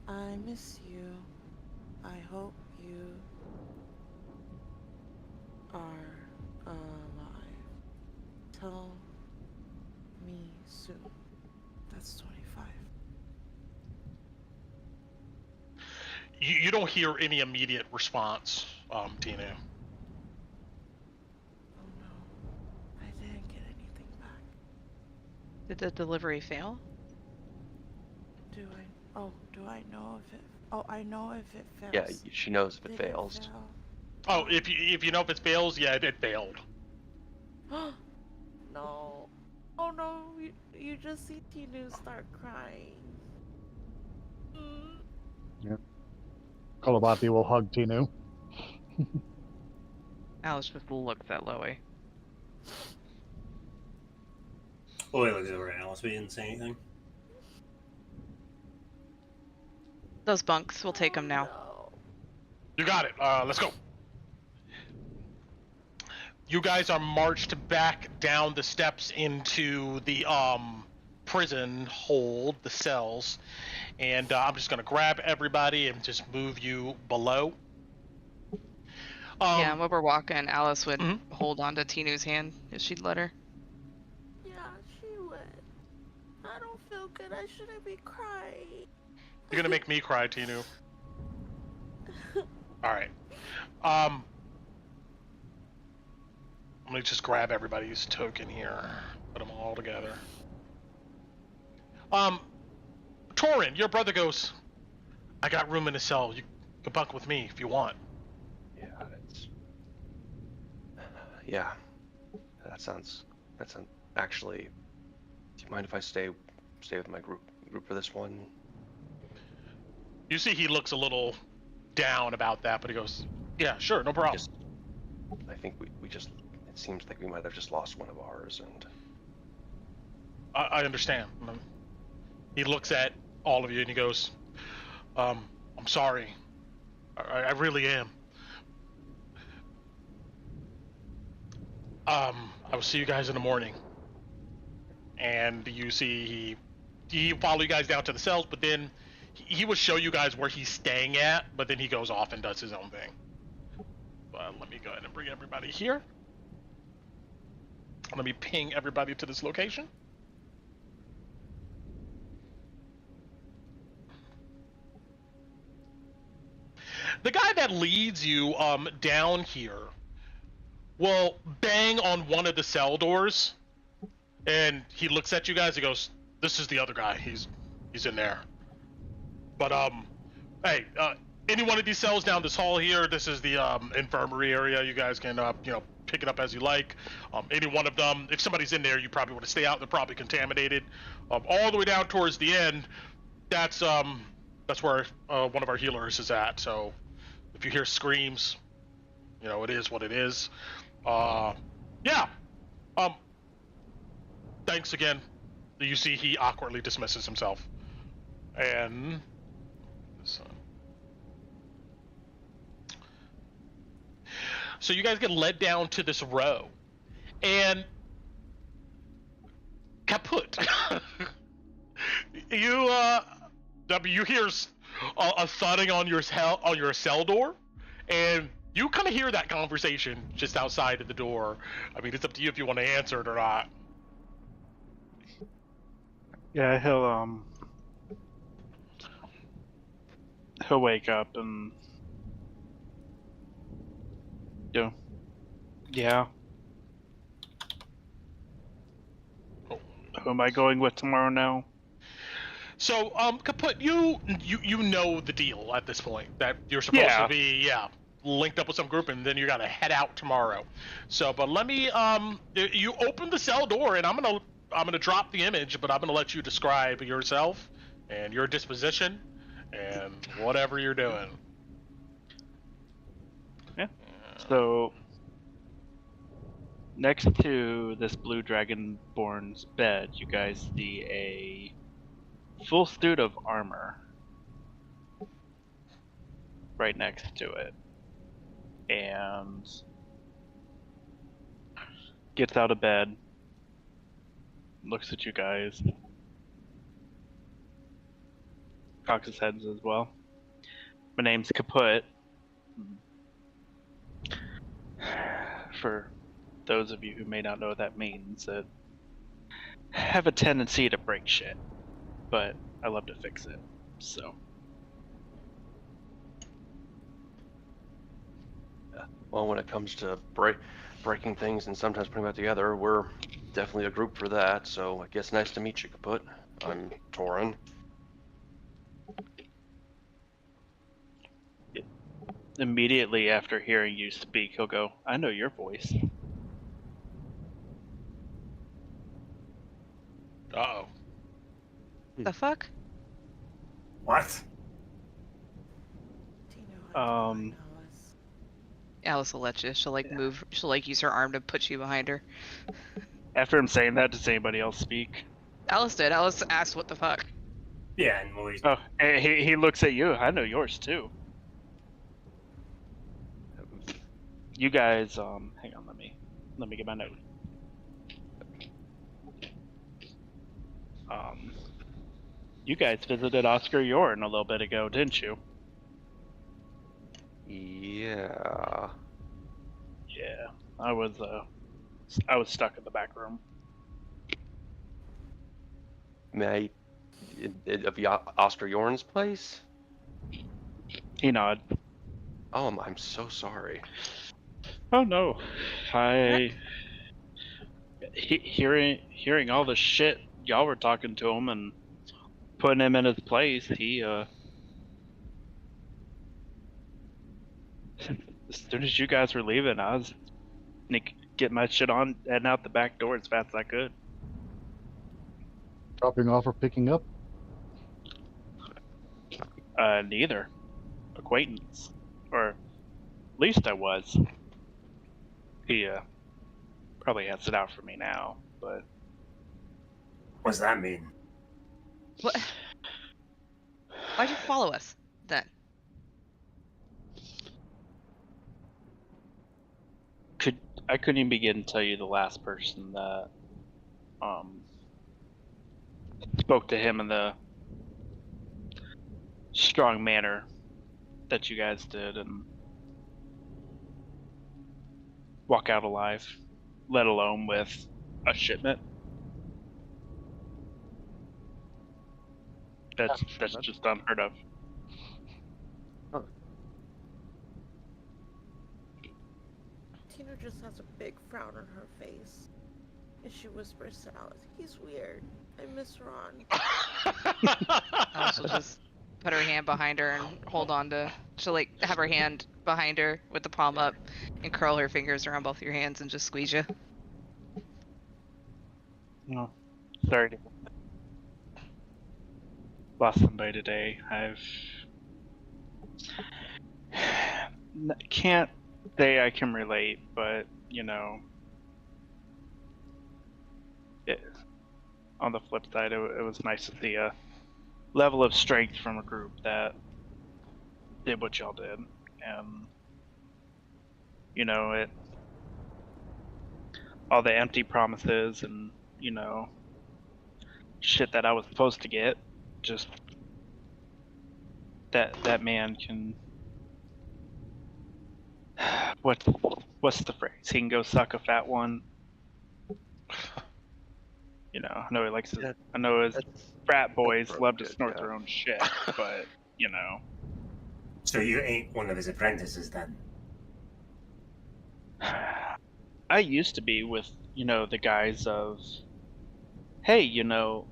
I miss you. I hope you are alive. Tell me soon. That's 25. You don't hear any immediate response, Tina. Oh no, I didn't get anything back. Did the delivery fail? Do I know if it? Oh, I know if it fails. Yeah, she knows if it Did fails. fail? Oh, if you know if it fails, yeah, it failed. No. Oh no, you just see Tinu start crying. Kolobati will hug Tinu. Alice just looks at Loey. Loey looks over at Alice, but he didn't say anything. Those bunks, we'll take them now. No. You got it. Let's go. You guys are marched back down the steps into the prison hold, the cells, and I'm just gonna grab everybody and just move you below. Yeah, while we're walking, Alice would Mhm. hold on to Tinu's hand if she'd let her. Yeah, she would. I don't feel good. I shouldn't be crying. You're gonna make me cry, Tinu. All right. Let me just grab everybody's token here. Put them all together. Torren, your brother goes, I got room in the cell. You can bunk with me if you want. Yeah, that sounds actually. Do you mind if I stay with my group for this one? You see he looks a little down about that, but he goes, yeah, sure, no problem. I think we just, it seems like we might have just lost one of ours, and I understand. He looks at all of you and he goes, I'm sorry. I really am. I will see you guys in the morning. And you see he follow you guys down to the cells, but then he will show you guys where he's staying at, but then he goes off and does his own thing. But let me go ahead and bring everybody here. Let me ping everybody to this location. The guy that leads you down here will bang on one of the cell doors, and he looks at you guys. He goes, "This is the other guy. He's in there." But hey, any one of these cells down this hall here. This is the infirmary area. You guys can pick it up as you like. Any one of them. If somebody's in there, you probably want to stay out. They're probably contaminated. All the way down towards the end, that's where one of our healers is at. So if you hear screams, it is what it is. Yeah. Thanks again. You see he awkwardly dismisses himself. And so you guys get led down to this row. And kaput. You hear a thudding on your cell door, and you kind of hear that conversation just outside of the door. I mean, it's up to you if you want to answer it or not. Yeah, he'll wake up and yeah. Who am I going with tomorrow now? So, kaput, you know the deal at this point, that you're supposed to be, linked up with some group, and then you gotta head out tomorrow. So, but let me, you open the cell door, and I'm gonna drop the image, but I'm gonna let you describe yourself and your disposition and whatever you're doing. Yeah. So, next to this blue dragonborn's bed, you guys see a full suit of armor right next to it. And gets out of bed, looks at you guys, cocks his head and says, well, my name's Kaput. For those of you who may not know what that means, it have a tendency to break shit, but I love to fix it, so. Well, when it comes to breaking things and sometimes putting them together, we're definitely a group for that, so I guess nice to meet you, Kaput. I'm Torren. Immediately after hearing you speak, he'll go, I know your voice. Uh-oh. The fuck? What? Do you know how to lie, Alice? Alice will let you. She'll like move. She'll like use her arm to put you behind her. After him saying that, does anybody else speak? Alice did. Alice asked, "What the fuck?" Yeah, and Louise. Oh, he looks at you. I know yours too. You guys, hang on, let me get my note. You guys visited Oscar Yorn a little bit ago, didn't you? Yeah. Yeah, I was stuck in the back room. May I, Oscar Yorn's place? He nodded. Oh, I'm so sorry. Oh no, hearing all the shit y'all were talking to him and putting him in his place, he as soon as you guys were leaving, I was getting my shit on, heading out the back door as fast as I could. Dropping off or picking up? Neither. Acquaintance, or at least I was. He probably has it out for me now, but What does that mean? What? Why'd you follow us then? I couldn't even begin to tell you the last person that spoke to him in the strong manner that you guys did and walk out alive, let alone with a shipment. That's just unheard of. Tina just has a big frown on her face. And she whispers to Alice, he's weird. I miss Raan. Alice will just put her hand behind her and hold on to. She'll like have her hand behind her with the palm up and curl her fingers around both your hands and just squeeze you. No, sorry to lost somebody today. Can't say I can relate, but you know, on the flip side, it was nice to see a level of strength from a group that did what y'all did, and you know, all the empty promises and you know, shit that I was supposed to get, just that man can. What's the phrase? He can go suck a fat one. You know, I know he likes to. I know his frat boys love to snort their own shit, but you know. So you ain't one of his apprentices then? I used to be with, you know, the guys of, hey, you know,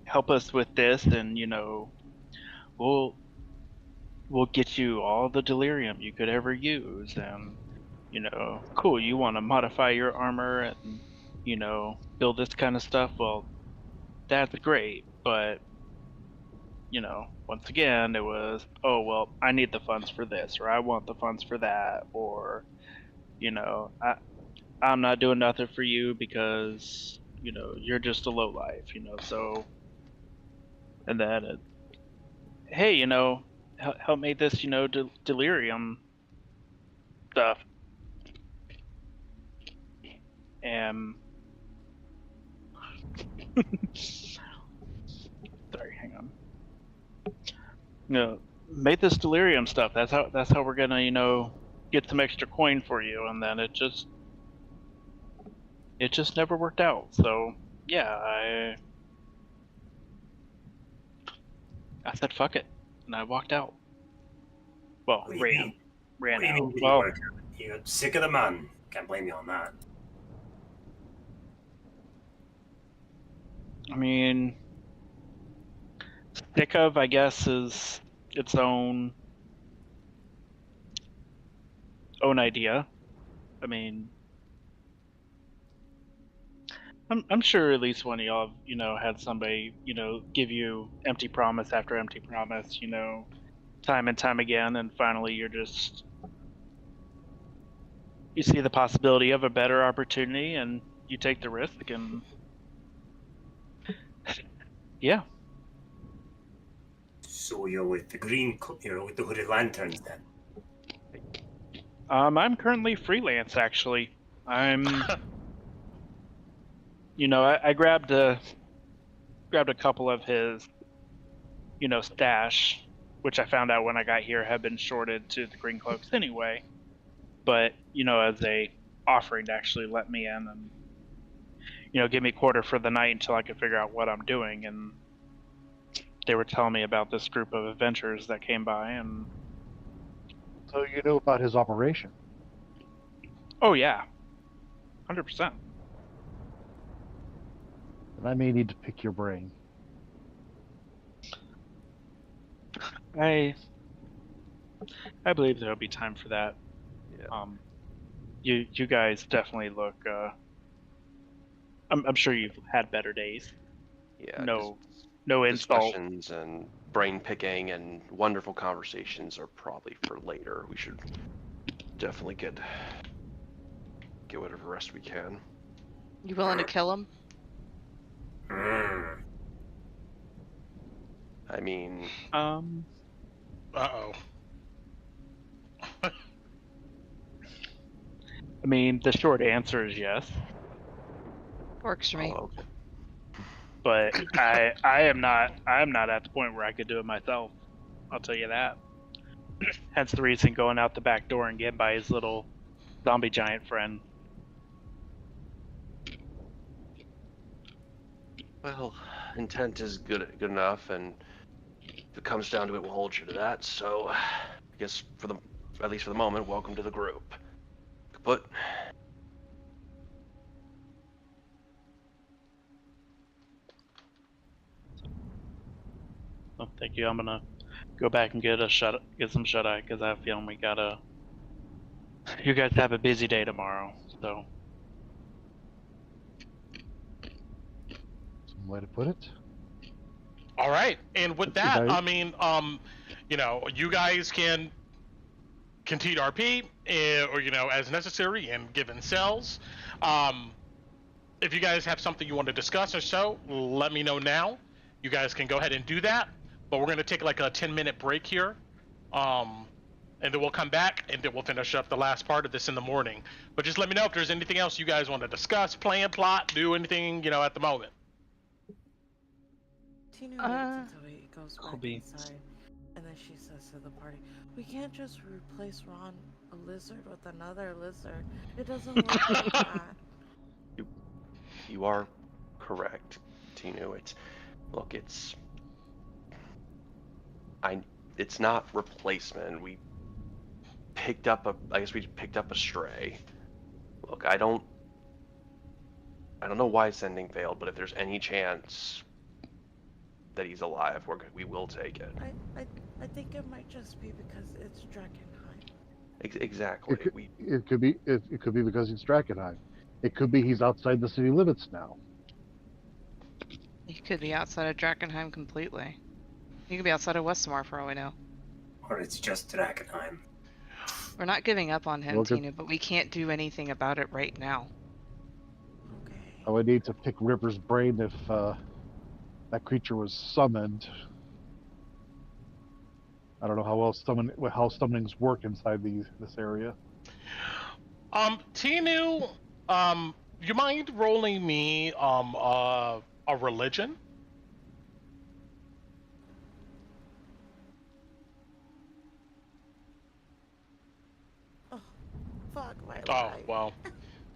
help us with this, and you know, we'll get you all the delirium you could ever use, and you know, cool, you want to modify your armor and you know, build this kind of stuff, well, that's great, but you know, once again, it was, oh well, I need the funds for this, or I want the funds for that, or you know, I'm not doing nothing for you because you know you're just a lowlife, you know. So, and then, hey, you know, help make this, you know, delirium stuff, am. Sorry, hang on. Made this delirium stuff. That's how we're gonna, get some extra coin for you, and then it just never worked out. So yeah, I said fuck it, and I walked out. Well, What do you mean? ran What do you out. mean didn't Well, work out? You're sick of the man. Can't blame you on that. I mean, sick of, I guess, is its own idea. I mean, I'm sure at least one of y'all, had somebody, give you empty promise after empty promise, time and time again, and finally you see the possibility of a better opportunity, and you take the risk, and yeah. So you're with the you're with the Hooded Lanterns then? I'm currently freelance, actually. I'm, I grabbed a couple of his, stash, which I found out when I got here had been shorted to the Green Cloaks anyway. But, as a offering to actually let me in and, give me quarter for the night until I could figure out what I'm doing. And they were telling me about this group of adventurers that came by, and So you know about his operation? oh yeah, 100%. And I may need to pick your brain. I believe there'll be time for that. Yeah. You guys definitely look. I'm sure you've had better days. Yeah. No insult. Discussions and brain picking and wonderful conversations are probably for later. We should definitely get whatever rest we can. You willing to kill him? I mean, Uh-oh. I mean, the short answer is yes, Works for me. oh, okay. but I am not at the point where I could do it myself. I'll tell you that. Hence the reason going out the back door and getting by his little zombie giant friend. Well, intent is good enough, and if it comes down to it, we'll hold you to that. So, I guess at least for the moment, welcome to the group. Kaput. Well, thank you. I'm gonna go back and get some shut eye because I have a feeling you guys have a busy day tomorrow. So Some way to put it. All right, and with That's that, okay. I mean, you guys can continue to RP, or as necessary, and given cells. If you guys have something you want to discuss or so, let me know now. You guys can go ahead and do that. But we're gonna take like a 10-minute break here, and then we'll come back and then we'll finish up the last part of this in the morning. But just let me know if there's anything else you guys want to discuss, plan, plot, do anything at the moment. Tina waits until he goes back Colby. inside, and then she says to the party, "We can't just replace Raan, a lizard, with another lizard. It doesn't work like that." You are correct, Tinu. It's not replacement. We picked up a stray. Look, I don't know why sending failed, but if there's any chance that he's alive, we will take it. I think it might just be because it's Drakkenheim. Exactly. It could be because it's Drakkenheim. It could be he's outside the city limits now. He could be outside of Drakkenheim completely. He could be outside of Westmar for all we know. Or it's just Drakkenheim. We're not giving up on him, Well, Tina, but we can't do anything about it right now. Okay. I would need to pick River's brain if that creature was summoned. I don't know how summonings work inside this area. Tinu, you mind rolling me a religion? Fuck my Oh, life. well,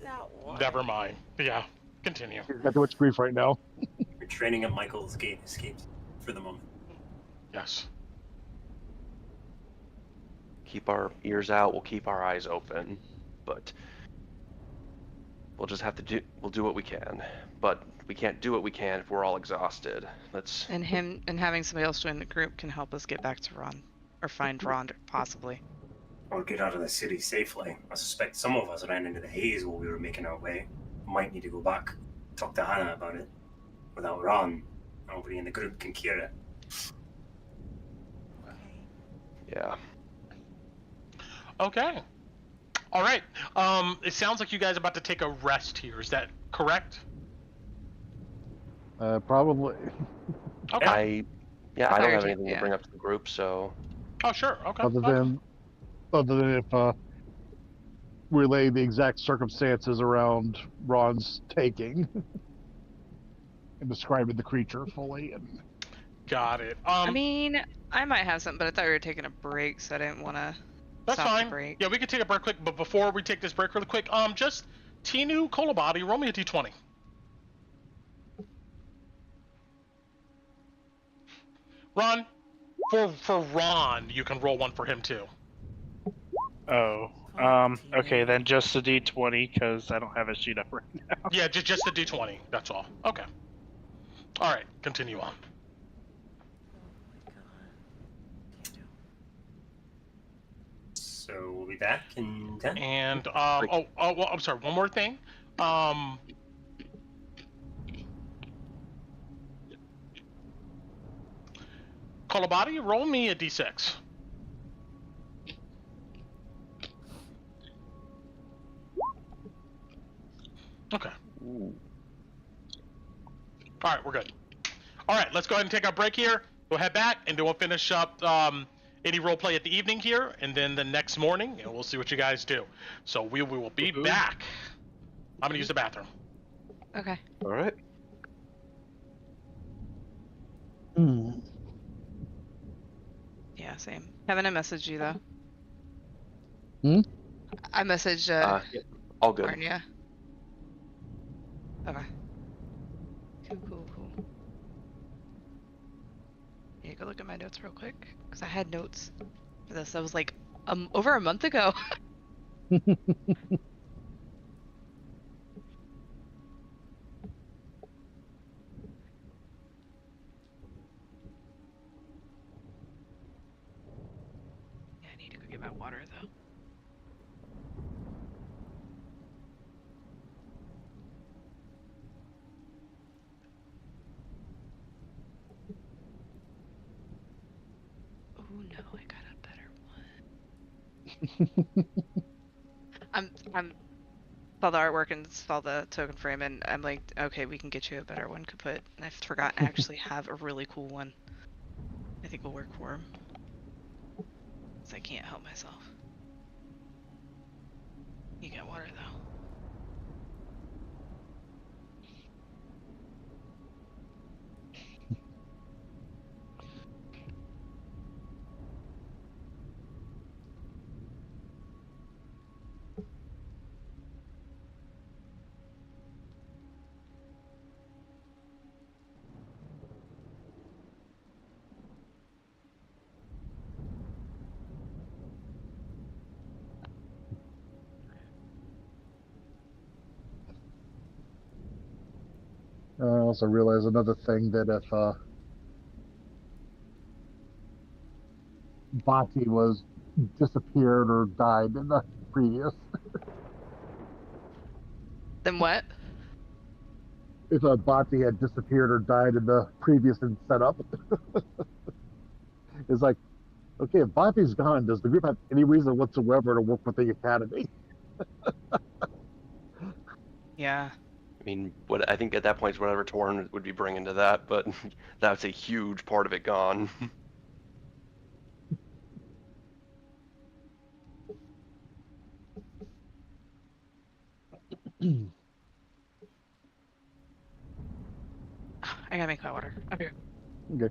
That one. never mind. Yeah, continue. He's got too much grief right now. You're training up Michael's gate escapes for the moment. Yes. Keep our ears out. We'll keep our eyes open, but we'll just have to we'll do what we can. But we can't do what we can if we're all exhausted. Let's. And having somebody else join the group can help us get back to Ron, or find Ron possibly. Or get out of the city safely. I suspect some of us ran into the haze while we were making our way. Might need to go back, talk to Hannah about it. Without Raan, nobody in the group can cure it. Yeah. Okay. All right. It sounds like you guys are about to take a rest here. Is that correct? Probably. Okay. I don't thought you have were anything to yeah. bring up to the group, so Oh, sure. Okay. Other than if relay the exact circumstances around Ron's taking and describing the creature fully. And Got it. I mean, I might have something, but I thought we were taking a break, so I didn't want to. That's stop the fine. break. Yeah, we can take a break quick, but before we take this break really quick, just Tinu Kolabadi, roll me a d20. Ron, for Ron, you can roll one for him too. Oh. Okay, then just a D20 because I don't have a sheet up right now. Yeah, just a d20. That's all. Okay. All right, continue on. So we'll be back in 10. And well, I'm sorry. One more thing. Kolabadi, roll me a d6. Okay. ooh. All right, we're good. All right, let's go ahead and take our break here. We'll head back, and then we'll finish up any role play at the evening here, and then the next morning, and we'll see what you guys do. So we will be back. I'm gonna use the bathroom. Okay. All right. Yeah, same. Kevin, I messaged you though. Hmm? I messaged Yep. All good. Arnia. Okay. Cool. Yeah, go look at my notes real quick, because I had notes for this. That was like over a month ago. Yeah, I need to go get my water though. Oh no, I got a better one. I'm saw the artwork and saw the token frame, and I'm like, okay, we can get you a better one, kaput. And I forgot I actually have a really cool one. I think will work for him. Cause I can't help myself. You got water though. I also realize another thing that if Bati was disappeared or died in the previous, Then what? if Bati had disappeared or died in the previous setup, it's like, okay, if Bati's gone, does the group have any reason whatsoever to work with the Academy? Yeah. I mean, what I think at that point is whatever Torren would be bringing to that, but that's a huge part of it gone. I gotta make my water. Okay. Okay.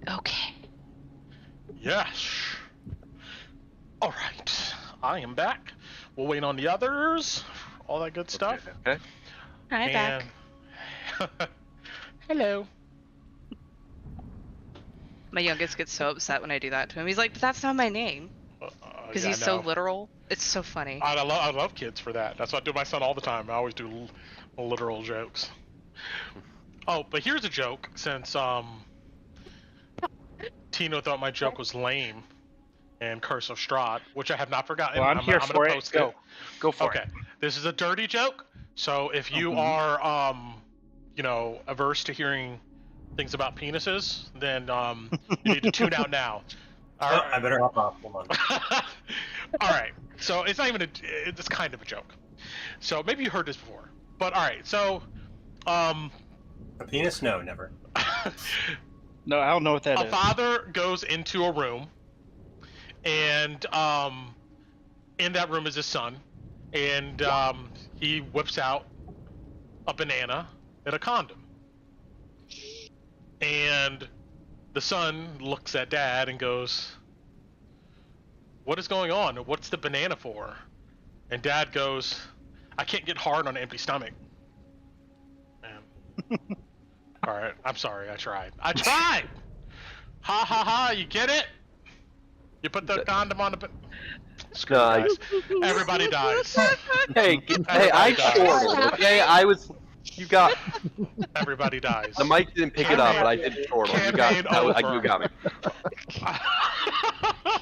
Okay. Yes. All right. I am back. We'll wait on the others. All that good stuff. Okay. Hi, back. Hello. My youngest gets so upset when I do that to him. He's like, but that's not my name. Because he's so literal. It's so funny. I love kids for that. That's what I do with my son all the time. I always do literal jokes. Oh, but here's a joke, since Tino thought my joke was lame and Curse of Strahd, which I have not forgotten. Well, I'm here for it. Post Go for it. Okay. This is a dirty joke, so if you are averse to hearing things about penises, then you need to tune out now. All right. I better hop off. Hold on. All right. So it's not even it's kind of a joke. So maybe you heard this before. But all right. So A penis? No, never. No, I don't know what that is. A father goes into a room, and in that room is his son, and he whips out a banana and a condom. And the son looks at dad and goes, "What is going on? What's the banana for?" And dad goes, "I can't get hard on an empty stomach." Man. All right, I'm sorry. I tried. Ha ha ha! You get it? You put the condom on the. Screw No, you guys. Everybody dies. Hey, I chortled, okay? You got. Everybody dies. The mic didn't pick it up, but I did chortle. You got me.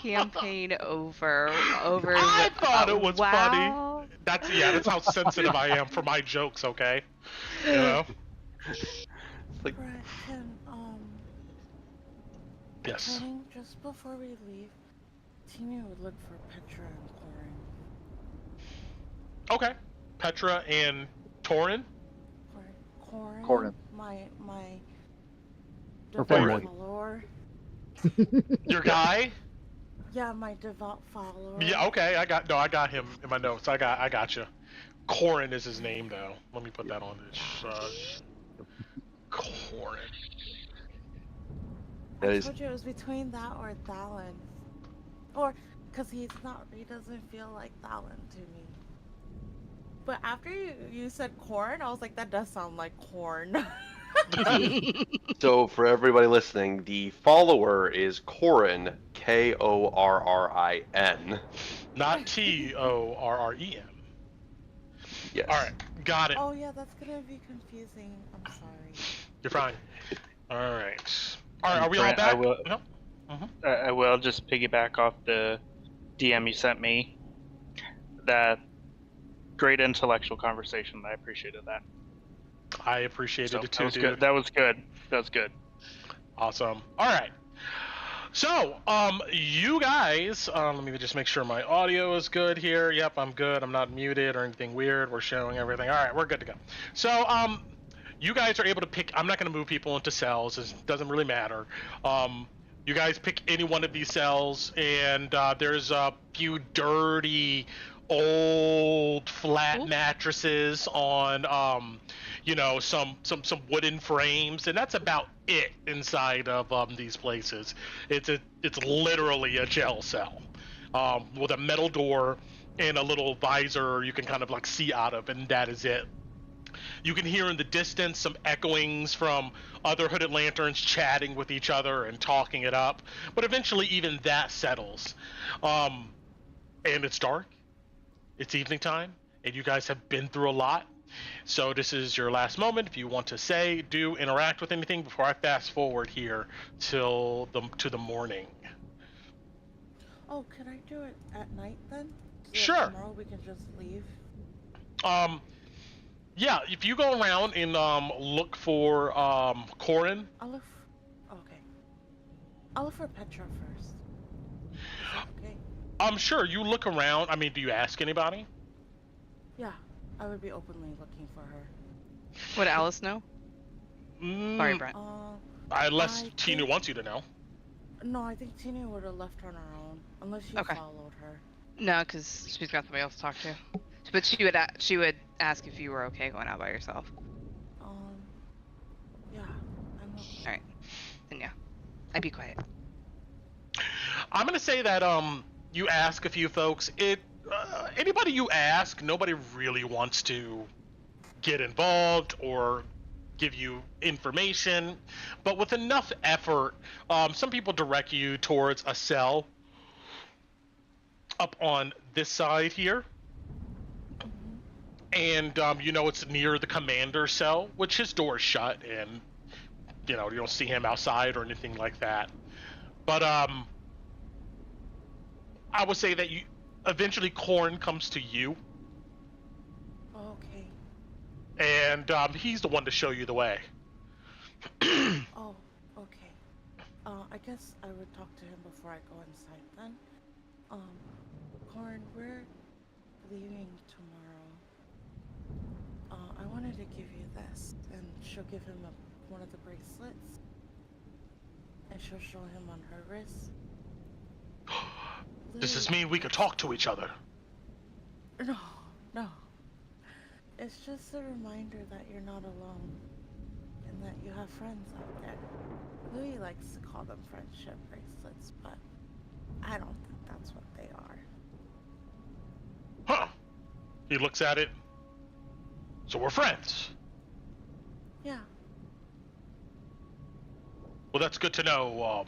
campaign over I thought it was funny. wow. That's how sensitive I am for my jokes, okay? You know? It's like, Brett, can Yes. Turning just before we leave, Tina would look for Petra and Torren. Okay. Petra and Torren. Corrin, my Her devout family. follower. Your guy? Yeah, my devout follower. Yeah, okay. I got him in my notes. I got you. Corrin is his name though. Let me put that on this. Corrin. I told you it was between that or Thalon. Or, because he doesn't feel like Thalon to me. But after you said corn, I was like, that does sound like corn. so for everybody listening, the follower is Corrin, Korrin. Not Torren. Yes. All right, got it. Oh yeah, that's gonna be confusing. I'm sorry. You're fine. All right. All right, are we all Brent, back? I will, No? Mhm. I will just piggyback off the DM you sent me. That great intellectual conversation. I appreciated that. I appreciated So, it too, that was dude. good. That was good. That was good. Awesome. All right. So, you guys, let me just make sure my audio is good here. Yep, I'm good. I'm not muted or anything weird. We're showing everything. All right, we're good to go. So, you guys are able to pick. I'm not going to move people into cells. It doesn't really matter. You guys pick any one of these cells, and there's a few dirty, old, flat mattresses on, some wooden frames, and that's about it inside of these places. It's literally a jail cell, with a metal door and a little visor you can kind of like see out of, and that is it. You can hear in the distance some echoings from other hooded lanterns chatting with each other and talking it up, but eventually even that settles. And it's dark, it's evening time, and you guys have been through a lot. So this is your last moment. If you want to say, do, interact with anything before I fast forward here to the morning. Oh, can I do it at night then? So that Sure. tomorrow we can just leave. Yeah, if you go around and look for Corrin. Okay. I'll look for Petra first. Is that okay? Sure, you look around. I mean, do you ask anybody? Yeah, I would be openly looking for her. Would Alice know? Sorry, Brent. Unless I Tina think- wants you to know. No, I think Tina would have left on her own, unless you Okay. followed her. No, because she's got somebody else to talk to. But she would ask if you were okay going out by yourself. Yeah, I'm okay. All right. Then yeah, I'd be quiet. I'm gonna say that you ask a few folks. Anybody you ask, nobody really wants to get involved or give you information, but with enough effort, some people direct you towards a cell up on this side here. And it's near the commander's cell, which his door is shut, and you don't see him outside or anything like that. But I would say that eventually Corrin comes to you, Okay. and he's the one to show you the way. Oh, okay. I guess I would talk to him before I go inside then. Corin, we're leaving tomorrow. I wanted to give you this, and she'll give him one of the bracelets, and she'll show him on her wrist. Does this mean we could talk to each other? No. It's just a reminder that you're not alone, and that you have friends out there. Louis likes to call them friendship bracelets, but I don't think that's what they are. Huh. He looks at it. So we're friends. Yeah. Well, that's good to know.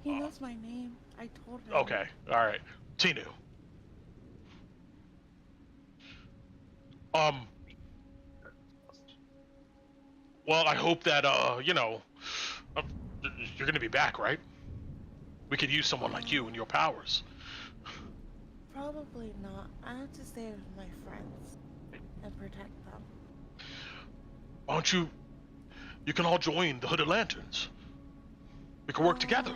He knows my name. I told him. Okay. All right. Tinu. Well, I hope that You're gonna be back, right? We could use someone like you and your powers. Probably not. I have to stay with my friends and protect them. Why don't you? You can all join the Hooded Lanterns. We can work together.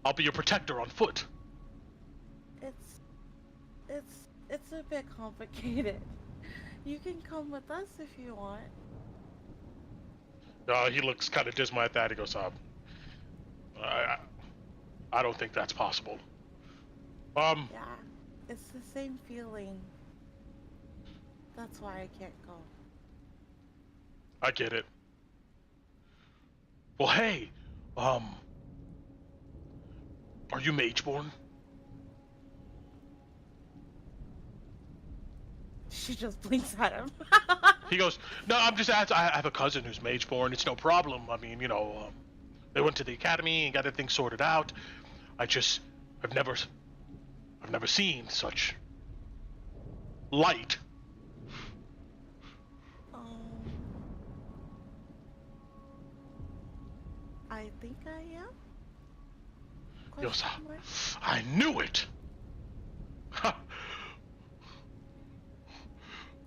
I'll be your protector on foot. It's a bit complicated. You can come with us if you want. He looks kind of dismal at that. He goes, I don't think that's possible. Yeah, it's the same feeling. That's why I can't go. I get it. Well, hey, are you Mageborn? She just blinks at him. He goes, no, I'm just asking. I have a cousin who's Mageborn. It's no problem. I mean, they went to the academy and got everything sorted out. I've never seen such light. I think I am. He goes, I knew it.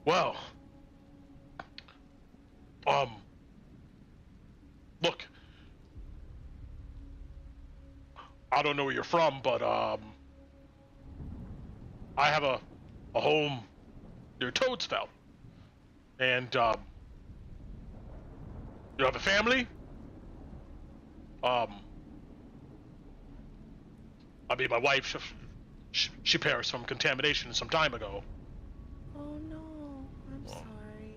Well, look, I don't know where you're from, but I have a home near Toadsfell, and you have a family. I mean, my wife, she perished from contamination some time ago. Oh no, I'm sorry.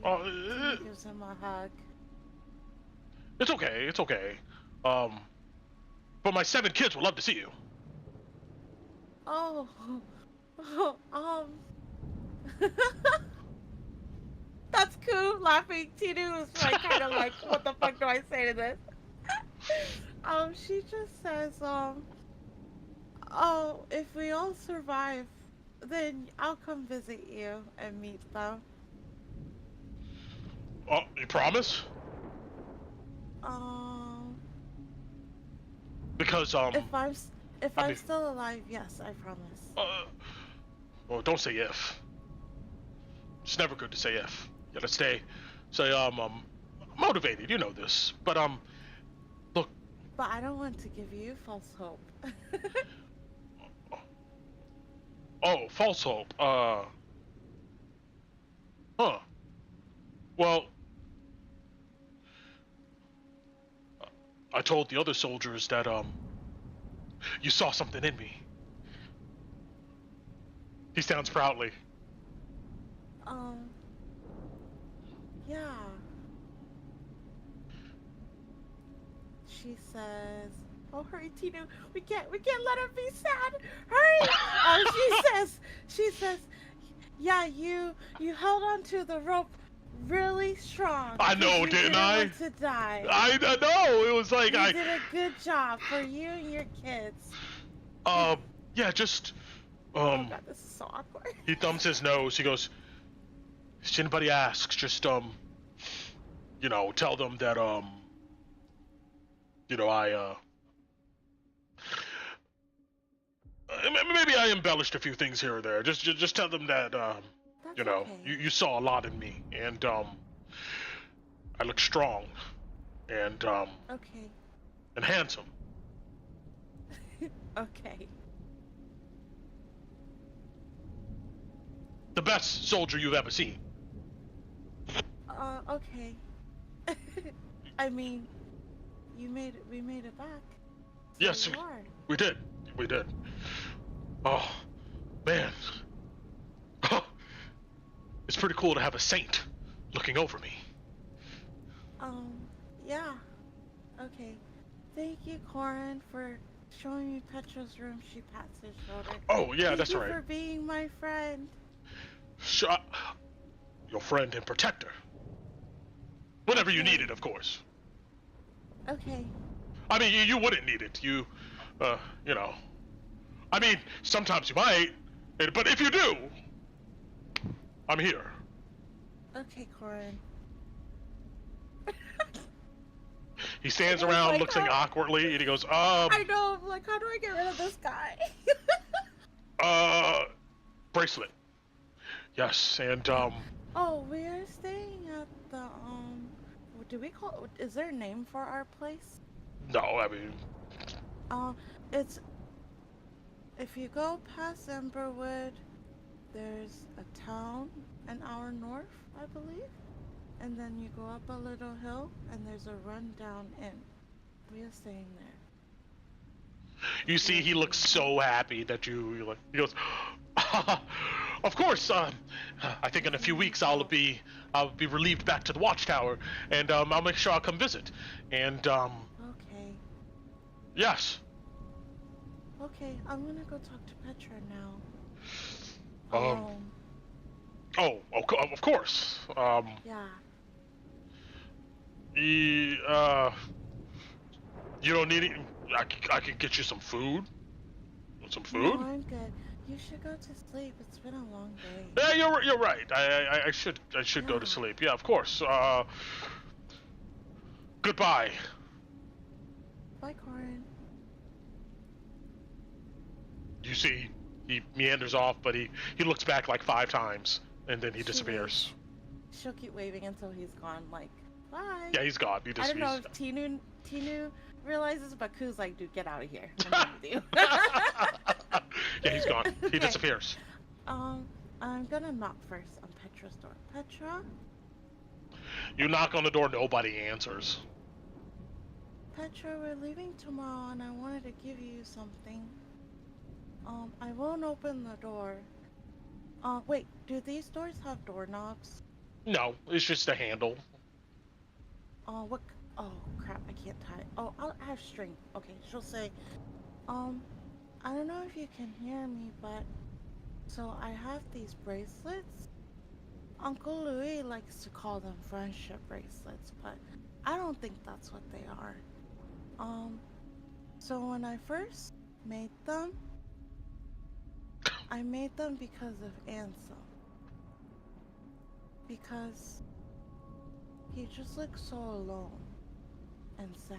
He gives him a hug. It's okay, it's okay. But my 7 kids would love to see you. Oh, that's cool. Laughing, Tinu was like, kind of like, what the fuck do I say to this? She just says, oh, if we all survive, then I'll come visit you and meet them. Oh, you promise? Because, if I'm still alive, yes, I promise. Well, don't say if. It's never good to say if. You gotta say, motivated, you know this. But, look. But I don't want to give you false hope. Oh, false hope. Well, I told the other soldiers that, you saw something in me. He sounds proudly. Yeah. She says, oh, hurry, Tinu. We can't let her be sad. Hurry! She says, yeah, you held onto the rope really strong. I know, didn't I? Want to die. I know. It was like you did a good job for you and your kids. Yeah, just oh God, this is so awkward. He thumbs his nose. He goes, if anybody asks, just tell them that maybe I embellished a few things here or there. Just tell them that okay. you saw a lot in me, and I look strong, and okay. and handsome. Okay. The best soldier you've ever seen. Okay. I mean, we made it back. So Yes, we did. We did. Oh, man. Oh, it's pretty cool to have a saint looking over me. Yeah. Okay. Thank you, Torren, for showing me Petra's room. She pats his shoulder. Oh, yeah, that's right. Thank you for being my friend. Your friend and protector. Whenever you need it, of course. Okay. I mean, you wouldn't need it. I mean, sometimes you might, but if you do, I'm here. Okay, Torren. He stands And he's around, like, looks awkwardly, and he goes, I know, I'm like, how do I get rid of this guy? bracelet. Yes, and, Oh, we are staying at the, what do we call it? Is there a name for our place? no, I mean, It's, if you go past Emberwood, there's a town an hour north, I believe. And then you go up a little hill, and there's a rundown inn. We are staying there. you see he looks so happy that you like, he goes, of course, I think in a few weeks I'll be relieved back to the watchtower, and, I'll make sure I'll come visit, and, Okay. yes. Okay, I'm gonna go talk to Petra now. Oh, of course. Yeah. You don't need it. I can get you some food. Want some food? No, I'm good. You should go to sleep. It's been a long day. Yeah, you're right. I should go to Yeah. sleep. Yeah, of course. Goodbye. Bye, Corin. You see, he meanders off, but he looks back like 5 times, and then he She disappears. She'll keep waving until he's gone. Like, bye. Yeah, he's gone. He I don't know disappears. if Tinu realizes, but Ku's like, dude, get out of here. I'm done with you. Yeah, he's gone. He Okay. disappears. I'm gonna knock first on Petra's door. Petra? You knock on the door, nobody answers. Petra, we're leaving tomorrow, and I wanted to give you something. I won't open the door. Wait, do these doors have doorknobs? No, it's just a handle. What? Oh, crap, I can't tie it. Oh, I'll have string. Okay, she'll say, I don't know if you can hear me, but, so I have these bracelets. Uncle Louis likes to call them friendship bracelets, but I don't think that's what they are. So when I first made them, I made them because of Ansel. Because he just looks so alone and sad.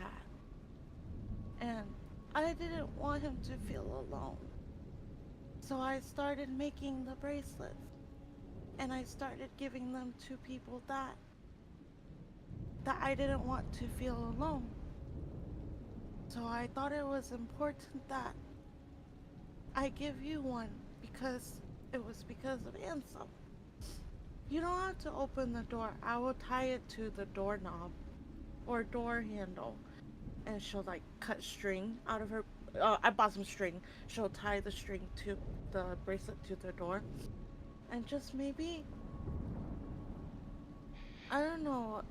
And I didn't want him to feel alone. So I started making the bracelets. And I started giving them to people that I didn't want to feel alone. So I thought it was important that I give you one because it was because of Ansel. You don't have to open the door. I will tie it to the doorknob or door handle. And she'll like cut string out of her. I bought some string. She'll tie the string to the bracelet to the door. And just maybe, I don't know.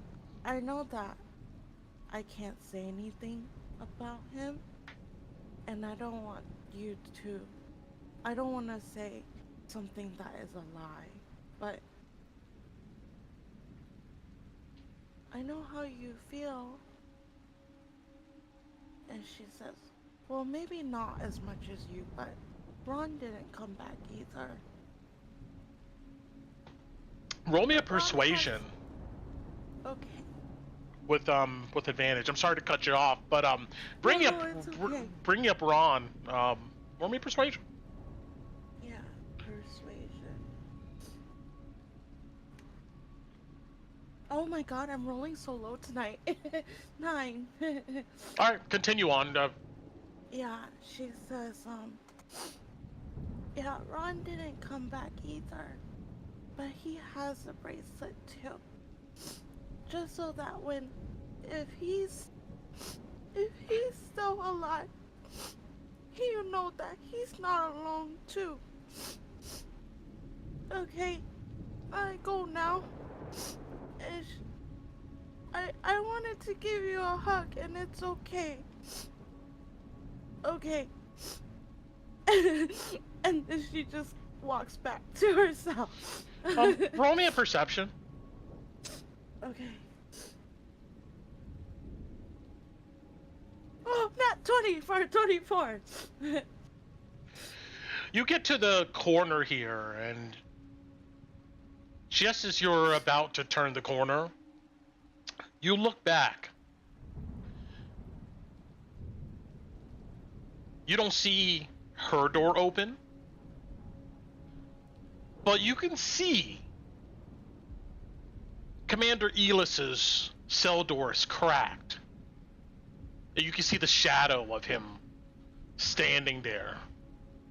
I know that I can't say anything about him. And I don't want you to. I don't want to say something that is a lie. But I know how you feel. And she says, well, maybe not as much as you, but Raan didn't come back either. Roll me a persuasion Okay. with advantage. I'm sorry to cut you off, but bring No, it's okay. bring up Raan. Roll me a persuasion. Yeah, persuasion. Oh my god, I'm rolling so low tonight. 9. All right, continue on. Yeah, she says, yeah, Raan didn't come back either, but he has a bracelet too. Just so that if he's still alive, you know that he's not alone too. Okay, I go now. I wanted to give you a hug, and it's okay. Okay. And then she just walks back to herself. Roll me a perception. Okay. Oh, not 20 for 24. You get to the corner here, and just as you're about to turn the corner, you look back, You don't see her door open, but you can see Commander Elis's cell door is cracked. And you can see the shadow of him standing there,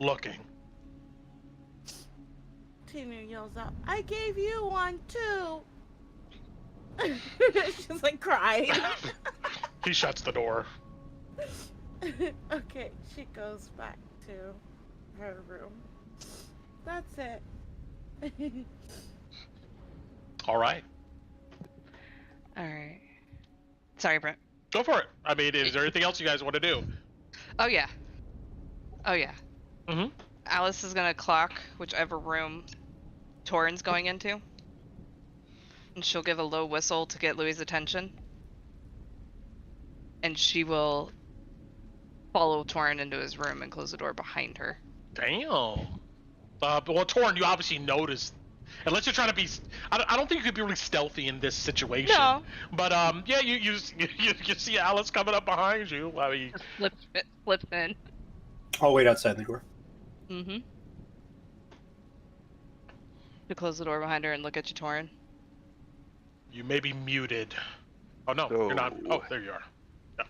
looking. Tina yells out, "I gave you one too!" She's like crying. He shuts the door. Okay, she goes back to her room. That's it. All right. All right. Sorry, Brett. Go for it. I mean, is there anything else you guys want to do? Oh yeah. Oh yeah. Mm-hmm. Alice is gonna clock whichever room Torren's going into, and she'll give a low whistle to get Louis' attention, and she will follow Torren into his room and close the door behind her. Damn. But well, Torren, you obviously noticed. Unless you're trying to be, I don't think you could be really stealthy in this situation. No. But yeah, you see Alice coming up behind you. I mean, Just flips in. I'll wait outside the door. Mm-hmm. To close the door behind her and look at you, Torren. you may be muted. Oh no, you're not. Oh, there you are. Yeah.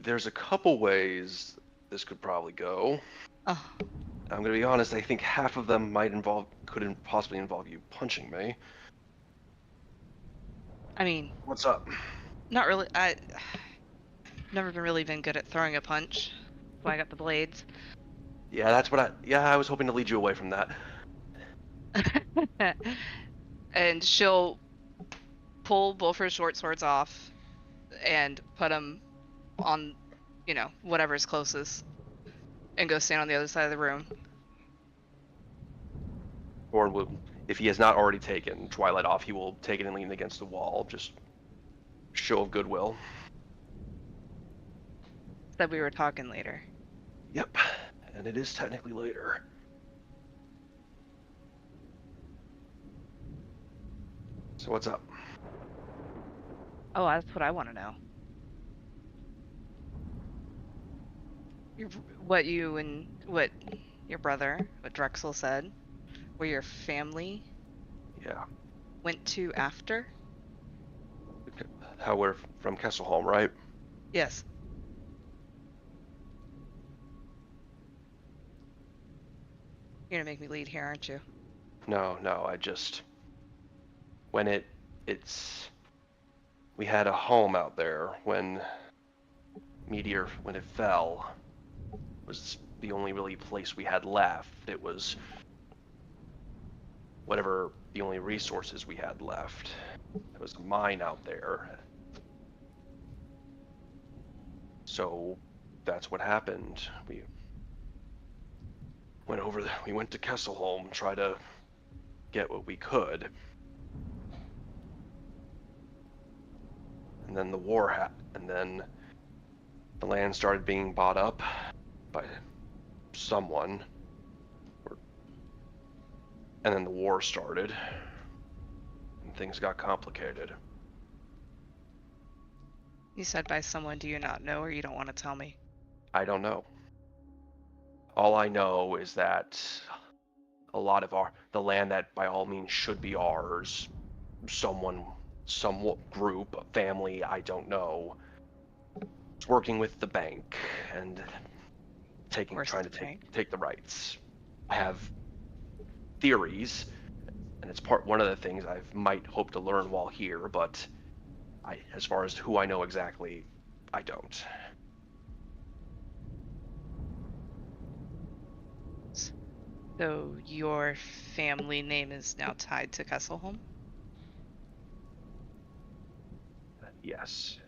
There's a couple ways this could probably go. Oh. I'm gonna be honest. I think half of them could possibly involve you punching me. I mean, What's up? not really. I've never really been good at throwing a punch. So I got the blades. Yeah, that's what I was hoping to lead you away from that. And she'll pull both her short swords off and put them on, whatever's closest, and go stand on the other side of the room. Or if he has not already taken Twilight off, he will take it and lean against the wall. Just show of goodwill. Said we were talking later. Yep, and it is technically later. So what's up? Oh, that's what I want to know. What your brother, what Drexel said, where your family Yeah. went to after? How we're from Kesselholm, right? Yes. You're gonna make me lead here, aren't you? No, we had a home out there when when it fell, was the only really place we had left. It was whatever the only resources we had left. It was a mine out there. So that's what happened. We went to Kesselholm, try to get what we could. And then the war and then the land started being bought up by someone. And then the war started. And things got complicated. You said by someone, do you not know, or you don't want to tell me? I don't know. All I know is that a lot of the land that by all means should be ours, some group, a family, I don't know, is working with the bank and trying to take the rights. I have theories, and it's one of the things I might hope to learn while here, but as far as who I know exactly, I don't. So your family name is now tied to Kesselholm? Yes.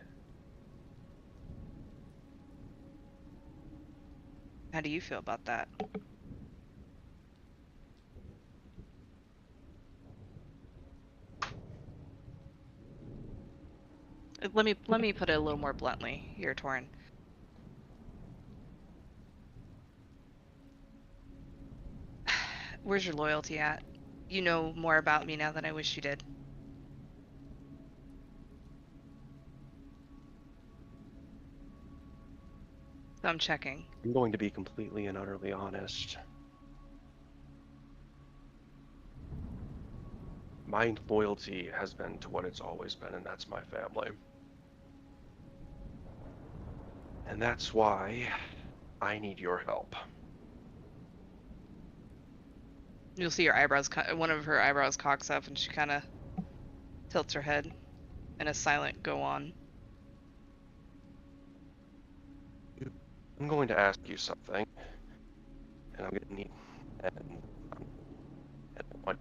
How do you feel about that? Let me put it a little more bluntly here, Torren. Where's your loyalty at? You know more about me now than I wish you did. So I'm checking. I'm going to be completely and utterly honest. My loyalty has been to what it's always been, and that's my family. And that's why I need your help. You'll see her eyebrows, one of her eyebrows cocks up, and she kind of tilts her head in a silent go on. I'm going to ask you something, and I'm going to need. And what?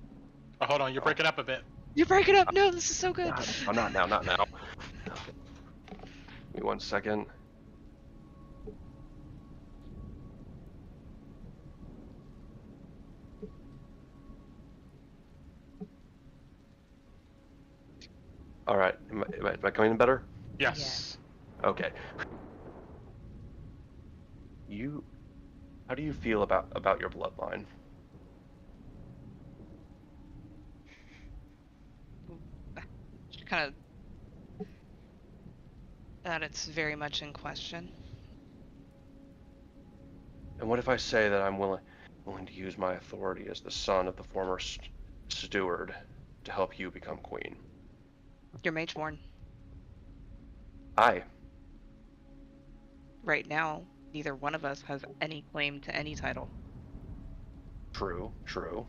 Oh, hold on, you're breaking up a bit. You're breaking up. No, this is so good. No, not now, not now. Give me 1 second. All right, am I coming in better? Yes. Okay. How do you feel about your bloodline? She kind of that it's very much in question. And what if I say that I'm willing to use my authority as the son of the former steward to help you become queen? You're Mageborn. Aye. Right now, neither one of us has any claim to any title. True, true.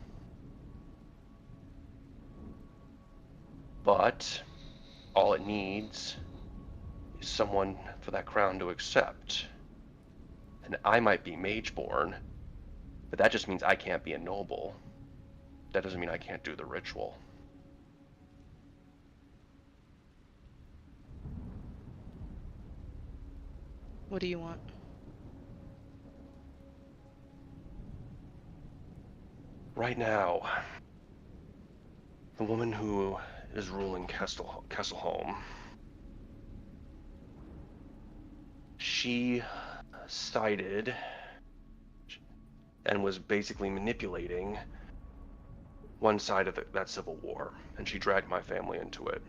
But all it needs is someone for that crown to accept. And I might be Mageborn, but that just means I can't be a noble. That doesn't mean I can't do the ritual. What do you want? Right now, the woman who is ruling Kesselholm, she sided and was basically manipulating one side of that civil war, and she dragged my family into it.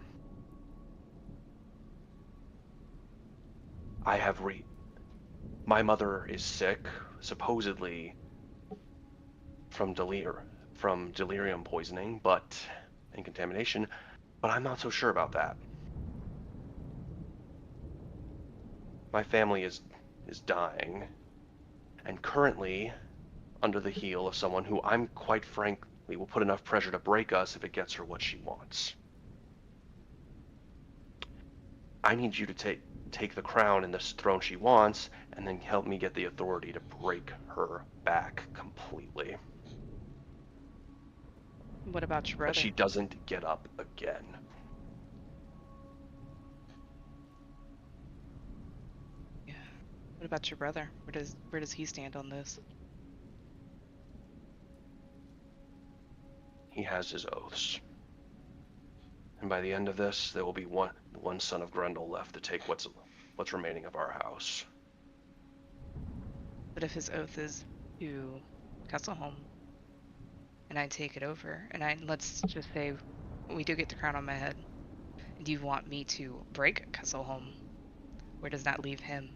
My mother is sick, supposedly from delirium poisoning, and contamination, but I'm not so sure about that. My family is dying, and currently under the heel of someone who I'm quite frankly will put enough pressure to break us if it gets her what she wants. I need you to take the crown and this throne she wants, and then help me get the authority to break her back completely. What about your brother? That she doesn't get up again. Yeah. What about your brother? Where does he stand on this? He has his oaths. And by the end of this, there will be one son of Grendel left to take what's remaining of our house. But if his oath is to Kesselholm, and I take it over, and let's just say we do get the crown on my head, and you want me to break Kesselholm, where does that leave him?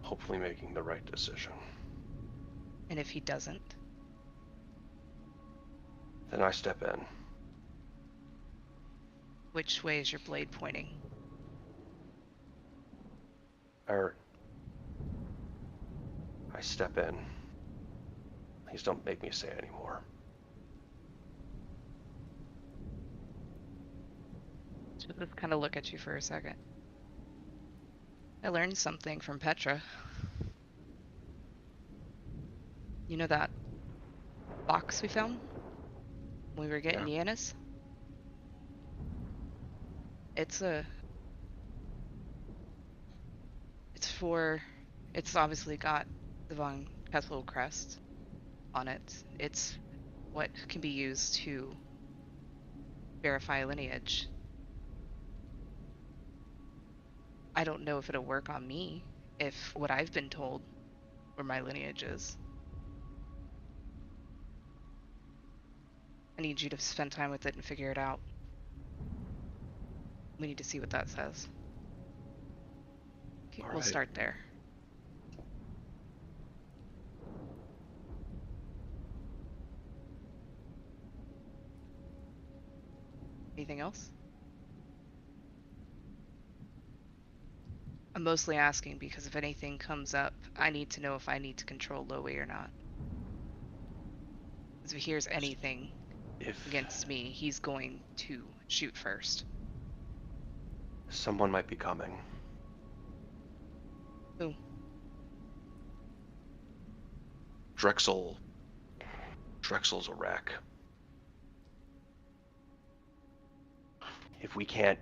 Hopefully making the right decision. And if he doesn't? Then I step in. Which way is your blade pointing? I step in. Please don't make me say it anymore. She'll just kind of look at you for a second. I learned something from Petra. You know that box we found when we were getting Yanis? It's obviously got the Von Kessel crest on it. It's what can be used to verify lineage. I don't know if it'll work on me, if what I've been told where my lineage is. I need you to spend time with it and figure it out. We need to see what that says. We'll Alright. start there. Anything else? I'm mostly asking because if anything comes up, I need to know if I need to control Loe or not. Because if he hears anything against me, he's going to shoot first. Someone might be coming. Who? Drexel's a wreck. If we can't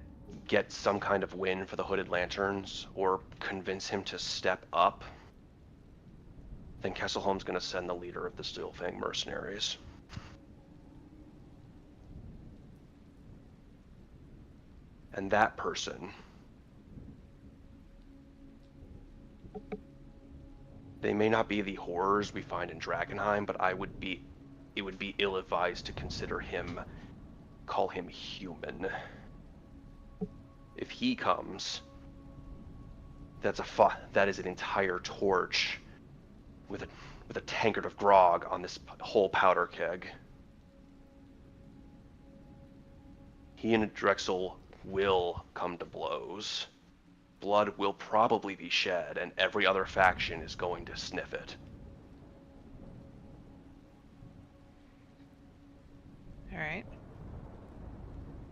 get some kind of win for the Hooded Lanterns or convince him to step up, then Kesselholm's going to send the leader of the Steelfang mercenaries. And that person, they may not be the horrors we find in Drakkenheim, but it would be ill-advised to call him human. If he comes, that is an entire torch with a tankard of grog on this whole powder keg. He and Drexel will come to blows. Blood will probably be shed, and every other faction is going to sniff it. All right.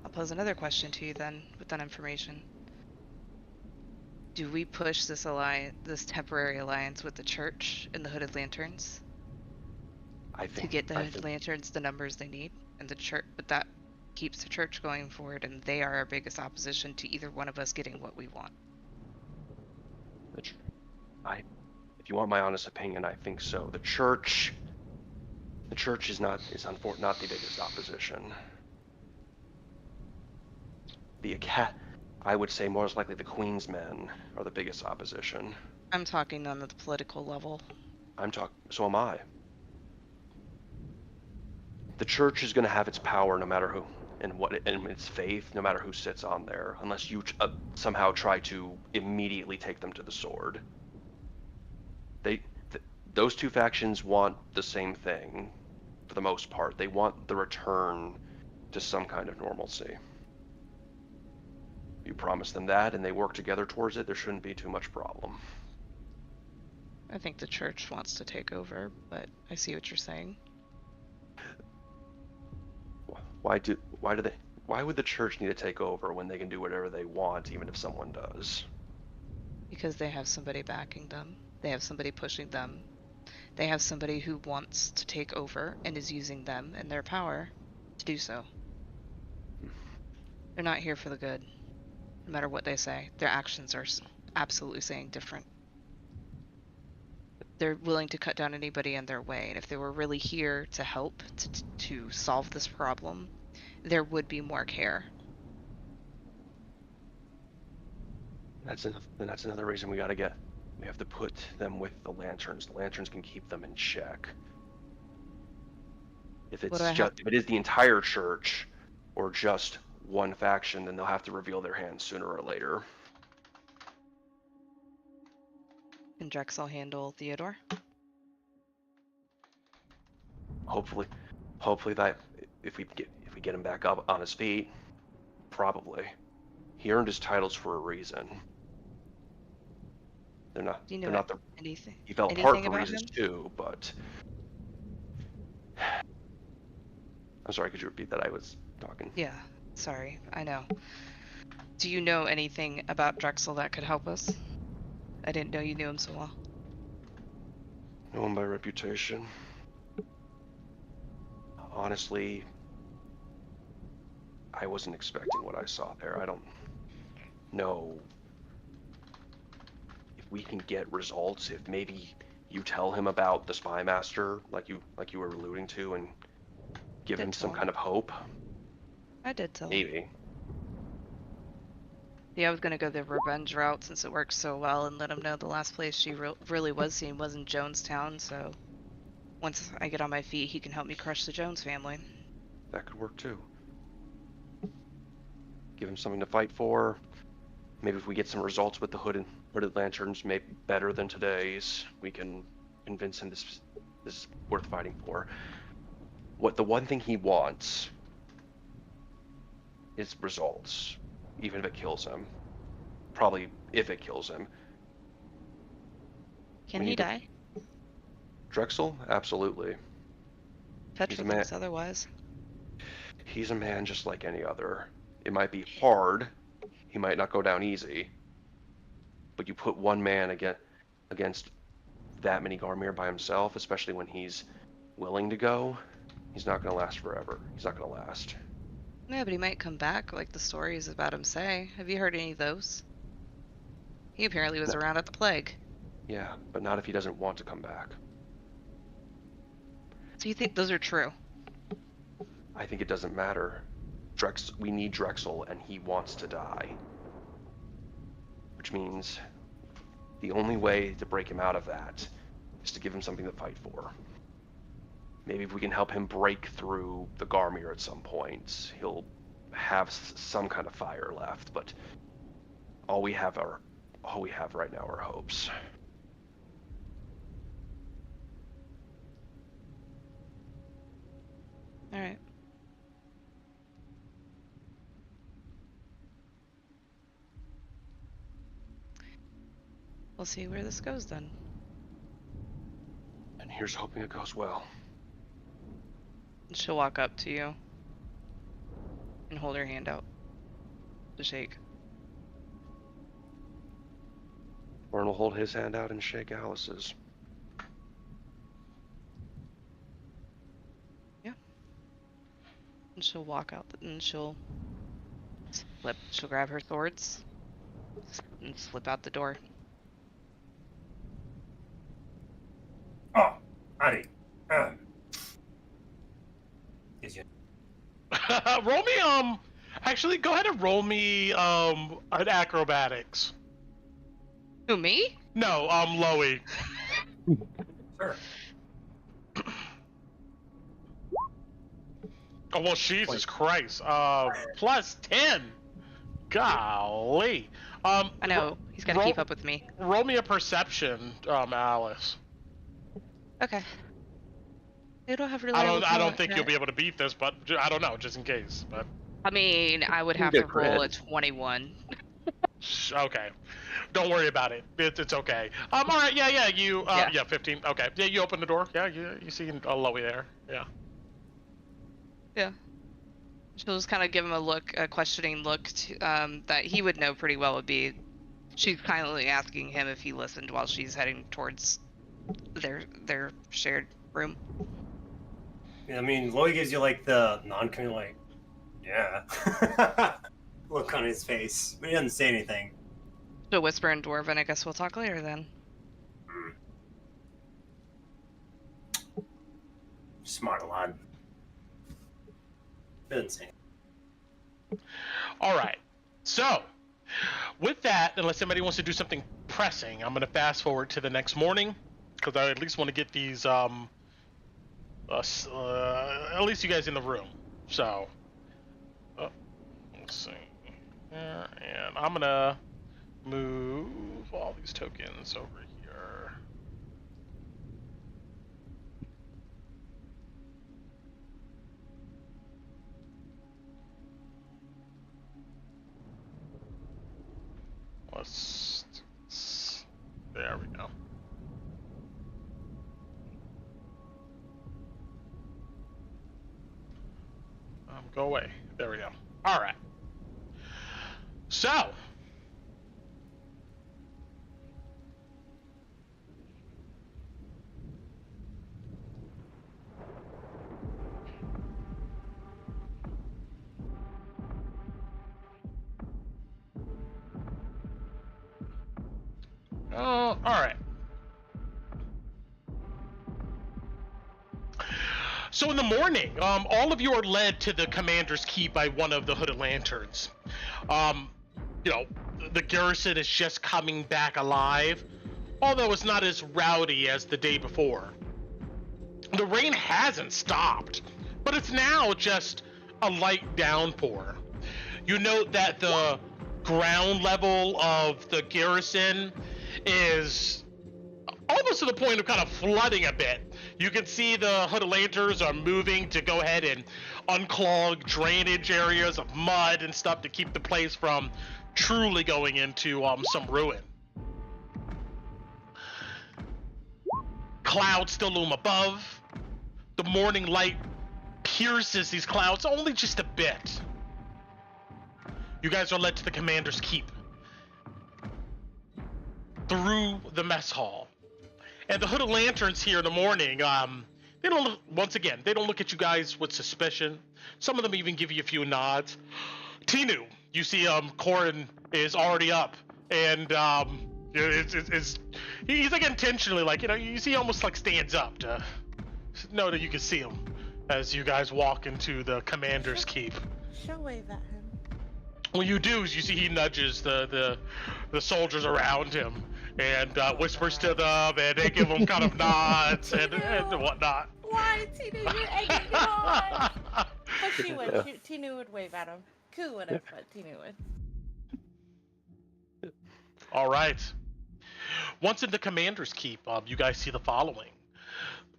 I'll pose another question to you then, with that information. Do we push this temporary alliance with the Church and the Hooded Lanterns to get the Hooded Lanterns the numbers they need, and the Church? But that keeps the Church going forward, and they are our biggest opposition to either one of us getting what we want. If you want my honest opinion, I think so. The Church is not the biggest opposition. I would say most likely the Queen's Men are the biggest opposition. I'm talking on the political level. So am I. The Church is going to have its power no matter who, and its faith no matter who sits on there, unless you somehow try to immediately take them to the sword. Those two factions want the same thing, for the most part. They want the return to some kind of normalcy. You promise them that, and they work together towards it, there shouldn't be too much problem. I think the Church wants to take over, but I see what you're saying. Why would the Church need to take over when they can do whatever they want, even if someone does? Because they have somebody backing them. They have somebody pushing them. They have somebody who wants to take over and is using them and their power to do so. They're not here for the good, no matter what they say. Their actions are absolutely saying different. They're willing to cut down anybody in their way, and if they were really here to help to solve this problem, there would be more care. That's another reason we have to put them with the Lanterns. The Lanterns can keep them in check. If it is the entire Church or just one faction, then they'll have to reveal their hands sooner or later. Can Drexel handle Theodore? Hopefully that if we get him back up on his feet, probably. He earned his titles for a reason. They're not. Do you know they're not the. Anything? He fell apart for reasons too, but. I'm sorry. Could you repeat that? I was talking. Yeah. Sorry. I know. Do you know anything about Drexel that could help us? I didn't know you knew him so well. Know him by reputation. Honestly, I wasn't expecting what I saw there. I don't know if we can get results. If maybe you tell him about the Spy Master, like you were alluding to, and give him some kind of hope. I did tell him. Maybe. Yeah, I was gonna go the revenge route since it works so well, and let him know the last place she really was seen was in Jonestown. So once I get on my feet, he can help me crush the Jones family. That could work too. Give him something to fight for. Maybe if we get some results with the hooded lanterns may be better than today's. We can convince him this is worth fighting for. What the one thing he wants is results, even if it kills him. Probably if it kills him. Can We he need to- die? Drexel? Absolutely. Petra a man. thinks otherwise. He's a man just like any other. It might be hard. He might not go down easy. But you put one man against that many Garmir by himself, especially when he's willing to go, he's not going to last forever. He's not going to last. Yeah, but he might come back, like the stories about him say. Have you heard any of those? He apparently was No. around at the plague. Yeah, but not if he doesn't want to come back. So you think those are true? I think it doesn't matter. We need Drexel, and he wants to die. Which means the only way to break him out of that is to give him something to fight for. Maybe if we can help him break through the Garmir at some point, he'll have some kind of fire left, but all we have right now are hopes. All right. We'll see where this goes then. And here's hoping it goes well. And she'll walk up to you and hold her hand out to shake. Torren will hold his hand out and shake Alice's. And she'll walk out and she'll grab her swords and slip out the door. Oh, Ari. Is you? Roll me, actually, go ahead and roll me, an acrobatics. Who, me? No, Loey. Sure. Oh, well, Jesus Christ. Plus 10. Golly. I know, he's gotta keep up with me. Roll me a perception, Alice. Okay. They don't have really. I don't think you'll be able to beat this, but I don't know, just in case. But I mean, I would have get to roll a cred. 21. okay, don't worry about it. It's okay. All right, yeah, you, Yeah. 15. Okay, yeah, you open the door. Yeah, you see Loey there. Yeah. Yeah. She'll just kind of give him a questioning look that he would know pretty well would be. She's kindly asking him if he listened while she's heading towards their shared room. I mean, Loy gives you like the non-committal, like, yeah, look on his face, but he doesn't say anything. She'll whisper in Dwarven. I guess we'll talk later then. Smart lad. Doesn't say anything. All right. So, with that, unless somebody wants to do something pressing, I'm going to fast forward to the next morning because I at least want to get these, at least you guys in the room. So, let's see. And I'm going to move all these tokens over here. There we go. Go away. There we go. All right. So. All right. So in the morning, all of you are led to the commander's keep by one of the hooded lanterns. The garrison is just coming back alive, although it's not as rowdy as the day before. The rain hasn't stopped, but it's now just a light downpour. You note that the ground level of the garrison is almost to the point of kind of flooding a bit. You can see the hooded lanterns are moving to go ahead and unclog drainage areas of mud and stuff to keep the place from truly going into some ruin. Clouds still loom above. The morning light pierces these clouds only just a bit. You guys are led to the commander's keep through the mess hall. And the hooded lanterns here in the morning, they don't look, once again, they don't look at you guys with suspicion. Some of them even give you a few nods. Tinu, you see Torren is already up, and he's like intentionally, like, you know, you see he almost like stands up to know that you can see him as you guys walk into the commander's keep. She'll wave at him. When you do, you see he nudges the soldiers around him and whispers to them, and they give him kind of nods and whatnot. Why, Tinu, you're egging me on? But she would. Tinu would wave at him. Ku would have, but Tinu would. All right. Once in the commander's keep, you guys see the following.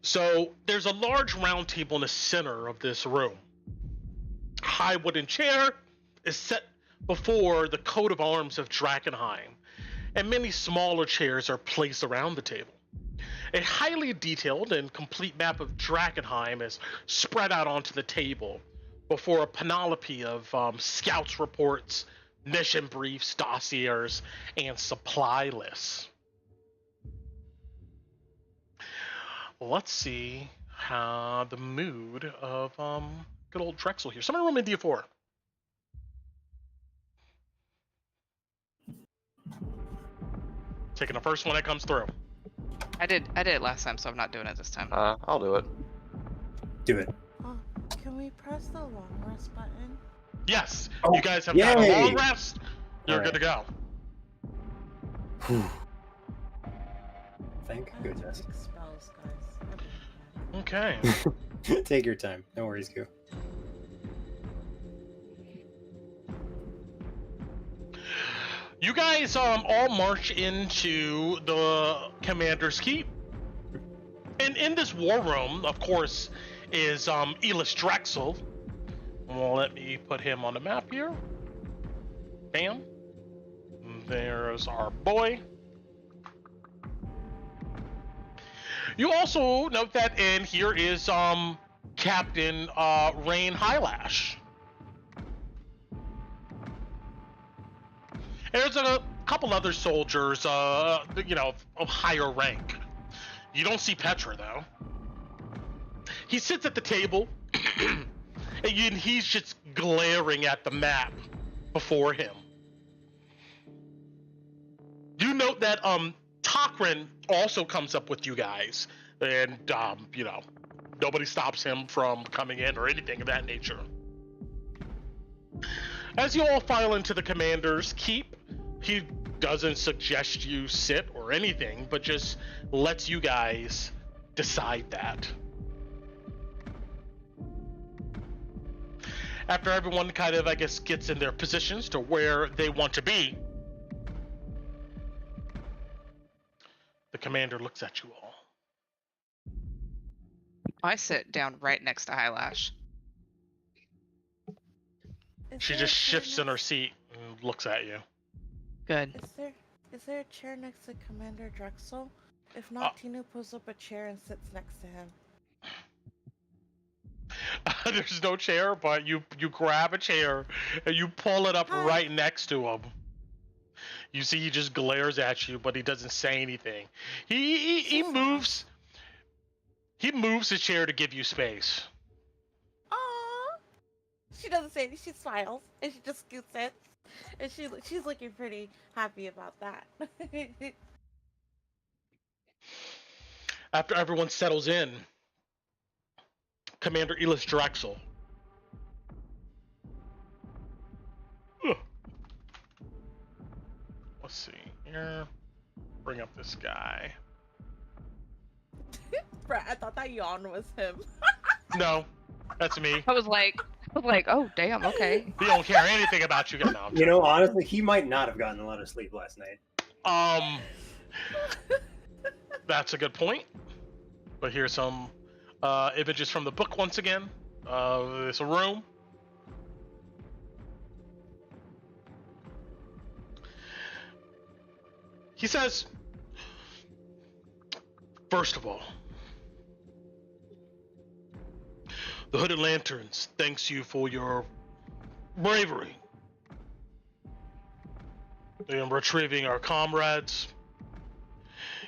So there's a large round table in the center of this room. A high wooden chair is set before the coat of arms of Drakkenheim, and many smaller chairs are placed around the table. A highly detailed and complete map of Drakkenheim is spread out onto the table before a panoply of scouts reports, mission briefs, dossiers, and supply lists. Let's see how the mood of good old Drexel here. Someone roll me a D4. Taking the first one that comes through. I did it last time, so I'm not doing it this time. I'll do it. Do it. Oh, can we press the long rest button? Yes, Oh, you guys have got a yay! long rest. You're All good to go. Thank I have goodness. big spells, guys. Okay. Take your time. No worries, Goo. You guys all march into the commander's keep. And in this war room, of course, is Elis Drexel. Well, let me put him on the map here. Bam. There's our boy. You also note that in here is Captain Raan Highlash. And there's a couple other soldiers, you know, of higher rank. You don't see Petra, though. He sits at the table, and he's just glaring at the map before him. You note that Torren also comes up with you guys, and you know, nobody stops him from coming in or anything of that nature. As you all file into the commander's keep, he doesn't suggest you sit or anything, but just lets you guys decide that. After everyone kind of, I guess, gets in their positions to where they want to be, the commander looks at you all. I sit down right next to Highlash. She just shifts in her seat and looks at you. Good. Is there a chair next to Commander Drexel? If not, Tinu pulls up a chair and sits next to him. There's no chair, but you grab a chair and you pull it up right next to him. You see he just glares at you, but he doesn't say anything. He moves. He moves his chair to give you space. Aww. She doesn't say anything. She smiles and she just scoots it, and she's looking pretty happy about that. After everyone settles in, Commander Elis Drexel. Let's see here. Bring up this guy. Brett, I thought that yawn was him. No, that's me. I was like, Like, oh damn, okay. He don't care anything about you. No, I'm You know, honestly, he might not have gotten a lot of sleep last night. That's a good point. But here's some images from the book once again. It's a room. He says, first of all, the Hooded Lanterns thanks you for your bravery in retrieving our comrades,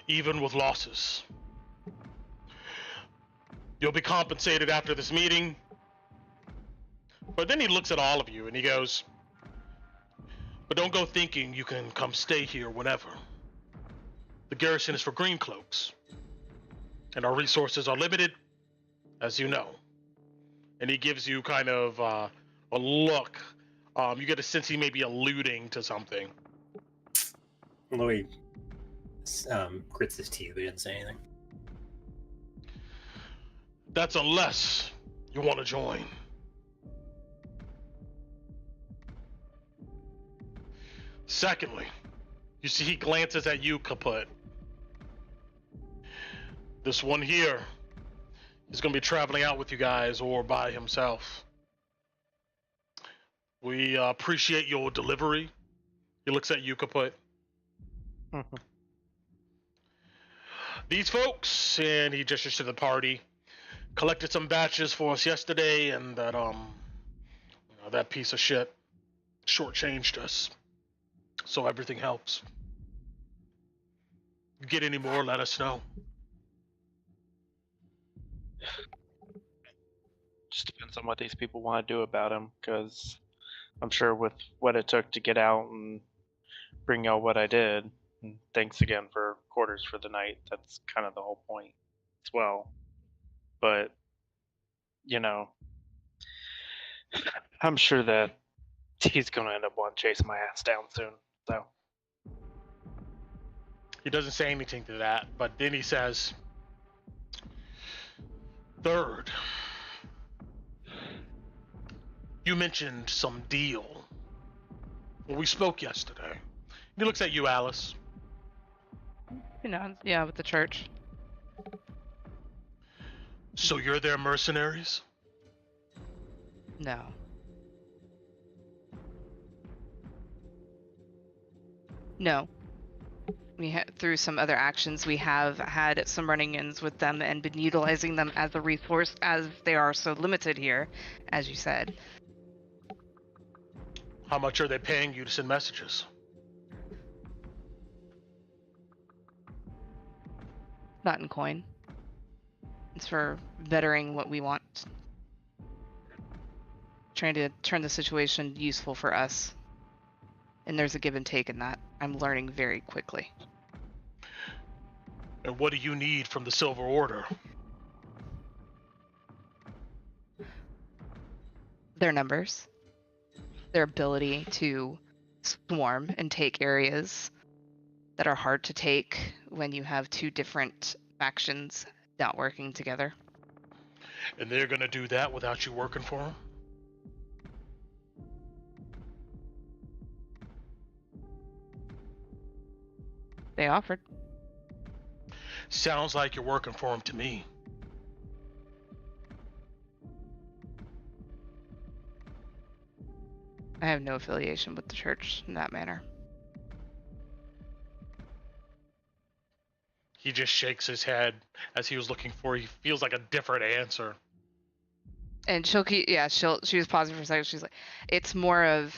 even with losses. You'll be compensated after this meeting. But then he looks at all of you and he goes, but don't go thinking you can come stay here whenever. The garrison is for green cloaks, and our resources are limited, as you know. And he gives you kind of a look. You get a sense he may be alluding to something. Louis grits his teeth, but he didn't say anything. That's unless you want to join. Secondly, you see he glances at you, Kaput. This one here is going to be traveling out with you guys or by himself. We appreciate your delivery. He looks at you, Kaput. These folks, and he gestures to the party, collected some batches for us yesterday, and that piece of shit shortchanged us. So everything helps. You get any more, let us know. Just depends on what these people want to do about him, because I'm sure with what it took to get out and bring y'all what I did, and thanks again for quarters for the night, that's kind of the whole point as well. But, you know, I'm sure that he's going to end up wanting to chase my ass down soon, so. He doesn't say anything to that, but then he says, third, you mentioned some deal. Well, we spoke yesterday. He looks at you, Alice. You know, yeah, with the church. So you're their mercenaries? No. No. Through some other actions, we have had some run-ins with them and been utilizing them as a resource, as they are so limited here, as you said. How much are they paying you to send messages? Not in coin. It's for bettering what we want. Trying to turn the situation useful for us. And there's a give and take in that. I'm learning very quickly. And what do you need from the Silver Order? Their numbers. Their ability to swarm and take areas that are hard to take when you have two different factions not working together. And they're gonna do that without you working for them? They offered. Sounds like you're working for them to me. I have no affiliation with the church in that manner. He just shakes his head as he was looking for. He feels like a different answer. And she was pausing for a second. She's like, it's more of,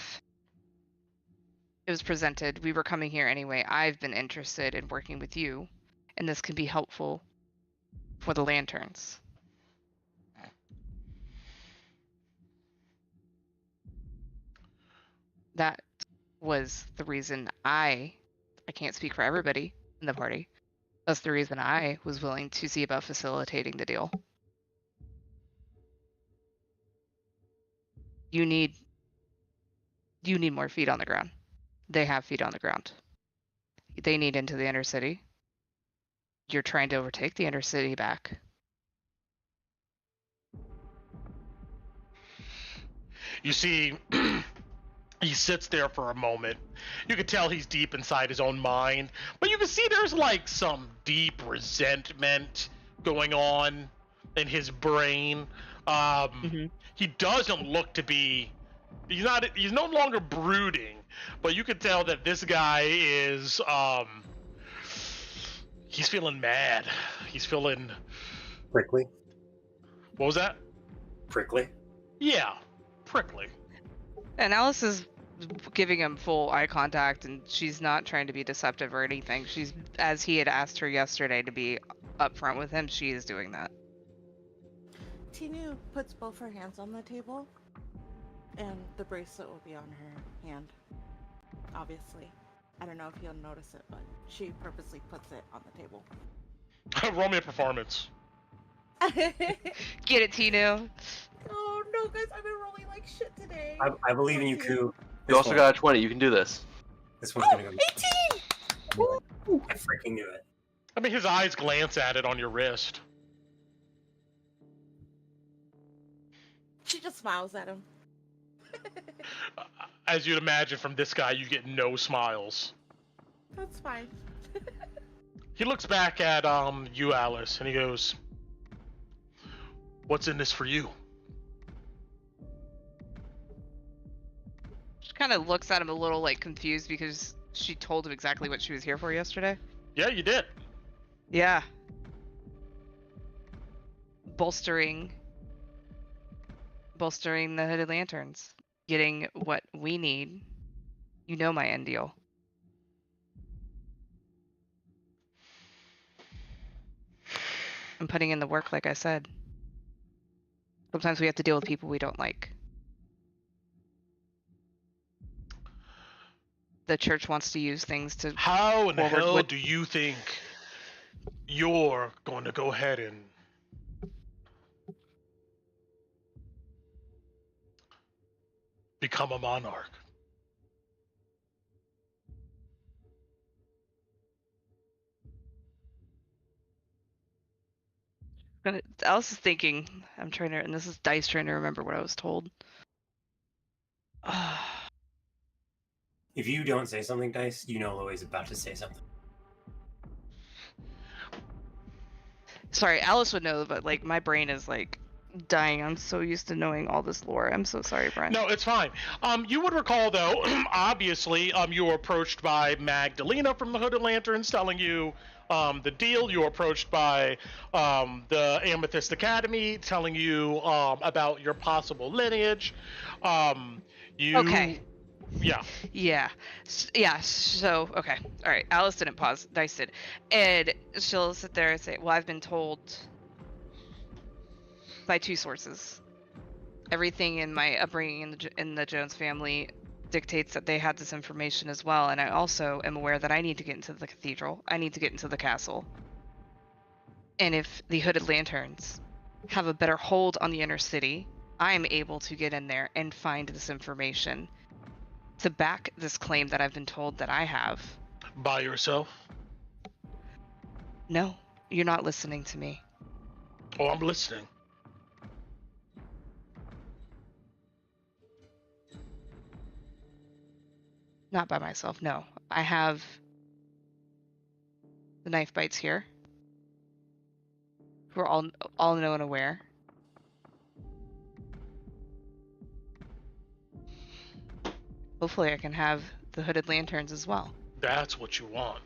it was presented. We were coming here anyway. I've been interested in working with you, and this can be helpful for the lanterns. That was the reason I can't speak for everybody in the party. That's the reason I was willing to see about facilitating the deal. You need more feet on the ground. They have feet on the ground. They need into the inner city. You're trying to overtake the inner city back. You see, he sits there for a moment. You can tell he's deep inside his own mind, but you can see there's like some deep resentment going on in his brain. He doesn't look to be. He's no longer brooding, but you can tell that this guy is. He's feeling mad. He's feeling. Prickly. What was that? Prickly. Yeah, prickly. And Alice is giving him full eye contact, and she's not trying to be deceptive or anything. She's, as he had asked her yesterday to be upfront with him, she is doing that. Tinu puts both her hands on the table, and the bracelet will be on her hand. Obviously. I don't know if you'll notice it, but she purposely puts it on the table. Roll me a performance. Get it, Tinu. Oh no, guys, I've been rolling like shit today. I believe in you, Koo. You also got a 20. You can do this. This one's gonna go. 18! I freaking knew it. I mean, his eyes glance at it on your wrist. She just smiles at him. As you'd imagine from this guy, you get no smiles. That's fine. He looks back at you, Alice, and he goes, "What's in this for you?" She kind of looks at him a little like confused because she told him exactly what she was here for yesterday. Yeah, you did. Yeah. Bolstering the Hooded Lanterns. Getting what we need. You know my end deal. I'm putting in the work, like I said. Sometimes we have to deal with people we don't like. The church wants to use things to... How in the forward hell with- do you think you're going to go ahead and become a monarch? Alice is thinking, I'm trying to, and this is Dice trying to remember what I was told. If you don't say something, Dice, you know Louie's about to say something. Sorry, Alice would know, but like my brain is like dying. I'm so used to knowing all this lore. I'm so sorry, Brent. No, it's fine. You would recall, though, obviously, you were approached by Magdalena from the Hooded Lanterns telling you the deal. You were approached by the Amethyst Academy telling you about your possible lineage. Okay. Yeah. Yeah. Yeah. So, okay. All right. Alice didn't pause. Dice did. And she'll sit there and say, well, I've been told by two sources. Everything in my upbringing in the Jones family dictates that they had this information as well. And I also am aware that I need to get into the cathedral. I need to get into the castle. And if the Hooded Lanterns have a better hold on the inner city, I'm able to get in there and find this information to back this claim that I've been told that I have. By yourself? No, you're not listening to me. Oh, I'm listening. Not by myself, no. I have the knife bites here. We're all know and aware. Hopefully I can have the Hooded Lanterns as well. That's what you want.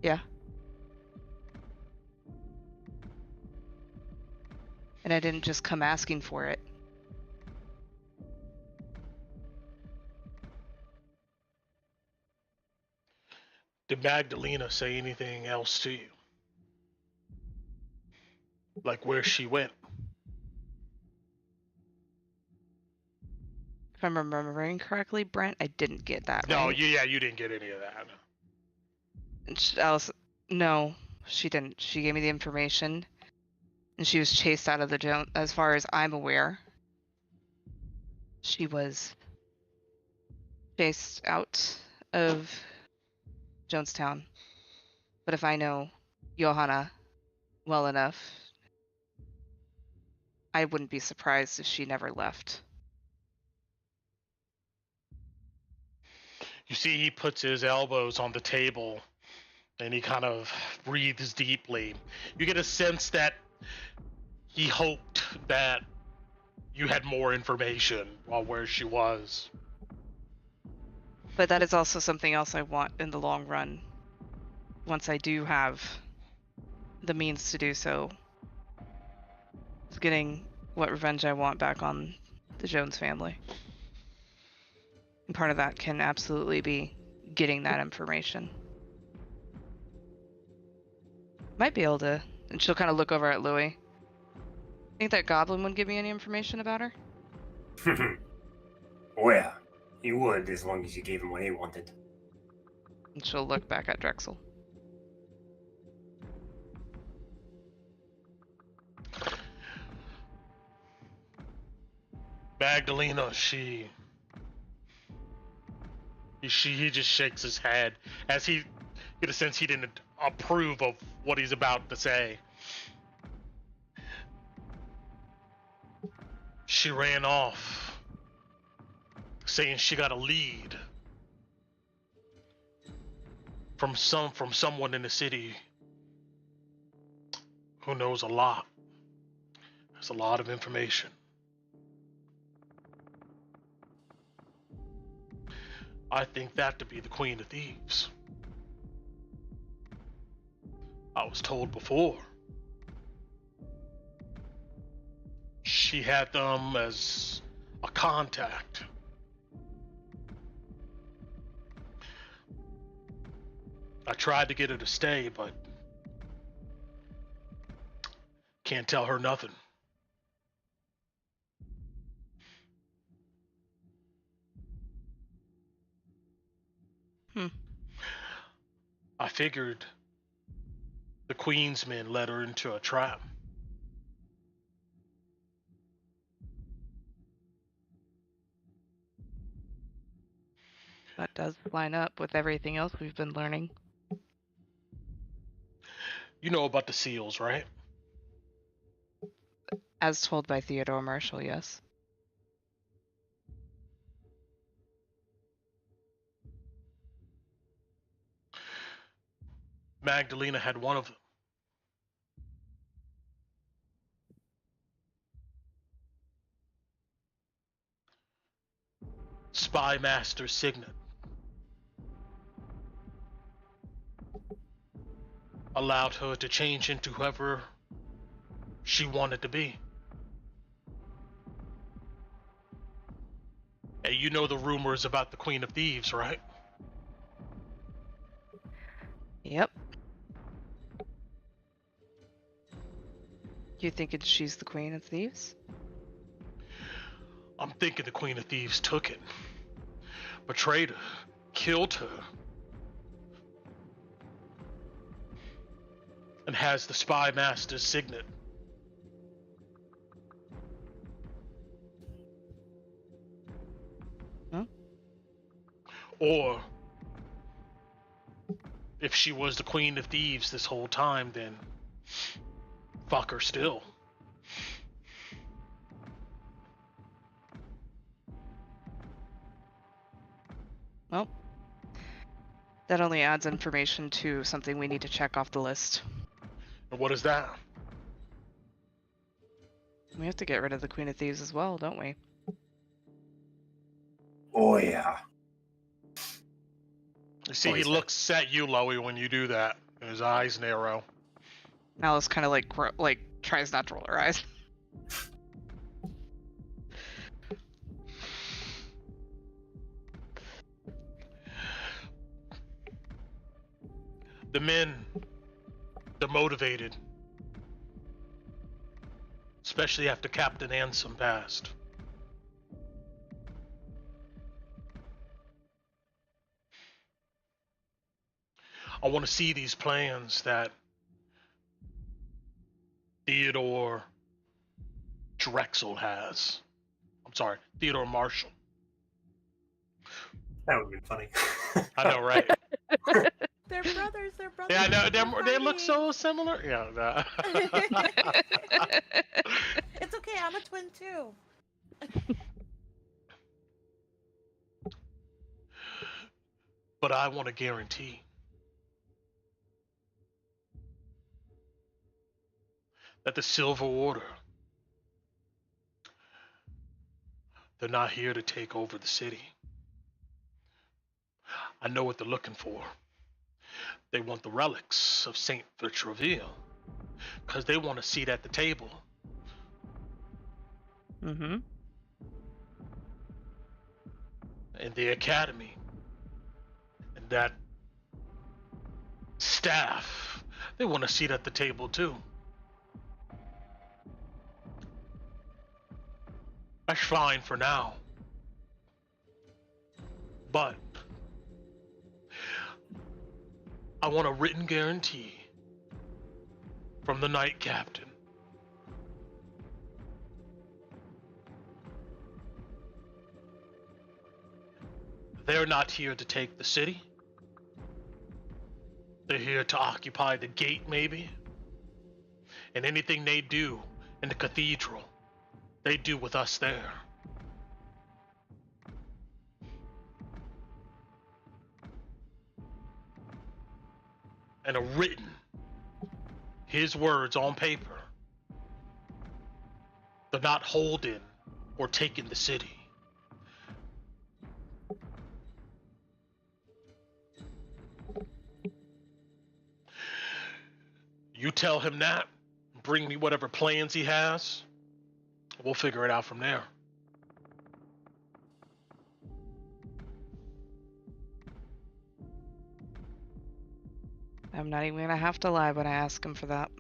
Yeah. And I didn't just come asking for it. Did Magdalena say anything else to you? Like where she went? If I'm remembering correctly, Brent, I didn't get that No, right. you didn't get any of that. And Alice, no, she didn't. She gave me the information, and she was chased out of the Jones. As far as I'm aware, she was chased out of Jonestown. But if I know Johanna well enough, I wouldn't be surprised if she never left. You see, he puts his elbows on the table and he kind of breathes deeply. You get a sense that he hoped that you had more information on where she was. But that is also something else I want in the long run. Once I do have the means to do so, is getting what revenge I want back on the Jones family. And part of that can absolutely be getting that information. Might be able to, and she'll kind of look over at Louis. Think that goblin would give me any information about her? Oh yeah, he would, as long as you gave him what he wanted. And she'll look back at Drexel. Magdalena, he just shakes his head as he get a sense he didn't approve of what he's about to say. She ran off, saying she got a lead from someone in the city who knows a lot. There's a lot of information. I think that to be the Queen of Thieves. I was told before. She had them as a contact. I tried to get her to stay, but can't tell her nothing. I figured the Queen's men led her into a trap. That does line up with everything else we've been learning. You know about the seals, right? As told by Theodore Marshall, yes. Magdalena had one of them. Spy Master Signet. Allowed her to change into whoever she wanted to be. Hey, you know the rumors about the Queen of Thieves, right? Yep. You thinking she's the Queen of Thieves? I'm thinking the Queen of Thieves took it. Betrayed her. Killed her. And has the Spy Master's signet. Huh? Or, if she was the Queen of Thieves this whole time, then fuck her still. Well, that only adds information to something we need to check off the list. And what is that? We have to get rid of the Queen of Thieves as well, don't we? Oh yeah. You see, he looks at you, Loey, when you do that. And his eyes narrow. Alice kind of like tries not to roll her eyes. The men, they're motivated. Especially after Captain Ansem passed. I want to see these plans that Theodore Drexel has. I'm sorry, Theodore Marshall. That would be funny. I know, right? They're brothers. They're brothers. Yeah, I know. They're They look fighting. so similar. Yeah. It's okay. okay, I'm a twin too. But I want a guarantee that the Silver Order, they're not here to take over the city. I know what they're looking for. They want the relics of Saint Vitraville because they want a seat at the table. Mm-hmm. In the academy. And that staff, they want a seat at the table too. That's fine for now. But I want a written guarantee from the Knight Captain. They're not here to take the city. They're here to occupy the gate, maybe. And anything they do in the cathedral, they do with us there. And a written, his words on paper. They're not holding or taking the city. You tell him that, bring me whatever plans he has, we'll figure it out from there. I'm not even gonna have to lie when I ask him for that.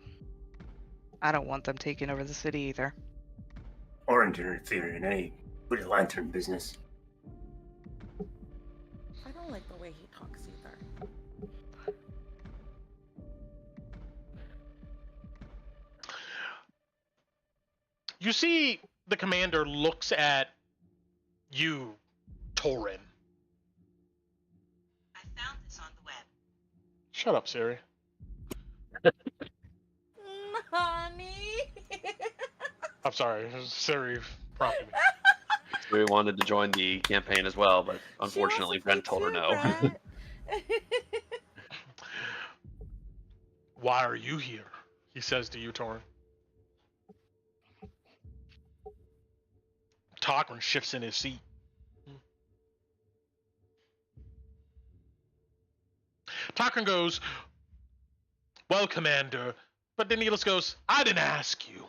I don't want them taking over the city either. Or interfere in any Blue Lantern business. I don't like the way he talks either. You see, the commander looks at you, Torren. I found this on the web. Shut up, Siri. Honey. I'm sorry, Siri prompted me. We wanted to join the campaign as well, but unfortunately, Brent told her no. Why are you here? He says to you, Torren. Torren shifts in his seat. Torren goes, well, Commander, but then Neelis goes, I didn't ask you.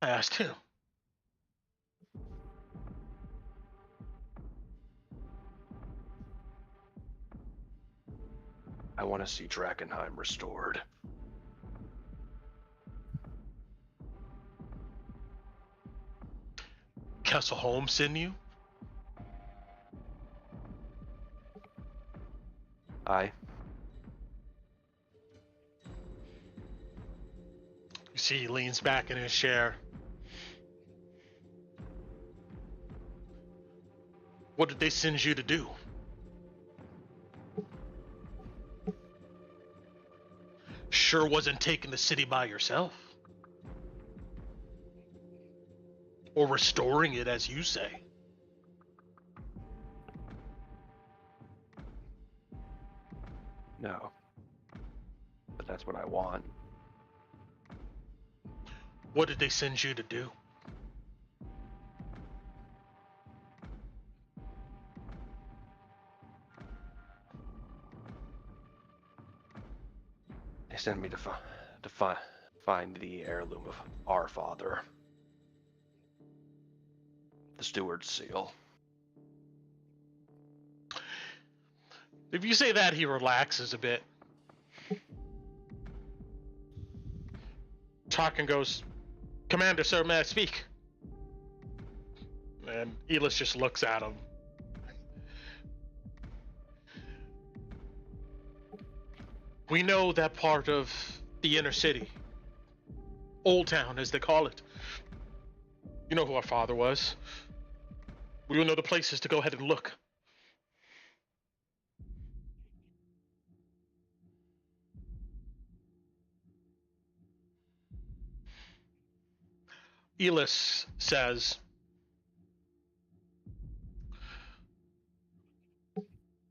I asked him. I want to see Drakkenheim restored. Kessel Holmes send you? Aye. You see, he leans back in his chair. What did they send you to do? Sure wasn't taking the city by yourself. Or restoring it, as you say. No. But that's what I want. What did they send you to do? They sent me to find the heirloom of our father. The steward's seal. If you say that, he relaxes a bit. Tarkin goes, Commander, sir, may I speak? And Elis just looks at him. We know that part of the inner city. Old Town, as they call it. You know who our father was. We will know the places to go ahead and look. Elis says,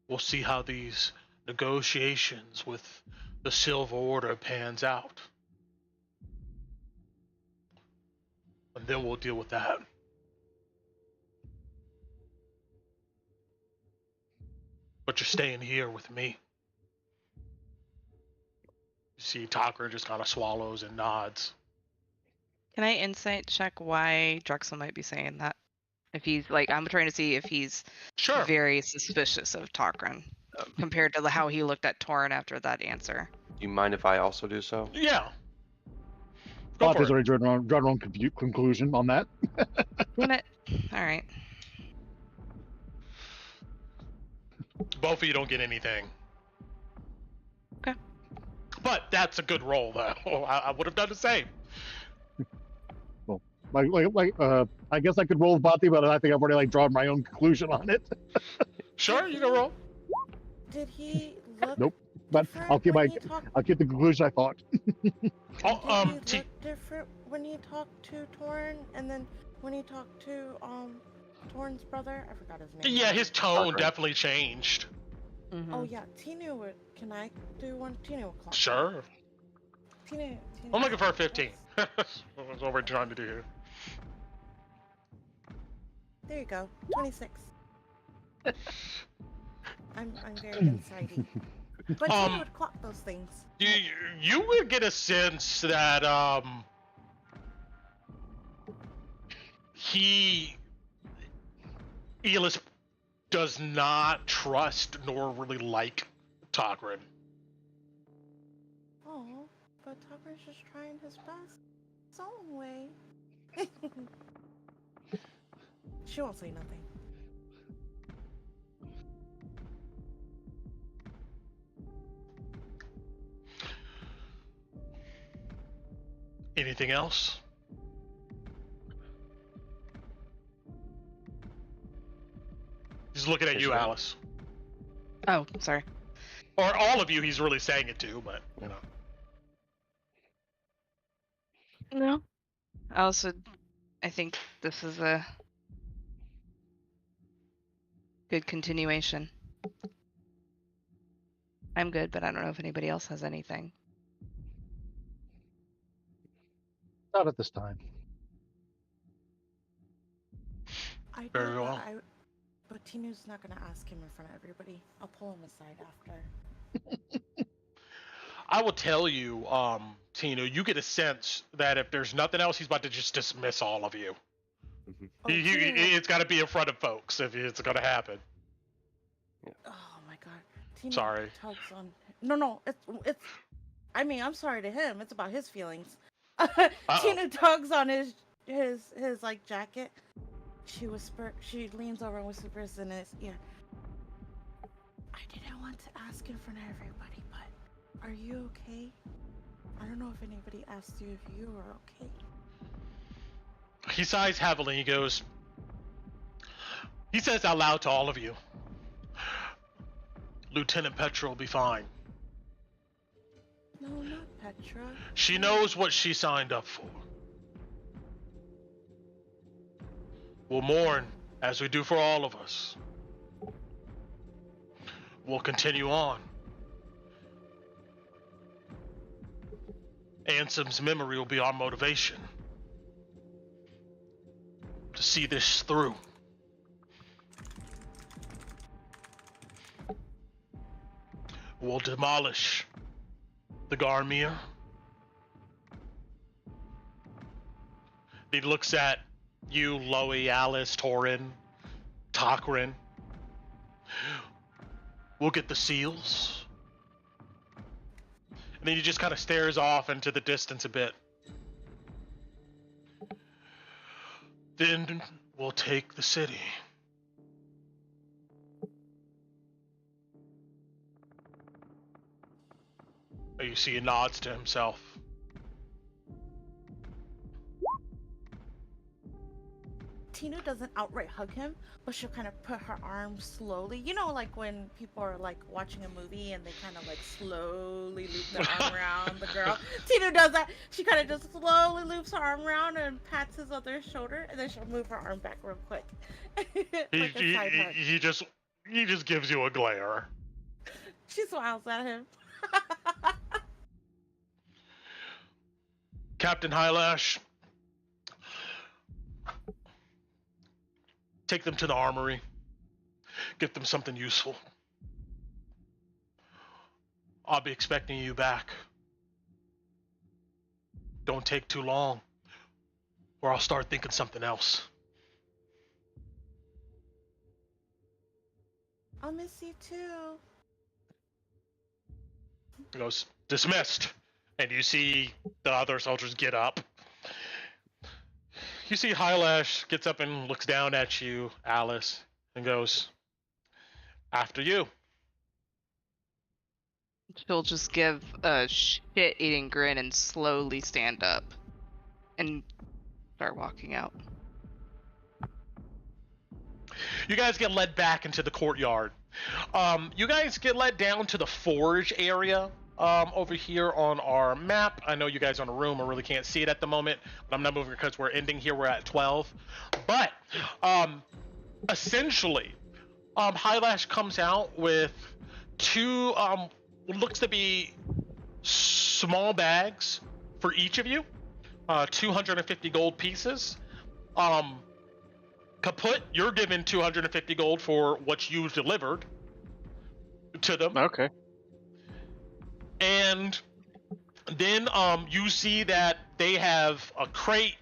we'll see how these negotiations with the Silver Order pans out. And then we'll deal with that. But you're staying here with me. You see Torren just kind of swallows and nods. Can I insight check why Drexel might be saying that? If he's like, I'm trying to see if he's Sure. very suspicious of Torren compared to how he looked at Torren after that answer. Do you mind if I also do so? Yeah. Go for Bati's it. already drawn her own conclusion on that. Damn it. All right. Both of you don't get anything. Okay. But that's a good roll, though. I would have done the same. I guess I could roll with Bati, but I think I've already drawn my own conclusion on it. Sure, you can roll. Did he look Nope. But different I'll keep when he talked? the conclusion I thought. Did he Oh, look different when he talked to Torren, and then when he talked to Torren's brother? I forgot his name. yeah, his tone Torren. definitely changed. Mhm. Oh yeah, Tinu would. Can I do one? Tinu would clock. Sure. Tinu. I'm looking for a 15. That's what we're trying to do here. There you go. 26. I'm very insighty. But Tinu would clock those things. You would get a sense that Elis does not trust nor really like Torren. Oh, but Tucker's just trying his best. His own way. She won't say nothing. Anything else? He's looking at you, Yes, ma'am. Alice. Oh, sorry. Or all of you he's really saying it to, but, you know. No. Also, I think this is a good continuation. I'm good, but I don't know if anybody else has anything. Not at this time. I do, Very well. but Tinu's not gonna ask him in front of everybody. I'll pull him aside after. I will tell you, Tino, you get a sense that if there's nothing else, he's about to just dismiss all of you. Oh, It's got to be in front of folks if it's going to happen. Oh my god. Tinu Sorry. tugs on. No, it's. I mean, I'm sorry to him. It's about his feelings. Tinu tugs on his like jacket. She leans over and whispers in his ear. I didn't want to ask in front of everybody, but are you okay? I don't know if anybody asked you if you were okay. He sighs heavily. He says out loud to all of you, Lieutenant Petra will be fine. No, not Petra. She knows what she signed up for. We'll mourn as we do for all of us. We'll continue on. Ansem's memory will be our motivation to see this through. We'll demolish the Garmir. He looks at you, Loey, Alice, Torren, Torren. We'll get the seals. And then he just kind of stares off into the distance a bit. Then we'll take the city. You see he nods to himself. Tinu doesn't outright hug him, but she'll kind of put her arm slowly. You know, like when people are like watching a movie and they kind of like slowly loop their arm around the girl. Tinu does that. She kind of just slowly loops her arm around and pats his other shoulder, and then she'll move her arm back real quick. Like a side hug. He just gives you a glare. She smiles at him. Captain Highlash, take them to the armory. Get them something useful. I'll be expecting you back. Don't take too long, or I'll start thinking something else. I'll miss you too. He goes, dismissed. And you see the other soldiers get up. You see Highlash gets up and looks down at you, Alice, and goes, after you. She'll just give a shit-eating grin and slowly stand up and start walking out. You guys get led back into the courtyard. You guys get led down to the forge area over here on our map. I know you guys are in a room. I really can't see it at the moment, but I'm not moving because we're ending here. We're at 12. But essentially, Highlash comes out with two what looks to be small bags for each of you, 250 gold pieces. Kaput, you're given 250 gold for what you've delivered to them. Okay. And then you see that they have a crate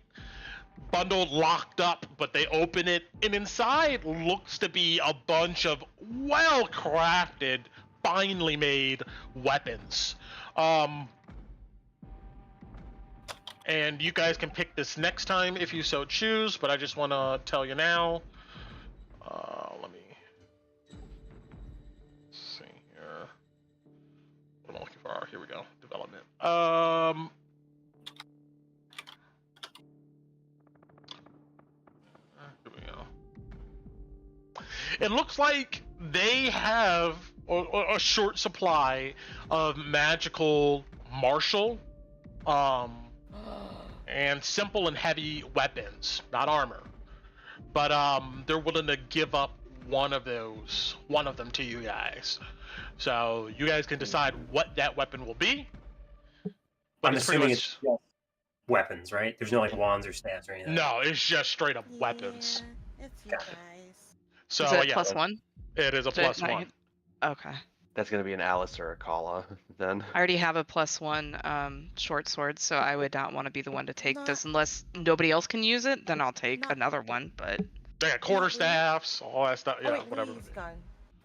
bundled locked up, but they open it, and inside looks to be a bunch of well-crafted, finely made weapons. And you guys can pick this next time if you so choose, but I just want to tell you now. Let me see here. What am I looking for? Here we go. Development. Here we go. It looks like they have a short supply of magical martial, and simple and heavy weapons, not armor. But they're willing to give up one of them to you guys. So you guys can decide what that weapon will be. But I'm it's pretty assuming much it's just weapons, right? There's no like wands or staves or anything. no, it's just straight up weapons. Yeah, it's you Got it. guys. So Is it yeah, +1? it is a Is it +1. Okay. That's gonna be an Alice or a Kala then. I already have a +1 short sword, so I would not want to be the one to take Not- this unless nobody else can use it. Then I'll take Not- another one. But They got quarterstaffs, all that stuff. Oh, Yeah, wait, whatever. Lee's gun.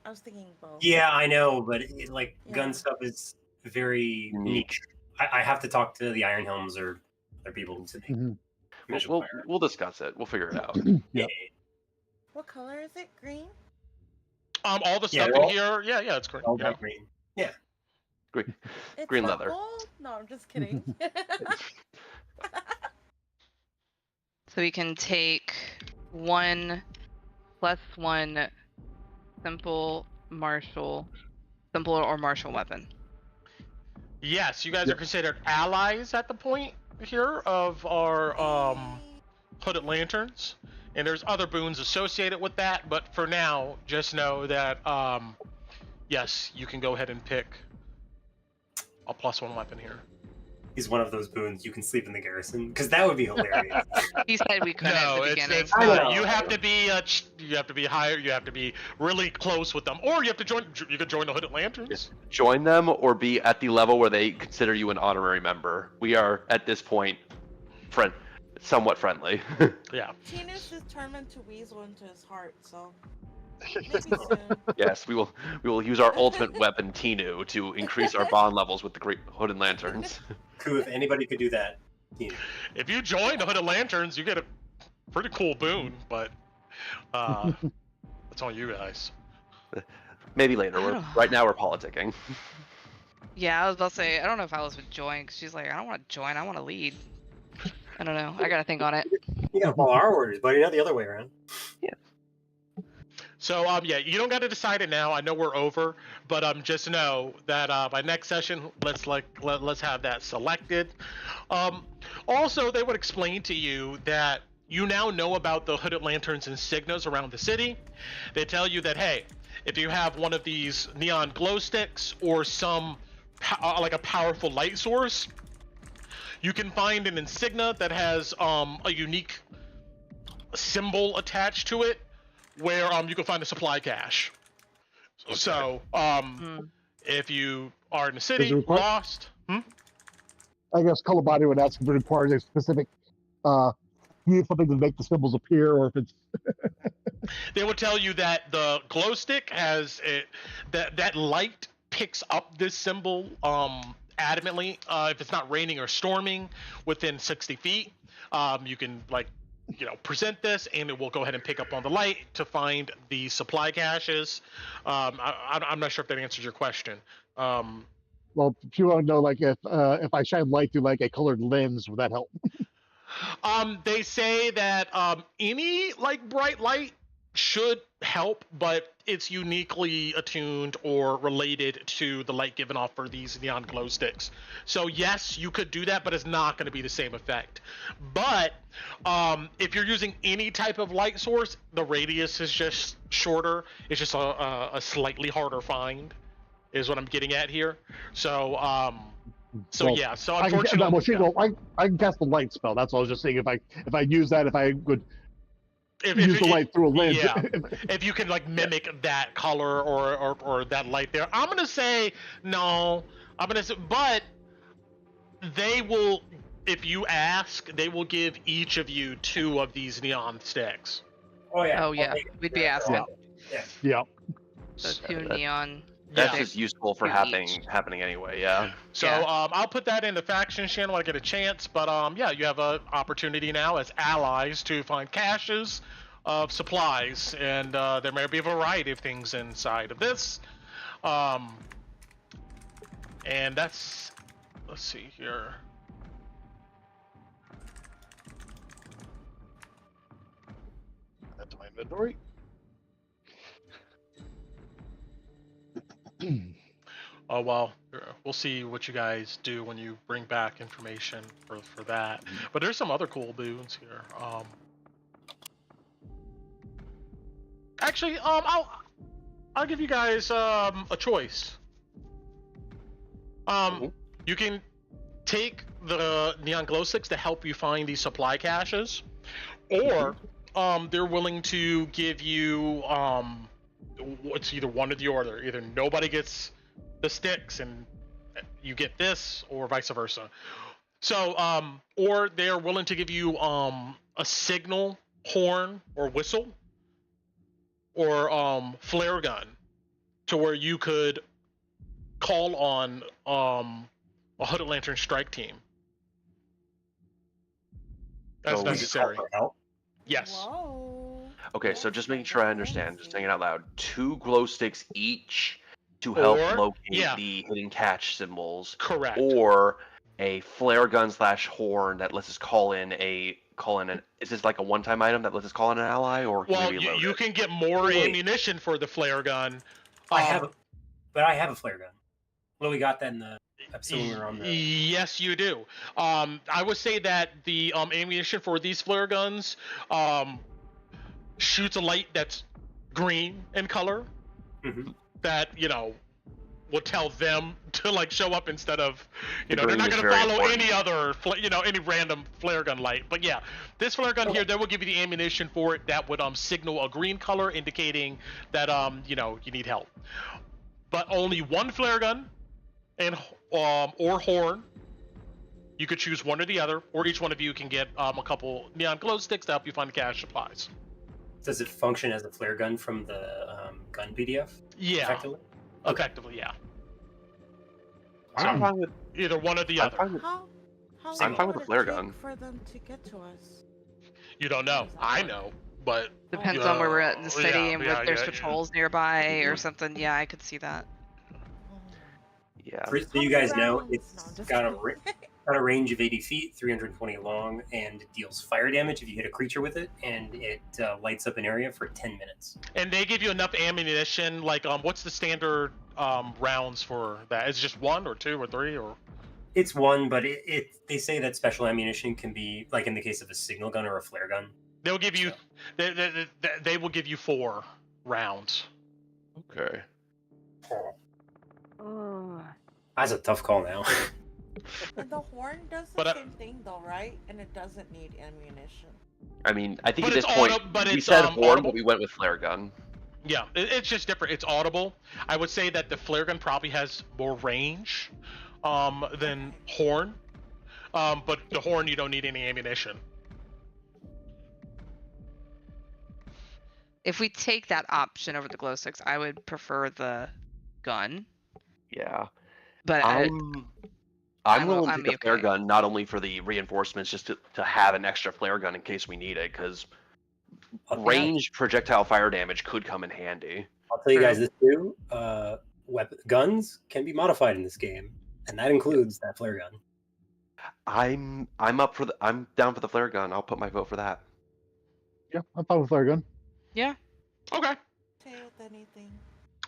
I was thinking both. Yeah, I know, but like Yeah. gun stuff is very niche. I have to talk to the Iron Helms or other people to make Mhm. magical We'll fire. we'll discuss it. We'll figure it out. Yeah. What color is it? Green? All the Yeah, stuff they're in all- here, yeah, it's great. All You know. that green. Green, It's green not leather. gold? No, I'm just kidding. so we can take 1 +1 simple or martial weapon. Yes, you guys Yep. are considered allies at the point here of our hooded lanterns, and there's other boons associated with that. But for now, just know that yes, you can go ahead and pick a +1 weapon here. He's one of those boons. You can sleep in the garrison because that would be hilarious. He said we couldn't at No, the it's beginning. I not. know. You have to be you have to be higher. You have to be really close with them, or you have to join. You could join the hooded lanterns. Join them or be at the level where they consider you an honorary member. We are at this point somewhat friendly. Yeah. Tinu's determined to weasel into his heart, so maybe soon. Yes, we will use our ultimate weapon, Tinu, to increase our bond levels with the great hooded lanterns. Cool, if anybody could do that. You know. If you join the hooded lanterns, you get a pretty cool boon, but it's on you guys. Maybe later. I don't- Right now we're politicking. Yeah, I was about to say, I don't know if Alice would join, because she's like, I don't want to join, I want to lead. I don't know, I gotta think on it. You gotta follow our orders, buddy, not the other way around. So yeah, you don't got to decide it now. I know we're over, but just know that by next session, let's have that selected. Also, they would explain to you that you now know about the hooded lanterns and signas around the city. They tell you that, hey, if you have one of these neon glow sticks or some like a powerful light source, you can find an insignia that has a unique symbol attached to it, where you can find a supply cache. Okay. So if you are in the city, lost. I guess color body would ask if it requires a specific you need something to make the symbols appear, or if it's they would tell you that the glow stick has that light picks up this symbol adamantly. If it's not raining or storming within 60 feet, you can present this, and it will go ahead and pick up on the light to find the supply caches. I'm not sure if that answers your question. Well, if you want to know, if I shine light through a colored lens, would that help? They say that any bright light should help, but it's uniquely attuned or related to the light given off for these neon glow sticks. So yes, you could do that, but it's not going to be the same effect. But if you're using any type of light source, the radius is just shorter. It's just a slightly harder find, is what I'm getting at here. So unfortunately, I can cast the light spell. That's what I was just saying. If I use that, if I would use the light through a lens. Yeah. If you can mimic that color or that light there, I'm gonna say no. But they will, if you ask, they will give each of you 2 of these neon sticks. Oh yeah. Oh yeah. We'd be asking. Yeah. So 2 neon. That's just useful for happening anyway, yeah. So I'll put that in the factions channel when I get a chance, but you have an opportunity now as allies to find caches of supplies, and there may be a variety of things inside of this. And that's, let's see here. That's my inventory. Oh well, we'll see what you guys do when you bring back information for that. But there's some other cool boons here. Actually, I'll give you guys a choice. You can take the neon glow sticks to help you find these supply caches, or they're willing to give you it's either one or the other. Either nobody gets the sticks and you get this, or vice versa. So or they're willing to give you a signal horn or whistle, or flare gun, to where you could call on a hooded lantern strike team. That's necessary. Yes. Whoa. Okay, so just making sure I understand, just saying it out loud. 2 glow sticks each to help locate the hidden catch symbols. Correct. Or a flare gun / horn that lets us call in an. Is this like a one-time item that lets us call in an ally, or can we reload you can get more ammunition for the flare gun. I have a flare gun. Well, we got that in the episode we were on. Yes, you do. I would say that the ammunition for these flare guns shoots a light that's green in color. Mm-hmm. That will tell them to show up instead of they're green not is going to very follow important. any other any random flare gun light. But yeah, this flare gun here, they will give you the ammunition for it that would signal a green color, indicating that you need help. But only one flare gun and or horn. You could choose one or the other, or each one of you can get a couple neon glow sticks to help you find the cache supplies. Does it function as a flare gun from the gun PDF? Yeah. Effectively, yeah. I'm fine with either one or the other. How I'm long fine with would the flare it take gun. for them to get to us? You don't know. I know, but Depends on where we're at in the city and yeah, if there's yeah. patrols nearby or something. Yeah, I could see that. Yeah. So you guys know it's No, just got a kidding. ring. got a range of 80 feet, 320 long, and it deals fire damage if you hit a creature with it, and it lights up an area for 10 minutes. And they give you enough ammunition. Like, what's the standard rounds for that? Is it just 1 or 2 or 3 or? It's 1, but they say that special ammunition can be, like in the case of a signal gun or a flare gun. They'll give you, they will give you 4 rounds. Okay. That's a tough call now. And the horn does the same thing though, right? And it doesn't need ammunition. I mean, I think But at this it's point, but we it's, said horn, audible. but we went with flare gun. Yeah, it's just different. It's audible. I would say that the flare gun probably has more range than horn. But the horn, you don't need any ammunition. If we take that option over the glow sticks, I would prefer the gun. Yeah. But I'm willing to I'm take the flare okay. gun, not only for the reinforcements, just to have an extra flare gun in case we need it, because ranged projectile fire damage could come in handy. I'll tell you guys this too. Guns can be modified in this game, and that includes that flare gun. I'm down for the flare gun. I'll put my vote for that. Yeah, I'm fine with flare gun. Yeah. Okay. Okay with anything.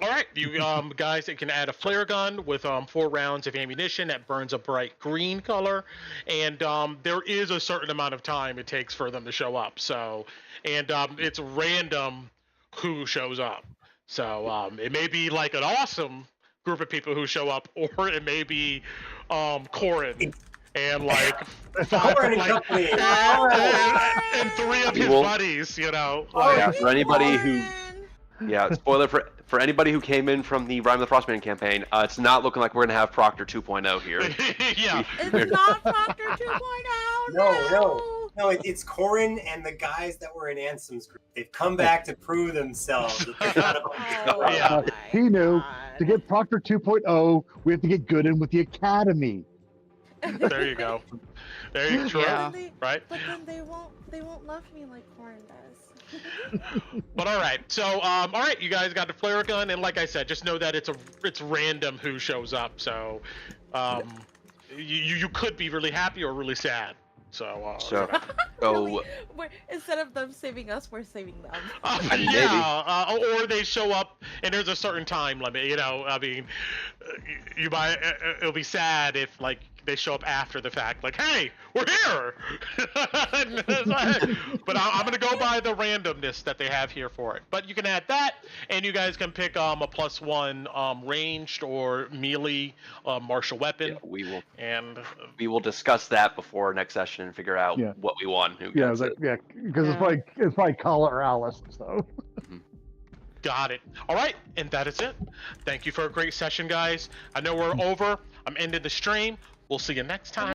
All right, you guys, it can add a flare gun with 4 rounds of ammunition that burns a bright green color, and there is a certain amount of time it takes for them to show up. So, and it's random who shows up. So it may be like an awesome group of people who show up, or it may be Torren and like Torren and company. and 3 of his buddies. You know. Like, Yeah, for anybody who. Yeah, spoiler for anybody who came in from the Rime of the Frostman campaign, it's not looking like we're gonna have Proctor 2.0 here. Yeah. It's not Proctor 2.0. No, it's Torren and the guys that were in Ansem's group. They've come back to prove themselves. That they're not a bunch of Yeah. He knew to get Proctor 2.0, we have to get good in with the Academy. There you go. There you go. Yeah. Right. But then they won't love me like Torren does. But all right, so all right, you guys got the flare gun, and like I said, just know that it's random who shows up. So you could be really happy or really sad. So Really? Instead of them saving us, we're saving them. yeah, or they show up and there's a certain time limit. You know, I mean, you might it'll be sad if like they show up after the fact, like, hey, we're here. But I'm gonna go by the randomness that they have here for it. But you can add that, and you guys can pick a +1 ranged or melee martial weapon. Yeah, we will discuss that before next session and figure out what we want. Because it's probably Kala or Alice. So. Got it. All right, and that is it. Thank you for a great session, guys. I know we're over. I'm ending the stream. We'll see you next time.